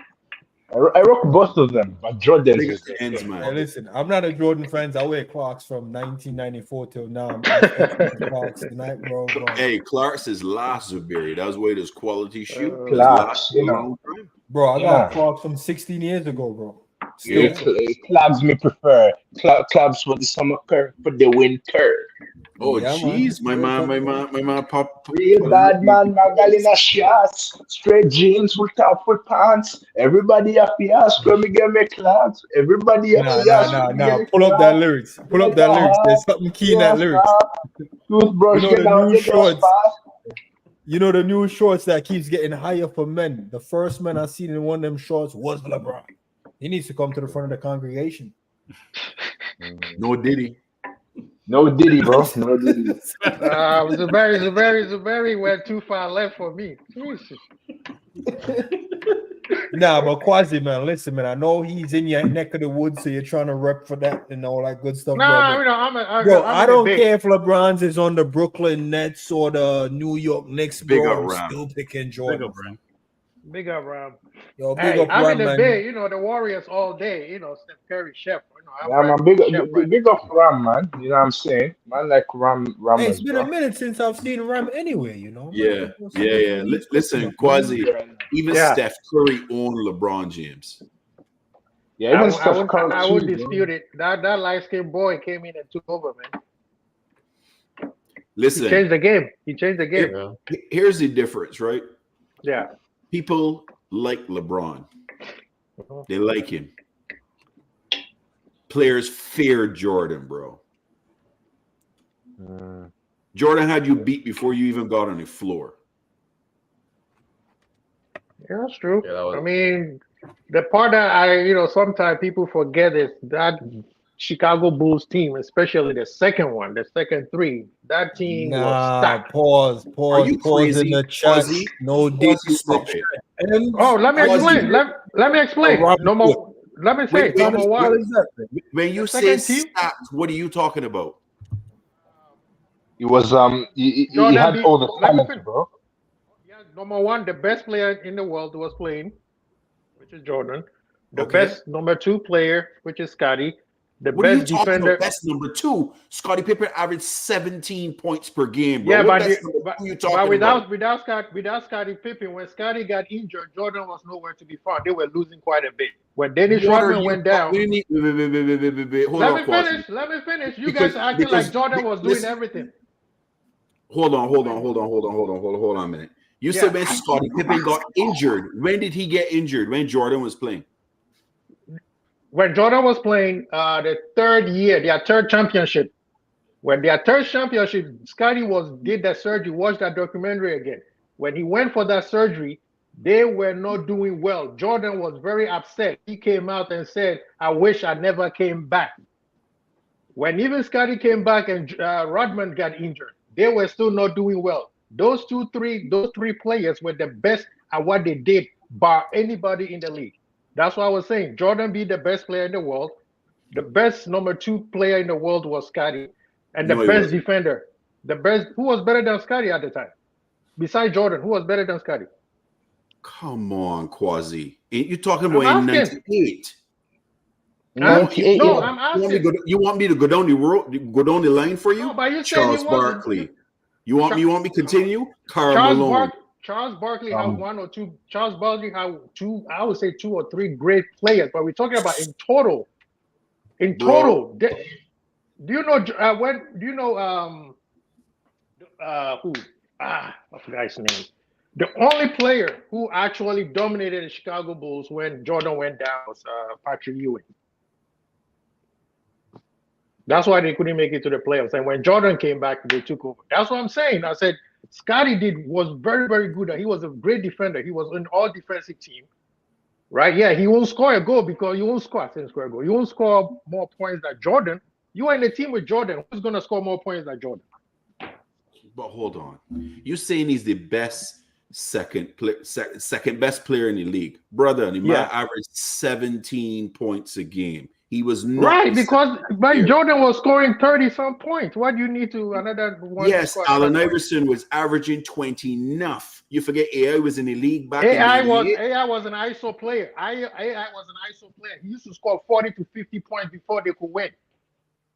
I rock both of them, but Jordan's Big is the ends, thing. man. Hey, listen, I'm not a Jordan fan. I wear Clarks from 1994 till now. I'm Clarks tonight, bro. Hey, Clark's his last Zuberi. That was where his quality shoe. His Clarks, last you know. long time. Bro, I Yeah. got Clarks from 16 years ago, bro. Yeah, clubs me prefer. Clubs for the summer, for the winter. Oh, Yeah, jeez, man. my man, pop. Real bad man, Magalina shots, straight jeans with top with pants. Everybody happy ass when me get me clothes. Everybody happy ass when me Nah. get Pull up that lyrics. Pull up that lyrics. There's something key in that lyrics. Toothbrush, You know get the out new the shorts. fast. You know the new shorts that keeps getting higher for men. The first man I seen in one of them shorts was LeBron. He needs to come to the front of the congregation. No Diddy. No Diddy, bro. No Diddy. Zuberi went too far left for me. Jesus. Nah, but Quasi, man, listen, man. I know he's in your neck of the woods, so you're trying to rep for that and all that good stuff. Nah, bro, I don't care if LeBron's is on the Brooklyn Nets or the New York Knicks, Big bro. up, I'm Ram. still picking Big Jordan. up, Ram. Big up, Ram. Yo, big Hey, up, I'm Ram, in the man. Bay, the Warriors all day. Steph Curry, Chef. Yeah, man, big up Ram, man. You know what I'm saying? Man, like Ram Hey, it's as been well. a minute since I've seen Ram anyway, you know. Yeah. Listen, Quasi, even Steph Curry owned LeBron James. Yeah, even Steph Curry I too, would bro. dispute it. That light-skinned boy came in and took over, man. Listen, He changed the game. Here's the difference, right? Yeah. People like LeBron. They like him. Players fear Jordan, bro. Jordan had you beat before you even got on the floor. Yeah, that's true. I mean, the part that sometimes people forget is that Chicago Bulls team, especially the second one, the second three, that team was stacked. Pause Are you pause crazy? in the chat. Quasi? No Quasi, stop it. Let me explain. Let me explain. Let me say, number one. When you say stacked, what are you talking about? He was he had all the talent, bro. Yeah, number one, the best player in the world was playing, which is Jordan. The best number two player, which is Scotty. The what best are you talking defender. About? Best number two. Scottie Pippen averaged 17 points per game, bro. Yeah, but without Scottie Pippen, when Scotty got injured, Jordan was nowhere to be found. They were losing quite a bit. When Dennis Rodman went down. Wait, Let me finish. You guys are acting like Jordan was doing everything. Hold on a minute. You said when Scottie Pippen got injured. When did he get injured? When Jordan was playing? When Jordan was playing the third year, their third championship. When their third championship, Scotty did that surgery. Watch that documentary again. When he went for that surgery, they were not doing well. Jordan was very upset. He came out and said, "I wish I never came back." When even Scotty came back and Rodman got injured, they were still not doing well. Those three players were the best at what they did, bar anybody in the league. That's what I was saying. Jordan be the best player in the world. The best number two player in the world was Scotty. And the best defender. Who was better than Scotty at the time? Besides Jordan, who was better than Scotty? Come on, Quasi. You're talking about in 98. 98. No, I'm asking. You want me to go down the line for you? No, but you said Charles Barkley. You want me to continue? Charles Barkley had one or two. Charles Barkley had two. I would say two or three great players, but we're talking about in total. In total, do you know when? Do you know who? I forgot his name. The only player who actually dominated the Chicago Bulls when Jordan went down was Patrick Ewing. That's why they couldn't make it to the playoffs. And when Jordan came back, they took over. That's what I'm saying. I said Scotty was very, very good. He was a great defender. He was an all defensive team. right? Yeah, he won't score a goal because you won't score. I think score a goal. You won't score more points than Jordan. You are in a team with Jordan. Who's going to score more points than Jordan? But hold on, you're saying he's the best second best player in the league, brother? And he might average 17 points a game. He was not right because Jordan was scoring 30-some points. What do you need to another one? Yes, Allen Iverson was averaging 20 enough. You forget AI was in the league back AI in AI was an ISO player. AI was an ISO player. He used to score 40 to 50 points before they could win.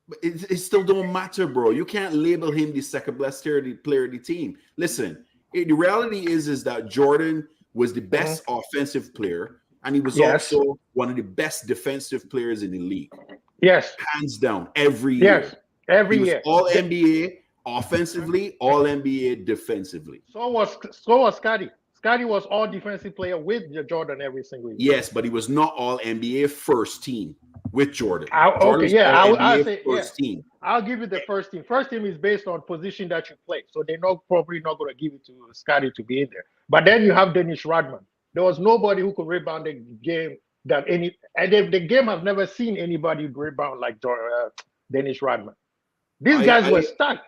But it still don't matter, bro. You can't label him the second best player of the team. Listen, the reality is that Jordan was the best offensive player, and he was also one of the best defensive players in the league. Yes. Hands down, every year. Yes, every year. All NBA offensively, all NBA defensively. So was Scotty. Scotty was all defensive player with Jordan every single year. Yes, but he was not all NBA first team with Jordan. I'll say first team. I'll give you the first team. First team is based on position that you play, so they're probably not going to give it to Scotty to be in there. But then you have Dennis Rodman. There was nobody who could rebound the game the game has never seen anybody rebound like Dennis Rodman. These guys were stuck.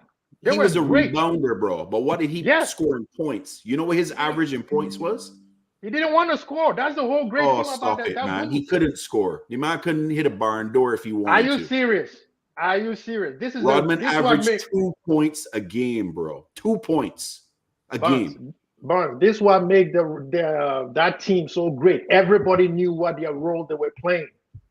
He was a rebounder, bro. But what did he score in points? You know what his average in points was? He didn't want to score. That's the whole great thing about that. Man. He couldn't score. The man couldn't hit a barn door if he wanted to. Are you serious? Are you serious? This is Rodman averaged 2 points a game, bro. 2 points a game. Barnes, this is what made that team so great. Everybody knew what their role they were playing.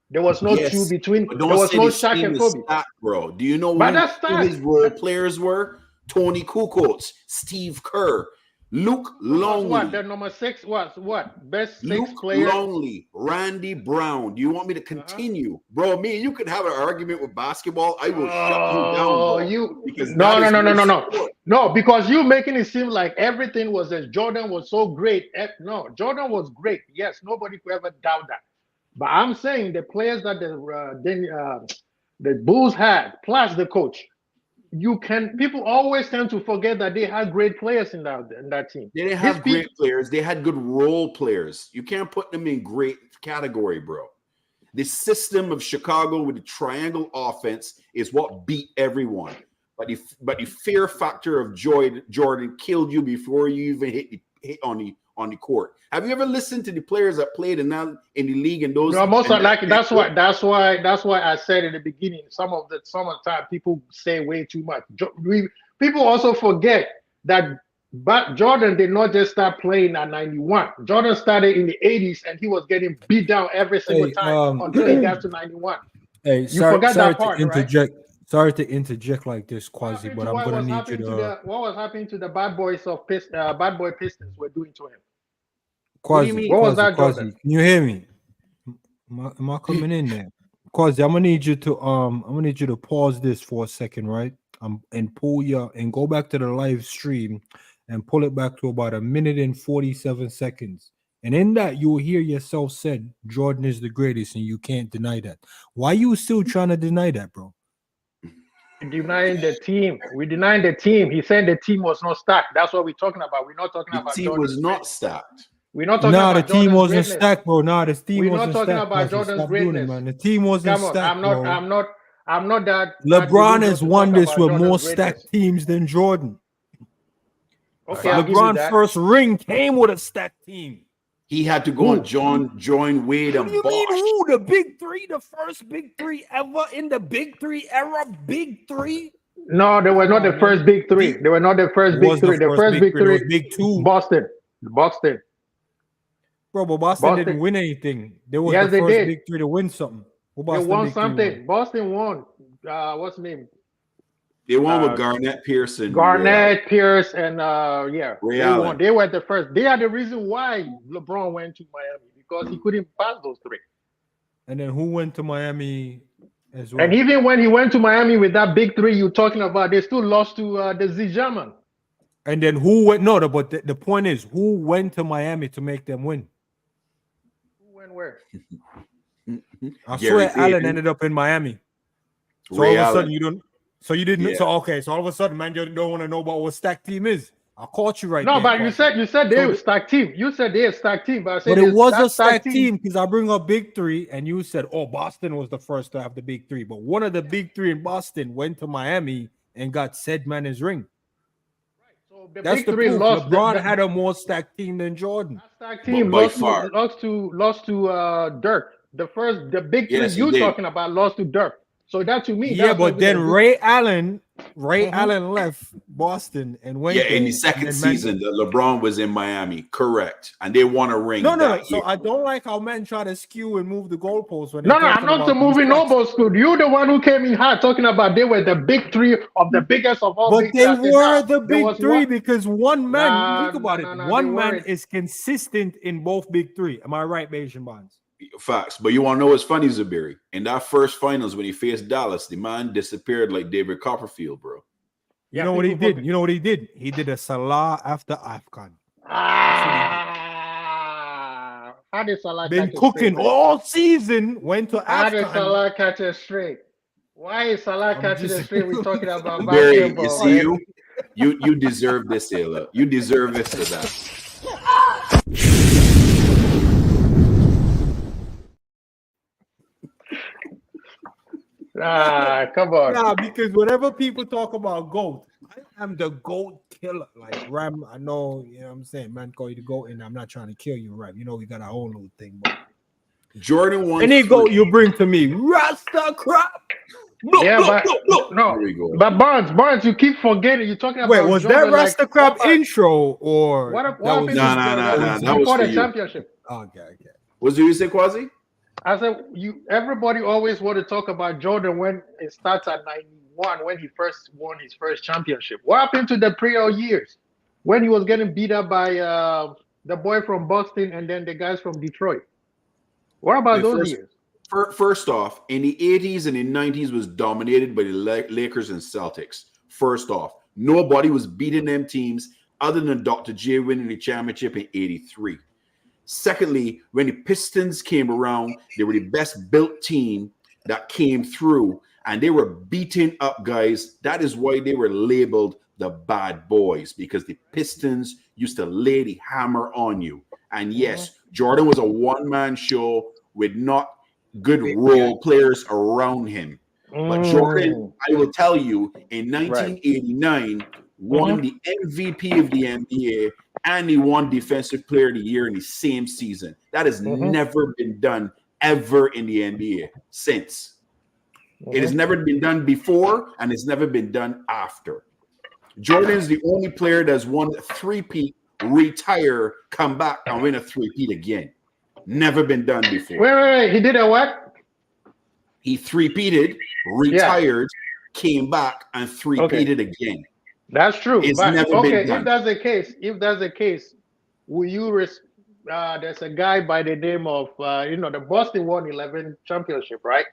There was no two between. There was no Shaq and Kobe. Bro, do you know who his role players were? Tony Kukoc, Steve Kerr, Luke Longley. What? The number 6 was what? Best 6 Luke player? Longley, Randy Brown. Do you want me to continue? Bro, me and you could have an argument with basketball. I will shut you down, bro. No, because you making it seem like everything was as Jordan was so great. No, Jordan was great. Yes, nobody could ever doubt that. But I'm saying the players that the Bulls had, plus the coach, people always tend to forget that they had great players in that team. They didn't have great players. They had good role players. You can't put them in great category, bro. The system of Chicago with the triangle offense is what beat everyone. But the fear factor of Jordan killed you before you even hit on the court. Have you ever listened to the players that played in the league and those? No, that's why I said in the beginning. Some of the time people say way too much. People also forget that Jordan did not just start playing at 91. Jordan started in the 80s and he was getting beat down every single time until he got to 91. Hey, sorry to interject. Right? Sorry to interject like this, Quasi, but I'm gonna need you to. What was happening to the bad boys of Bad Boy Pistons were doing to him? Quasi, what was that, Quasi? Can you hear me? Am I coming in there? Quasi, I'm gonna need you to pause this for a second, right? And go back to the live stream and pull it back to about 1 minute and 47 seconds. And in that, you'll hear yourself said Jordan is the greatest, and you can't deny that. Why are you still trying to deny that, bro? Denying the team. We denying the team. He said the team was not stacked. That's what we're talking about. We're not talking about the team was not stacked. We're not talking about the team wasn't stacked, bro. The team wasn't stacked. We're not talking about Jordan's greatness, man. The team wasn't stacked. I'm not that. LeBron has won this with more stacked teams than Jordan. Okay, LeBron's first ring came with a stacked team. He had to go and join Wade and Bosh. You mean who? The big three, the first big three ever in the big three era? Big three? No, they were not the first big three. They were not the first big three. The first big three, big two. Boston. Bro, but Boston didn't win anything. They were the first big three to win something. They won something. Boston won. What's the name? They won with Garnett, Pierce, and Pierce, and Ray Allen. They were the first. They are the reason why LeBron went to Miami, because he couldn't pass those three. And then who went to Miami as well? And even when he went to Miami with that big three you're talking about, they still lost to the Z-German. And then who went? No, but the point is, who went to Miami to make them win? Who went where? I swear Allen ended up in Miami. So all of a sudden you don't. So you didn't. Yeah. So all of a sudden, man, you don't want to know about what stacked team is. I caught you right No, there. but you said they So were the- stacked team. You said they were stacked team, but I said But it was a that stacked team because I bring up big three, and you said, "Oh, Boston was the first to have the big three." But one of the big three in Boston went to Miami and got said man his ring. So the That's big the three proof. lost. LeBron had a more stacked team than Jordan. That stacked team by lost far. to Dirk. The big three Yes, he you did. talking about lost to Dirk. So that to me, Yeah, that's but not then even a good- Ray Allen left Boston and went. Yeah, in the there, second and then season, that LeBron was in Miami, correct, and they won a ring. No. that So year. I don't like how men try to skew and move the goalposts when No, they're I'm talking not about these moving tracks. nobles, dude. You the one who came in hard talking about they were the big three of the biggest of all. But big they three. I said, were nah, the there big was three one- because one man, Nah, think about nah, it, nah, they one man weren't. is consistent in both big three. Am I right, Bayesian Bonds? Facts. But you want to know what's funny, Zabiri? In that first finals, when he faced Dallas, the man disappeared like David Copperfield, bro. You know what he did? You know what he did? He did a Salah after AFCON. How did Salah Been catch it cooking straight? all season, went to How did AFCON. Salah catch it straight? Why is Salah I'm catching it just- straight? We're talking about Barry, basketball. you see man. you deserve this, Ayla. You deserve this for that. Come on. Nah, because whenever people talk about GOAT, I am the GOAT killer. Like Ram, I know, you know what I'm saying, man, call you the GOAT, and I'm not trying to kill you, Ram. You know, we got our own little thing. But Jordan won. any GOAT you bring to me, Rasta crap. Yeah, but no. There we go. But Barnes, you keep forgetting. You're talking about. Wait, was Jordan, that Rasta like, crap what about- intro or What that happened was to Nah, that was before for the you. championship? Okay. What did you say, Quasi? I said everybody always want to talk about Jordan when it starts at 91 when he first won his first championship. What happened to the prior years when he was getting beat up by the boy from Boston and then the guys from Detroit? What about Wait, those years? First off, in the 80s and in 90s was dominated by the Lakers and Celtics. First off, nobody was beating them teams other than Dr. J winning the championship in 83. Secondly, when the Pistons came around, they were the best built team that came through, and they were beating up guys. That is why they were labeled the bad boys, because the Pistons used to lay the hammer on you. And yes, Jordan was a one-man show with not good role players around him. But Jordan, I will tell you, in 1989, won the MVP of the NBA, and he won Defensive Player of the Year in the same season. That has never been done ever in the NBA since. It has never been done before, and it's never been done after. Jordan is the only player that's won a three-peat, retire, come back, and win a three-peat again. Never been done before. Wait. He did a what? He three-peated, retired, came back, and three-peated again. That's true. It's But, never been done. if that's the case, will you there's a guy by the name of the Boston won 11 championship, right?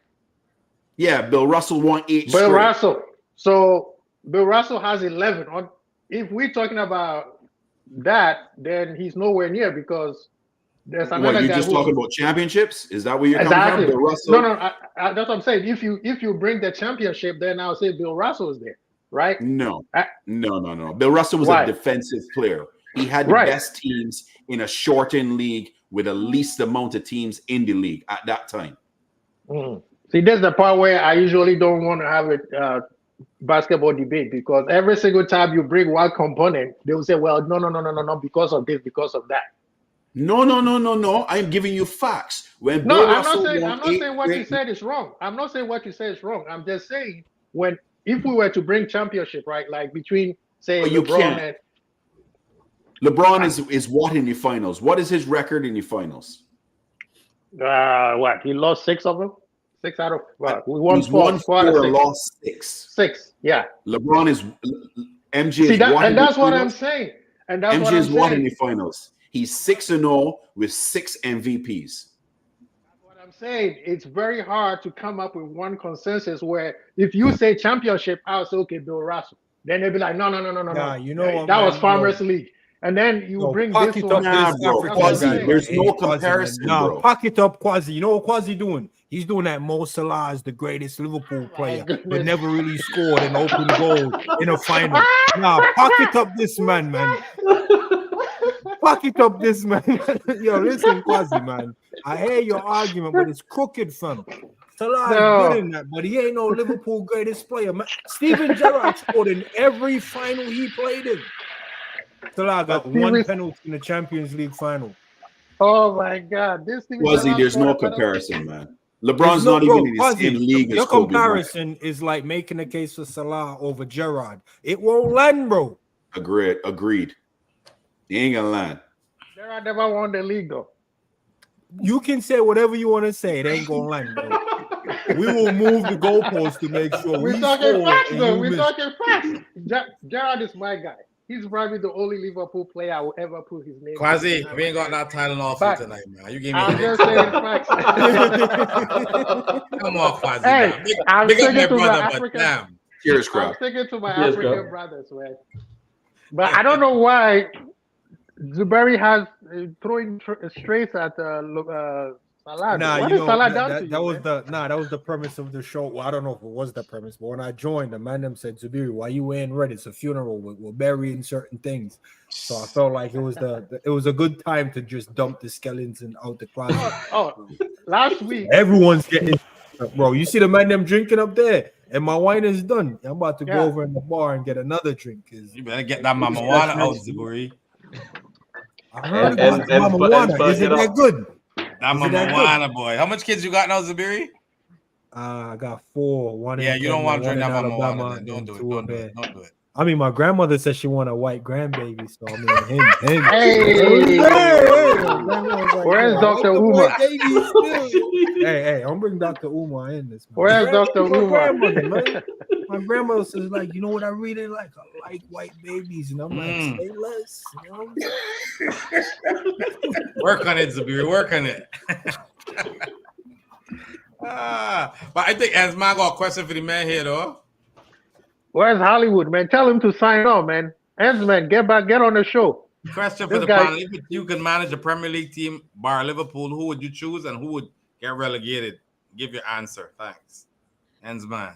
Yeah, Bill Russell won 8 Bill straight. Russell. So Bill Russell has 11. If we're talking about that, then he's nowhere near because there's another What, you're guy just who- talking about championships? Is that where you're Exactly. coming from? Bill Russell? No. That's what I'm saying. If you bring the championship, then I'll say Bill Russell is there, right? No. Bill Russell was Why? a defensive player. He had the best teams in a shortened league with the least amount of teams in the league at that time. See, that's the part where I usually don't want to have a basketball debate because every single time you bring one component, they will say, well, no, because of this, because of that. No. I'm giving you facts. When No, Bill I'm Russell not won saying what you said is wrong. I'm not saying what you said is wrong. I'm just saying if we were to bring championship, right, like between, say, But you LeBron can't. and LeBron is what in the finals? What is his record in the finals? what? He lost 6 of them? 6 out of what? We won He's 4. won 4 out of 4, 6. lost 6. 6, yeah. LeBron is MJ See is that, what and in the that's what I'm finals? saying. And that's MJ what I'm is what in saying. the finals? He's 6-0 with 6 MVPs. I'm saying it's very hard to come up with one consensus where if you say championship, I'll say, okay, Bill Russell. Then they'll be like, no. Nah, you know what, that was man? Farmers League. And then you bring pocket this up one. this Nah, bro, African Quasi, guy. there's no Quasi, man. comparison, Nah, bro. pocket up Quasi. You know what Quasi doing? He's doing that. Mo Salah is the greatest Liverpool player, but goodness. never really scored an open goal in a final. Nah, pocket up this man. Pocket up this man. Yo, listen, Quasi, man. I hear your argument, but it's crooked, fam. Salah is good in that, but he ain't no Liverpool greatest player, man. Steven Gerrard scored in every final he played in. Salah got one penalty in the Champions League final. Oh my God! This thing. Quasi, there's no comparison, man. LeBron's not even in the same league Your as Kobe. comparison is like making a case for Salah over Gerrard. It won't land, bro. Agreed. He ain't gonna land. Gerrard never won the league, though. You can say whatever you want to say. It ain't gonna land, bro. We will move the goalpost to make sure We're talking facts, though. We're talking facts. Gerrard is my guy. He's probably the only Liverpool player I will ever put his name. Quasi, we ain't got that Tylenol for tonight, man. You gave me. I'm just saying facts. Come on, Quasi. Hey, I'm big up my sticking to my brother, but African. damn. Cheers, I'm crowd. sticking to my Cheers, African crowd. brothers, man. But I don't know why Zuberi has throwing straight at Salah. Nah, what you is know Salah done to that you, was man? that was the premise of the show. Well, I don't know if it was the premise, but when I joined, the man them said, "Zubiri, why you wearing red? It's a funeral. We're burying certain things." So I felt like it was a good time to just dump the skeleton out the closet. Last week Everyone's getting, bro. You see the man them drinking up there, and my wine is done. I'm about to go over in the bar and get another drink. You better get that Mama Wana out, Zubiri. I heard about Mama Wana. Is it that good? That Mama Wana, boy. How much kids you got now, Zubiri? I got 4. One. Yeah, in you don't want to drink that Mama Alabama, Wana. Then. Don't do it. Don't do it. I mean, my grandmother said she want a white grandbaby, so I mean, him. Hey, where's Dr. Uma? Hey, I'm bringing Dr. Uma in this. Man. Where's Dr. Uma? My grandmother says, like, you know what I really like? I like white babies, and I'm like, say less. You know? Work on it, Zubiri. Work on it. But I think Asma got a question for the man here, though. Where's Hollywood, man? Tell him to sign on, man. Man, get on the show. Question for the panel: if you could manage a Premier League team bar Liverpool, who would you choose and who would get relegated? Give your answer. Thanks. Ensman.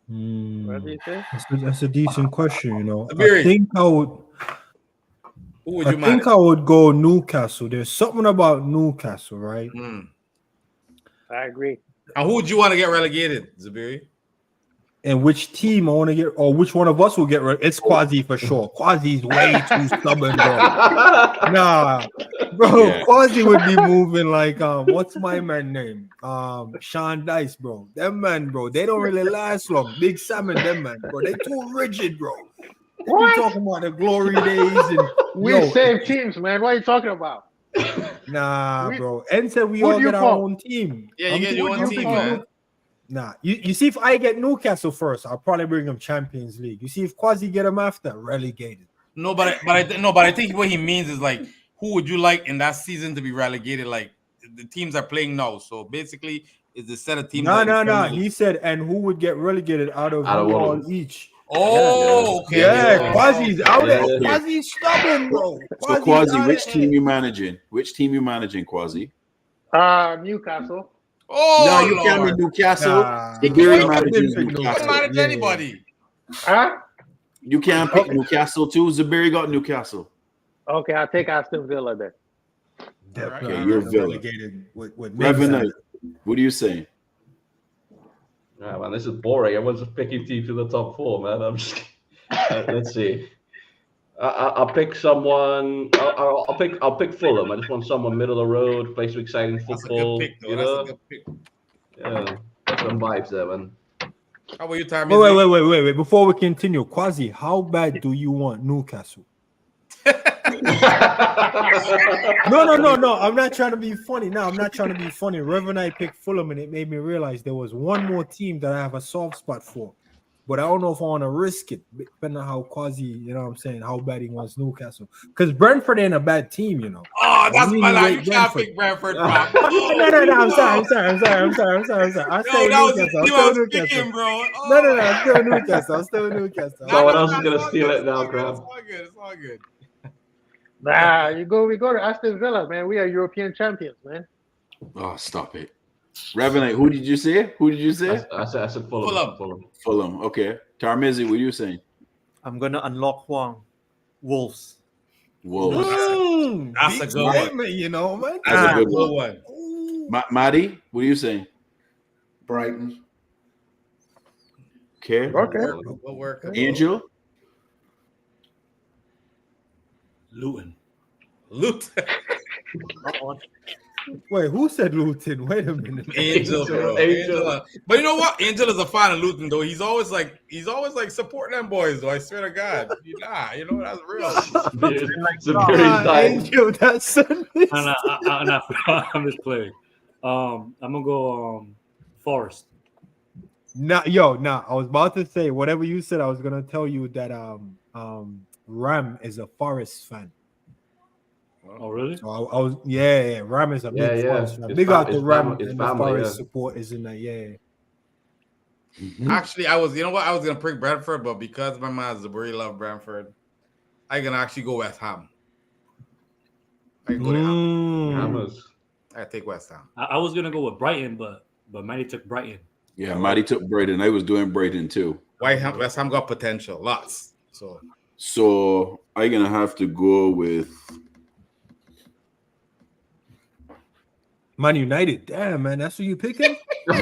What do you say? That's a decent question, you know. Abiri. I think I would. Who would you manage? I think I would go Newcastle. There's something about Newcastle, right? I agree. And who would you want to get relegated, Zubiri? And which team I want to get, or which one of us will get it's Quasi for sure. Quasi's way too stubborn, bro. Nah, bro. Yeah. Quasi would be moving like what's my man name? Sean Dice, bro. Them man, bro. They don't really last long. Big Sam and them man, bro. They too rigid, bro. We talking about the glory days and we save teams, man. What are you talking about? Nah, bro. And said we all get our own team. Yeah, you get your own team, man. Nah, you see, if I get Newcastle first, I'll probably bring them Champions League. You see, if Quasi get them after, relegated. No, but I think what he means is like, who would you like in that season to be relegated? Like the teams are playing now, so basically, is the set of teams. No. He said, and who would get relegated out of all each? Oh, okay. Yeah, Quasi's out there. Quasi's stubborn, bro. So Quasi, which team you managing? Which team you managing, Quasi? Newcastle. Oh, no, you can't be Newcastle. The very manages Newcastle. You can manage anybody. Huh? You can't pick Newcastle too. Zubiri got Newcastle. Okay, I'll take Aston Villa then. Okay, you're Villa. Revenant, what are you saying? Yeah, man, this is boring. Everyone's just picking teams to the top 4, man. I'm just let's see. I'll pick someone. I'll pick Fulham. I just want someone middle of the road, play some exciting football. That's a good pick, though. That's a good pick. Yeah, some vibes there, man. How about you, Time? Wait. Before we continue, Quasi, how bad do you want Newcastle? No. I'm not trying to be funny. No, I'm not trying to be funny. Reverend, I picked Fulham, and it made me realize there was one more team that I have a soft spot for. But I don't know if I want to risk it, depending on how Quasi, you know what I'm saying, how bad he wants Newcastle. Because Brentford ain't a bad team, you know. Oh, that's my line. You can't pick Brentford, bro. No, I'm sorry. I still Newcastle. Bro. No, I'm still Newcastle. Someone else is going to steal it now, Graham. It's all good. Nah, we go to Aston Villa, man. We are European champions, man. Oh, stop it. Revenant, who did you say? Who did you say? I said Fulham. Fulham. Okay. Tarmizi, what are you saying? I'm gonna unlock Huang. Wolves. Wolves. That's a good statement, you know, man. That's a good one. Maddie, what are you saying? Brighton. Okay. We'll work. Angel? Luton. Wait, who said Luton? Wait a minute. Angel, bro. Angel. But you know what? Angel is a fan of Luton, though. He's always like supporting them boys, though. I swear to God. You know, that's real. Angel, that's I'm just playing. I'm gonna go Forest. Nah, I was about to say whatever you said. I was gonna tell you that Ram is a Forest fan. Oh, really? So I was, Ram is a big Forest fan. Big out the Ram and the Forest support is in that, Actually, I was gonna pick Brentford, but because my man Zaburi love Brentford, I can actually go West Ham. I can go to Hammers. I take West Ham. I was gonna go with Brighton, but Matty took Brighton. Yeah, Matty took Brighton. I was doing Brighton too. West Ham got potential, lots. So I'm gonna have to go with Man United. Damn, man, that's who you picking? No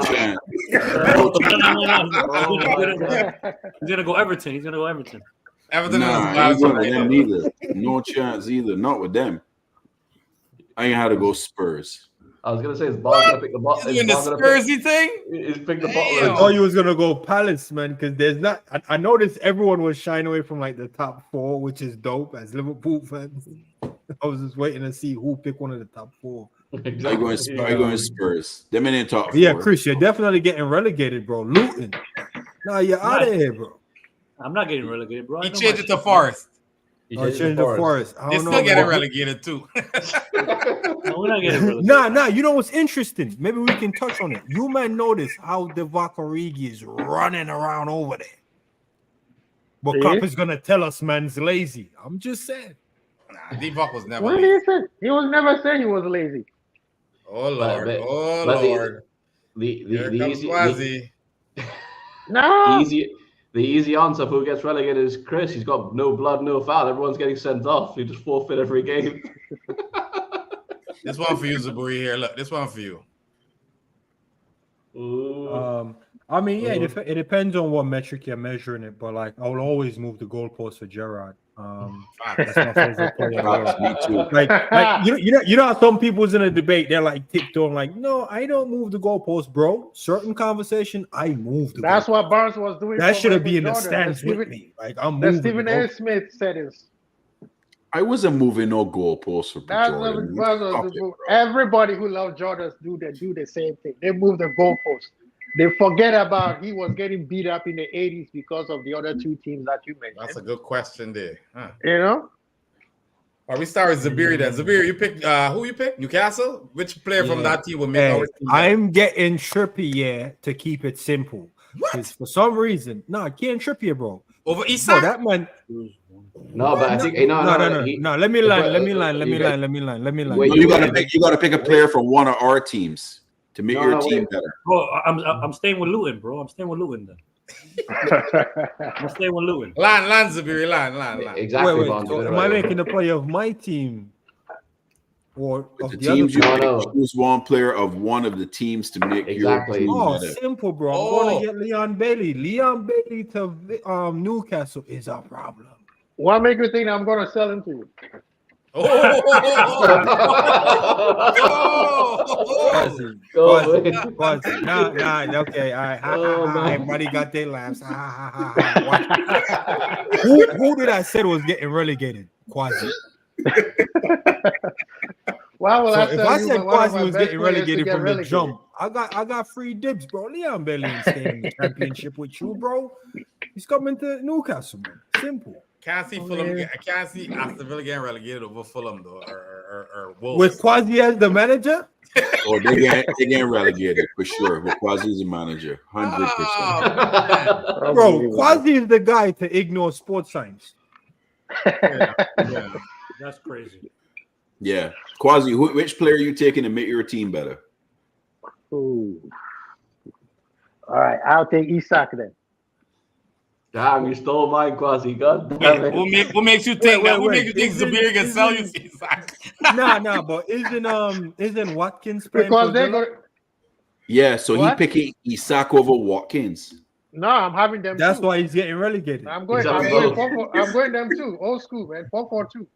chance. He's gonna go Everton. Everton nah, ain't going with them neither. No chance either. Not with them. I ain't had to go Spurs. I was gonna say, is Ball's gonna pick the bottle? He's doing the Spursy thing? He's picked the bottle. I thought you was gonna go Palace, man, because there's not. I noticed everyone was shying away from like the top four, which is dope as Liverpool fans. I was just waiting to see who pick one of the top four. I going Spurs. Them in the top four. Yeah, Chris, you're definitely getting relegated, bro. Luton. Nah, you're out of here, bro. I'm not getting relegated, bro. He changed it to Forest. Changed the Forest. They're still getting relegated too. No, we're not getting relegated. Nah. You know what's interesting? Maybe we can touch on it. You might notice how Divock Origi is running around over there. But Klopp is gonna tell us man's lazy. I'm just saying. Nah, Divock was never. What did he say? He was never saying he was lazy. Oh Lord! Lord! The easy answer for who gets relegated is Chris. He's got no blood, no foul. Everyone's getting sent off. He just forfeit every game. This one for you, Zaburi. Here, look. This one for you. I mean, it depends on what metric you're measuring it, but like I will always move the goalpost for Gerrard. That's my favorite player. Me too. Like you know how some people's in a debate, they're like tiptoeing, like, no, I don't move the goalpost, bro. Certain conversation, I move the That's goalpost. what Barnes was doing. That should have been in the stands with me. Like I'm moving. Stephen A. Smith said this. I wasn't moving no goalposts for Jordan. Everybody who loves Jordan do the same thing. They move the goalpost. They forget about he was getting beat up in the 80s because of the other two teams that you mentioned. That's a good question there. Huh. You know? All right, we start with Zabiri then. Zabiri, you picked who you picked? Newcastle? Which player from that team would make our team? I'm getting Trippier to keep it simple. Because for some reason, getting Trippier, bro. Over Isak? That man. No, but I think no. Let me lie. Well, you gotta pick a player from one of our teams to make your team better. Bro, I'm staying with Luton, bro. I'm staying with Luton then. I'm staying with Luton. Land, Zabiri, land. Exactly. Wait. So am I making the player of my team? Or of the teams other you choose one player of one of the teams to make your team better. Simple, bro. I'm going to get Leon Bailey. Leon Bailey to Newcastle is a problem. What make you think I'm going to sell him to you? Okay, all right. Everybody got their laughs. Who did I say was getting relegated? Quasi. If I said Quasi was getting relegated from the jump, I got free dibs, bro. Leon Bailey ain't staying in the championship with you, bro. He's coming to Newcastle, man. Simple. Can't see Fulham. I can't see Aston Villa getting relegated over Fulham though, or Wolves. With Quasi as the manager? Oh, they getting relegated for sure. With Quasi as a manager, 100%. Bro, Quasi is the guy to ignore sports science. Yeah. That's crazy. Yeah, Quasi. Which player are you taking to make your team better? Ooh. All right, I'll take Isak then. Damn, you stole mine, Quasi. God damn it. What makes you think that? What wait. makes you think Zabir can sell you Isak? Nah, but isn't Watkins playing Because for they're Villa? going. Yeah, so he What? picking Isak over Watkins. No, I'm having them. That's too. why he's getting relegated. I'm going. He's I'm having going. both. I'm going them too. Old school, man. 4-4-2.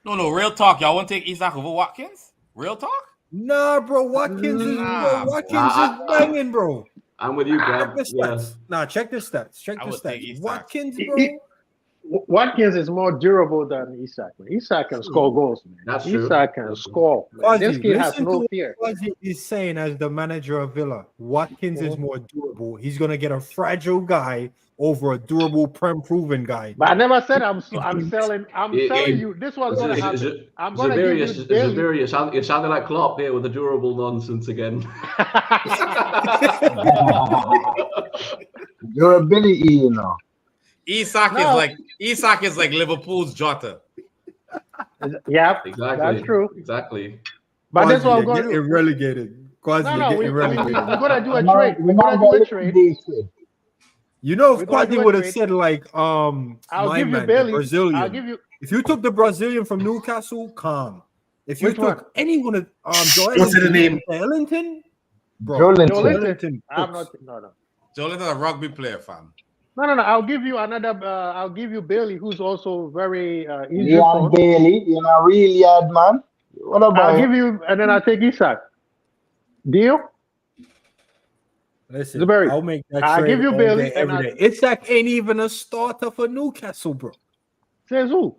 No, real talk. Y'all want to take Isak over Watkins? Real talk? Nah, bro. Watkins is banging, bro. I'm with you, Check Grab. the Yeah. stats. Nah, check the stats. Check I the would take stats. Isak. Watkins, bro. Watkins is more durable than Isak. Man. Isak can score goals, man. That's true. Isak can That's true. score. Man. This Quasi, kid has listen no to fear. what Quasi is saying as the manager of Villa. Watkins is more durable. He's gonna get a fragile guy over a durable, proven guy. But I never said I'm selling. I'm telling you, this was gonna happen. I'm gonna give you Bailey. You're sounding like Klopp here with the durable nonsense again. Durability, you know. Isak is like Liverpool's Jota. Yeah, Exactly. that's true. Exactly. But that's what I'm Quasi, going to you're do. getting relegated. Quasi, No, you're we're getting relegated. gonna do a trade. We're gonna do a trade. You know, We're if gonna Quasi do a would have trade. said like I'll my give you man, Bailey. the Brazilian. I'll give you. If you took the Brazilian from Newcastle, calm. If you Which one? took anyone of What's the name? Ellington, bro. Joelinton. I'm not. No. Joelinton, a rugby player, fam. No. I'll give you another. I'll give you Bailey, who's also very easy. Yeah, Bailey, you're not really hard, man. What about I'll give you, and then I'll take Isak. Deal? Listen, Zabari, I'll make that I'll trade give you all Bailey day, and every day. Isak ain't even a starter for Newcastle, bro. Says who?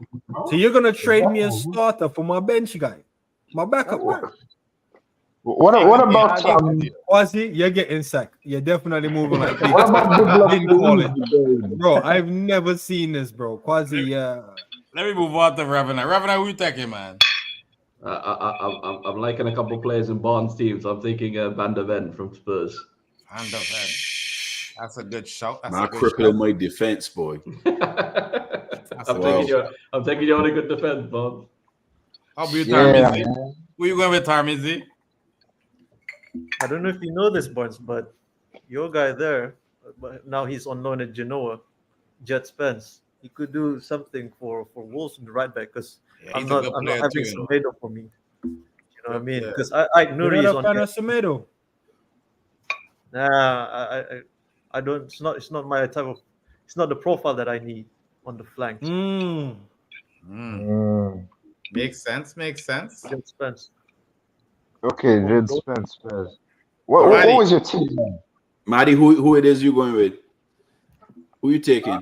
So you're gonna trade me a starter for my bench guy, my backup guy. What about Quasi? You're getting sacked. You're definitely moving like this. what about Didn't call it. development? Bro, I've never seen this, bro. Quasi, Let me move on to Revenant. Revenant, who you taking, man? I'm liking a couple players in Barnes' teams. I'm thinking Van der Ven from Spurs. Van der Ven. That's a good shout. That's Not a good crippling shout. my defense, boy. I'm taking you on a good defense, Barnes. How about you, Yeah, Tarmizi? Who you going with, Tarmizi? I don't know if you know this, Barnes, but your guy there, but now he's on loan at Genoa, Jet Spence. He could do something for Wolves in the right back because I'm not having Semedo for me. You know what I mean? Because I Nuri is on. Semedo. Nah, I don't. It's not my type of. It's not the profile that I need on the flank. Makes sense. Jet Spence. Okay, Red Spence. What was your team, man? Maddie, who it is you going with? Who you taking?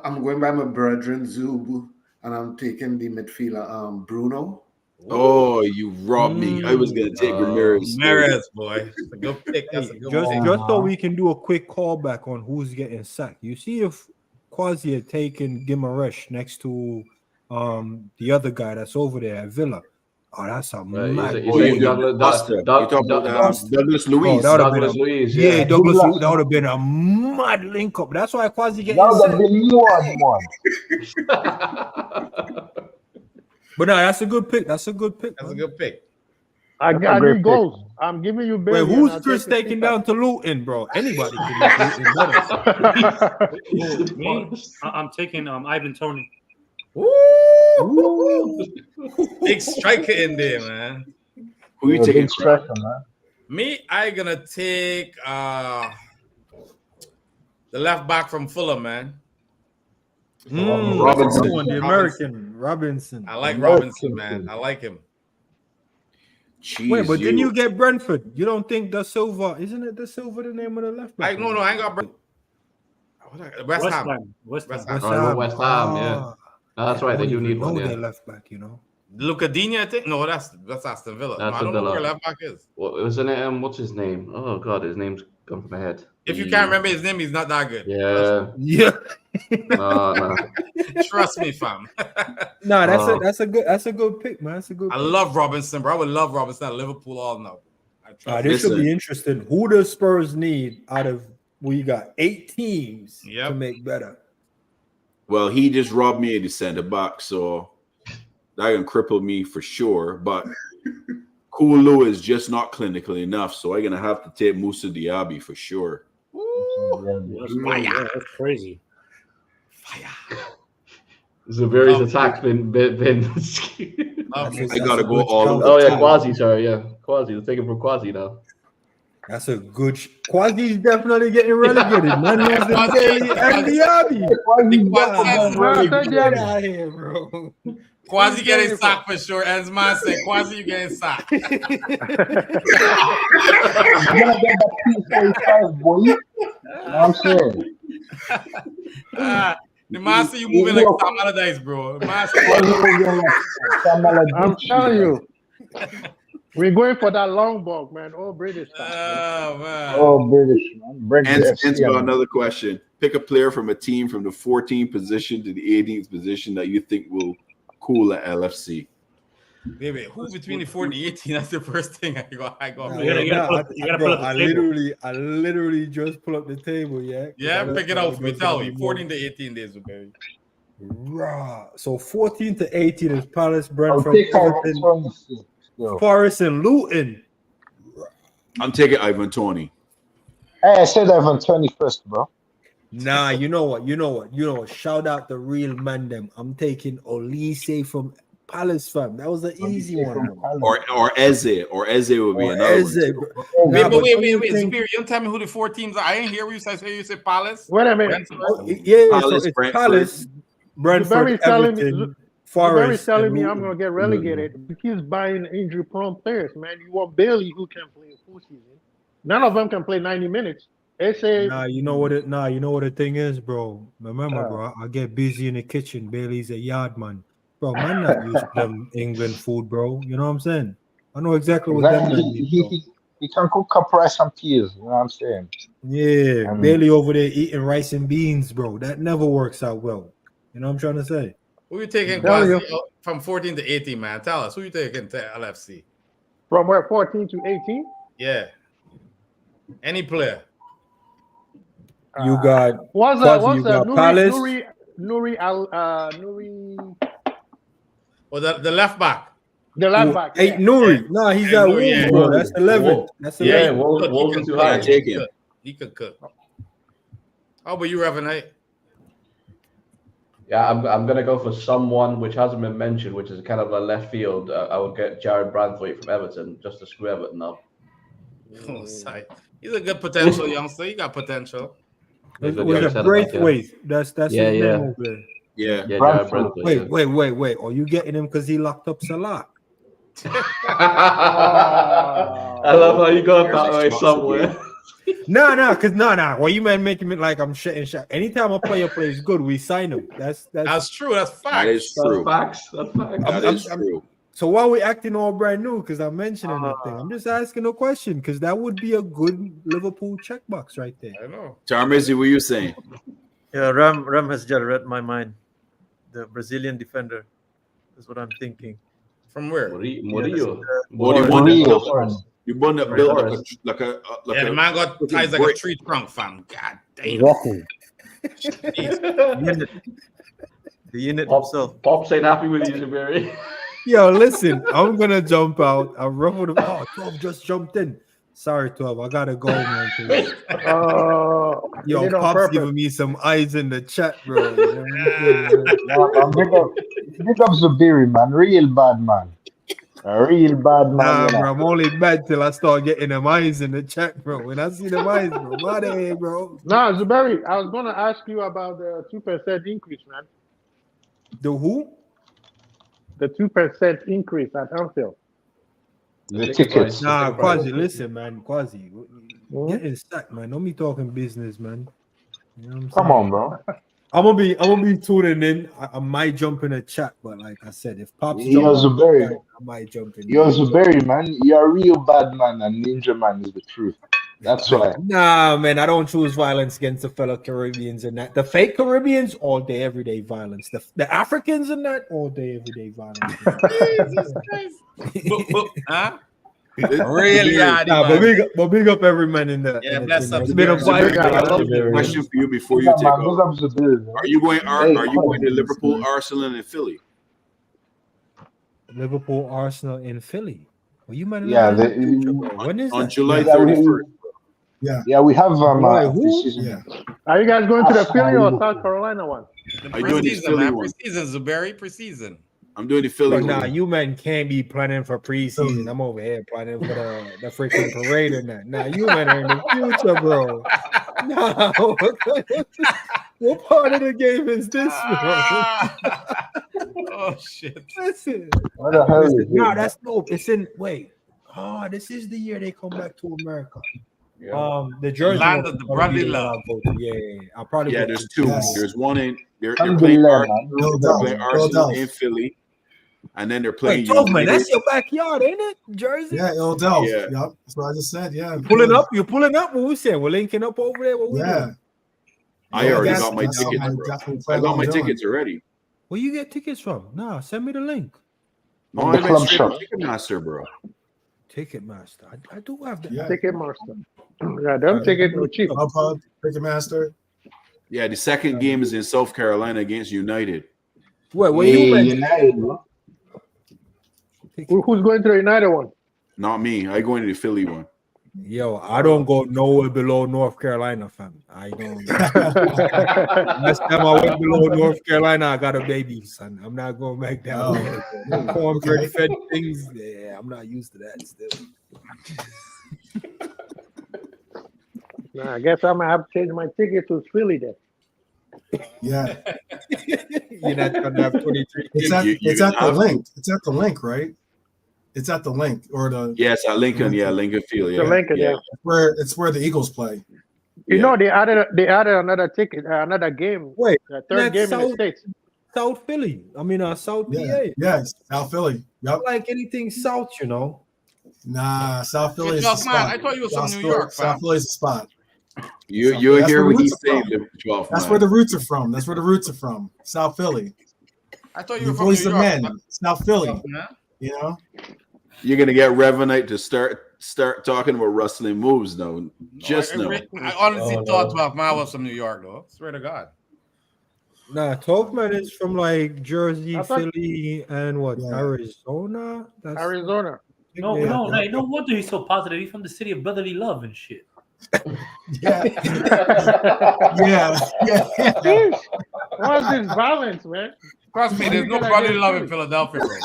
I'm going by my brethren Zubu, and I'm taking the midfielder Bruno. Oh, you robbed me. I was gonna take Ramirez. Ramirez, boy. That's a good pick. That's a good pick. Just so we can do a quick callback on who's getting sacked. You see if Quasi had taken Guimaraes next to the other guy that's over there at Villa. Oh, that's a mad. Douglas Luiz. Douglas Luiz. Yeah, Douglas Luiz. That would have been a mad link up. That's why Quasi getting That would have been more. But no, that's a good pick. That's a good pick. That's a good pick. I got you goals. I'm giving you Bailey. Wait, who's Chris taking down to Luton, bro? Anybody can make Luton Me? I'm taking Ivan Toney. Ooh. Big striker in there, man. Who you taking? Striker, man. Me, I gonna take the left back from Fulham, man. Robinson, the American Robinson. I like Robinson, man. I like him. Jeez, wait, but didn't you get Brentford? You don't think Da Silva? Isn't it Da Silva the name of the left back? No, I ain't got West Ham. West Ham, yeah. That's right. They do need one. Their left back, you know. Lucadinha, I think. No, that's Aston Villa. That's I don't know where left back is. Wasn't it? What's his name? Oh God, his name's gone from my head. If you can't remember his name, he's not that good. Yeah. No. Trust me, fam. No, that's a good pick, man. That's a good. I love Robinson, bro. I would love Robinson at Liverpool all now. This should be interesting. Who does Spurs need out of we got 8 teams to make better? Well, he just robbed me of the center back, so that can cripple me for sure. But Kulu is just not clinical enough, so I'm gonna have to take Musa Diaby for sure. Yeah, that's crazy. Zaviri's attack's been I gotta go all the way. Oh yeah, Quasi. Sorry, yeah, Quasi. Let's take it for Quasi now. That's a good. Quasi's definitely getting relegated. Man, losing Bailey and Diaby. Quasi Get out here, bro. Quasi getting sacked for sure. As man said, Quasi, you getting sacked. You're gonna get that P45, boy. You know what I'm saying? The master, you moving like Sam Allardyce, bro. The master. I'm telling you. We're going for that long ball, man. All British stuff. Oh, man. Oh, British, man. Break the Hence FC got on. another question. Pick a player from a team from the 14th position to the 18th position that you think will cool at LFC. Wait, who between the 40 and 18? That's the first thing I got. You gotta pull up the table. I literally just pull up the table, yeah. Yeah, pick it out for me. Tell me. 14 to 18 days, okay. Raw. So 14 to 18 is Palace, I'll Brentford, take Everton, 26. Yo. Forest, and Luton. I'm taking Ivan Toney. Hey, I said Ivan 21st, bro. Nah, you know what? Shout out the real man them. I'm taking Olise from Palace, fam. That was an easy one. Or Eze. Or Eze would be another Eze, one. bro. Wait, Nah, but but wait. think- Zubir, you don't tell me who the 4 teams are. I didn't hear what you said. You said Palace? Wait a minute. Oh, yeah, so Palace, it's Brentford. Palace, Brentford, Zubairi's telling me- Everton, Barry's Forest, telling and me I'm Luton. going to get relegated. He keeps buying injury-prone players, man. You want Bailey who can play a full season. None of them can play 90 minutes. They say, Nah, you know what the thing is, bro. Remember, bro, I get busy in the kitchen. Bailey's a yard man. Bro, man not used to them England food, bro. You know what I'm saying? I know exactly what them men need, bro. He can cook up rice and peas. You know what I'm saying? Yeah, Bailey over there eating rice and beans, bro. That never works out well. You know what I'm trying to say? Who you taking Tell Quasi you. from 14 to 18, man? Tell us. Who you taking to LFC? from where, 14 to 18? Yeah. Any player. You got What's Quasi, you got Palace. Nuri, Or the left back. the left back. Hey, yeah. Nuri. No, he's Yeah, at Nuri, Wolves, yeah. bro. That's 11. That's 11. Yeah, Wolves are too high. Take him. He could cook. How about you, Reverend? Yeah, I'm gonna go for someone which hasn't been mentioned, which is kind of a left field. I would get Jared Branthwaite from Everton just to screw Everton up. Oh, sight. He's a good potential youngster. He got potential. He's Was a young it centre-back, Braithwaite? That's Yeah, his yeah. name over there. Yeah. Yeah, Brentford. Jared Branthwaite. Wait. Are you getting him because he locked up Salah? I love how you got that way somewhere. No. Well, you man making me like I'm shitting shot. Anytime a player plays good, we sign him. That's true. That's fact. That is true. That's facts. That is true. So why we acting all brand new? Because I'm mentioning that thing. I'm just asking a question because that would be a good Liverpool checkbox right there. I know. Charmezi, what you saying? Yeah, Ram has just read my mind. The Brazilian defender is what I'm thinking. From where? Murillo. You want to build like a Yeah, the man got ties like a tree trunk, fam. God damn. The unit himself. Pops ain't happy with you, Zabiri. Yo, listen, I'm gonna jump out. I ruffled him. Oh, 12 just jumped in. Sorry, 12. I gotta go, man. Yo, Pop's giving me some eyes in the chat, bro. You know Big up Zubiri, man. Real bad man. A real bad man. Nah, you know. bro, I'm only bad till I start getting them eyes in the chat, bro. When I see them eyes, bro, what the bro? No, Zuberi, I was going to ask you about the 2% increase, man. The who? The 2% increase at Anfield. The tickets. Nah, Quasi, listen, man. Quasi, getting sacked, man. Don't be talking business, man. You know what I'm Come saying? on, bro. I'm gonna be tuning in. I might jump in a chat, but like I said, if Pops You're jump Zuberi. in, I might jump in. You're Zuberi, man. You're a real bad man, and Ninja Man is the truth. That's why. Nah, man, I don't choose violence against the fellow Caribbeans and that. The fake Caribbeans, all day, everyday violence. The Africans and that, all day, everyday violence. Jesus Christ. Huh? Really, nah, but big up every man in the. Yeah, in the bless thing. up. It's been a vibe. Question for you before you take off. Are you going to Liverpool, Arsenal, and Philly? Liverpool, Arsenal in Philly. Well, you might Yeah, have when is on that? July yeah, 31st. yeah, we have July who? preseason. Yeah. Are you guys going to the Arsenal, Philly or Liverpool. South Carolina one? The I'm doing this preseason, Philly man. one. Preseason, Zuberi. Preseason. I'm doing the Philly But one. nah, you men can't be planning for preseason. I'm over here planning for the freaking parade and that. Nah, you men are in the future, bro. Nah, what part of the game is this, bro? Oh shit! Listen, What the hell is listen, it? nah, that's dope. It's in wait. Oh, this is the year they come back to America. The Jersey land one of the will probably be brotherly the one love. I'll go to. Yeah. I'll probably Yeah, go there's to two. Yes. There's one in they're Alhamdulillah, playing man. Arsenal, they're playing Arsenal in Philly, and then they're playing Wait, 12 man, United. that's your backyard, ain't it? Jersey? Yeah, Delph. Yeah. Yep. That's what I just said. Yeah. You're pulling up. What we saying? We're linking up over there. What we Yeah. doing? I Yeah, already that's- got my that's tickets, what I bro. definitely I plan got on my doing. tickets already. Where you get tickets from? Nah, send me the link. No, From I the went club straight shop. to Ticketmaster, bro. Ticketmaster. I do have that. Yeah. Ticketmaster. Yeah, them tickets no cheap. Hub, Ticketmaster. Yeah, the second game is in South Carolina against United. Wait, where you went? United, bro. Who's going to the United one? Not me. I go into the Philly one. Yo, I don't go nowhere below North Carolina, fam. I don't. Last time I went below North Carolina, I got a baby, son. I'm not going back down there. Cornbread fed things. Yeah, I'm not used to that still. Nah, I guess I'm gonna have to change my ticket to Philly then. Yeah. You're not trying to have 23. It's at, You it's at the have to. link. It's at the link, right? It's at the link or the Yes, at Lincoln. Yeah, Lincoln Field. Yeah. The Lincoln, yeah. it's where the Eagles play. You Yeah. know they added another ticket, another game. Wait, The third game in the South, States. South Philly. I mean, South Yeah. PA. Yes. South Philly. Yep. Like anything South, you know. Nah, South Philly is Yo, the man, spot. I thought you was from South New Philly- York, fam. South Philly's the spot. You That's hear where what the he's roots are saying, from. 12 That's man. where the roots are from. That's where the roots are from. South Philly. I thought you The were from voice New of York. men. South Philly. man. You know? You're gonna get Revenite to start talking about wrestling moves now. Just now. I honestly thought 12 man was from New York, though. Swear to God. Nah, 12 man is from like Jersey, I thought- Philly, and what? Yeah. Arizona? That's Arizona. No, yeah, no, yeah. no wonder he's so positive. He's from the city of brotherly love and shit. Yeah. yeah. Sheesh. What's this balance, man? Trust me, there's no Gonna brotherly get love through. in Philadelphia, bro.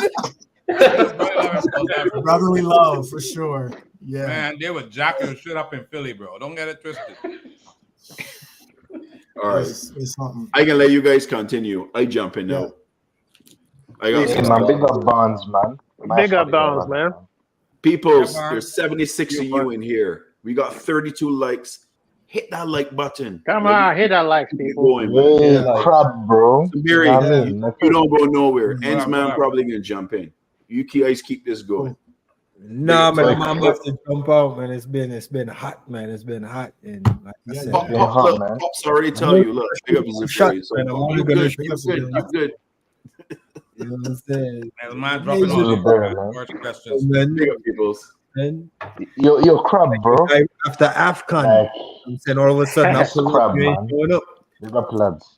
There's brotherly love in Philadelphia. Brotherly love for sure. Yeah. Man, they were jacking shit up in Philly, bro. Don't get it twisted. All right. It's something. I can let you guys continue. I jump in now. I got Hey, man, big up Bonds, man. Big up Bonds, man. Peoples, Yeah, man. there's 76 of you in here. We got 32 likes. Hit that like button. Come Let on, me hit that like, keep people. going, man. Hey, Yeah. crap, bro. Samiri, You know what I mean? you don't go nowhere. Ends man whatever. probably gonna jump in. You guys keep this going. Nah, man, Like, I'm about to jump out, man. It's been hot, man. It's been hot, and like I Yeah, said, Pop, Yeah, Pop, hot, look, man. Pop's already tell you, look, big up his Shut, employees. man, I'm only You gonna good, shoot you good, you. you good. you know what I'm saying? As man dropping Amazing. all Bro, man. these So, questions. man, Big up peoples. man, Yo, crap, bro. after AFCON, Like, I'm saying all of a sudden, That's after crap, you ain't man. showing up. big up, lads.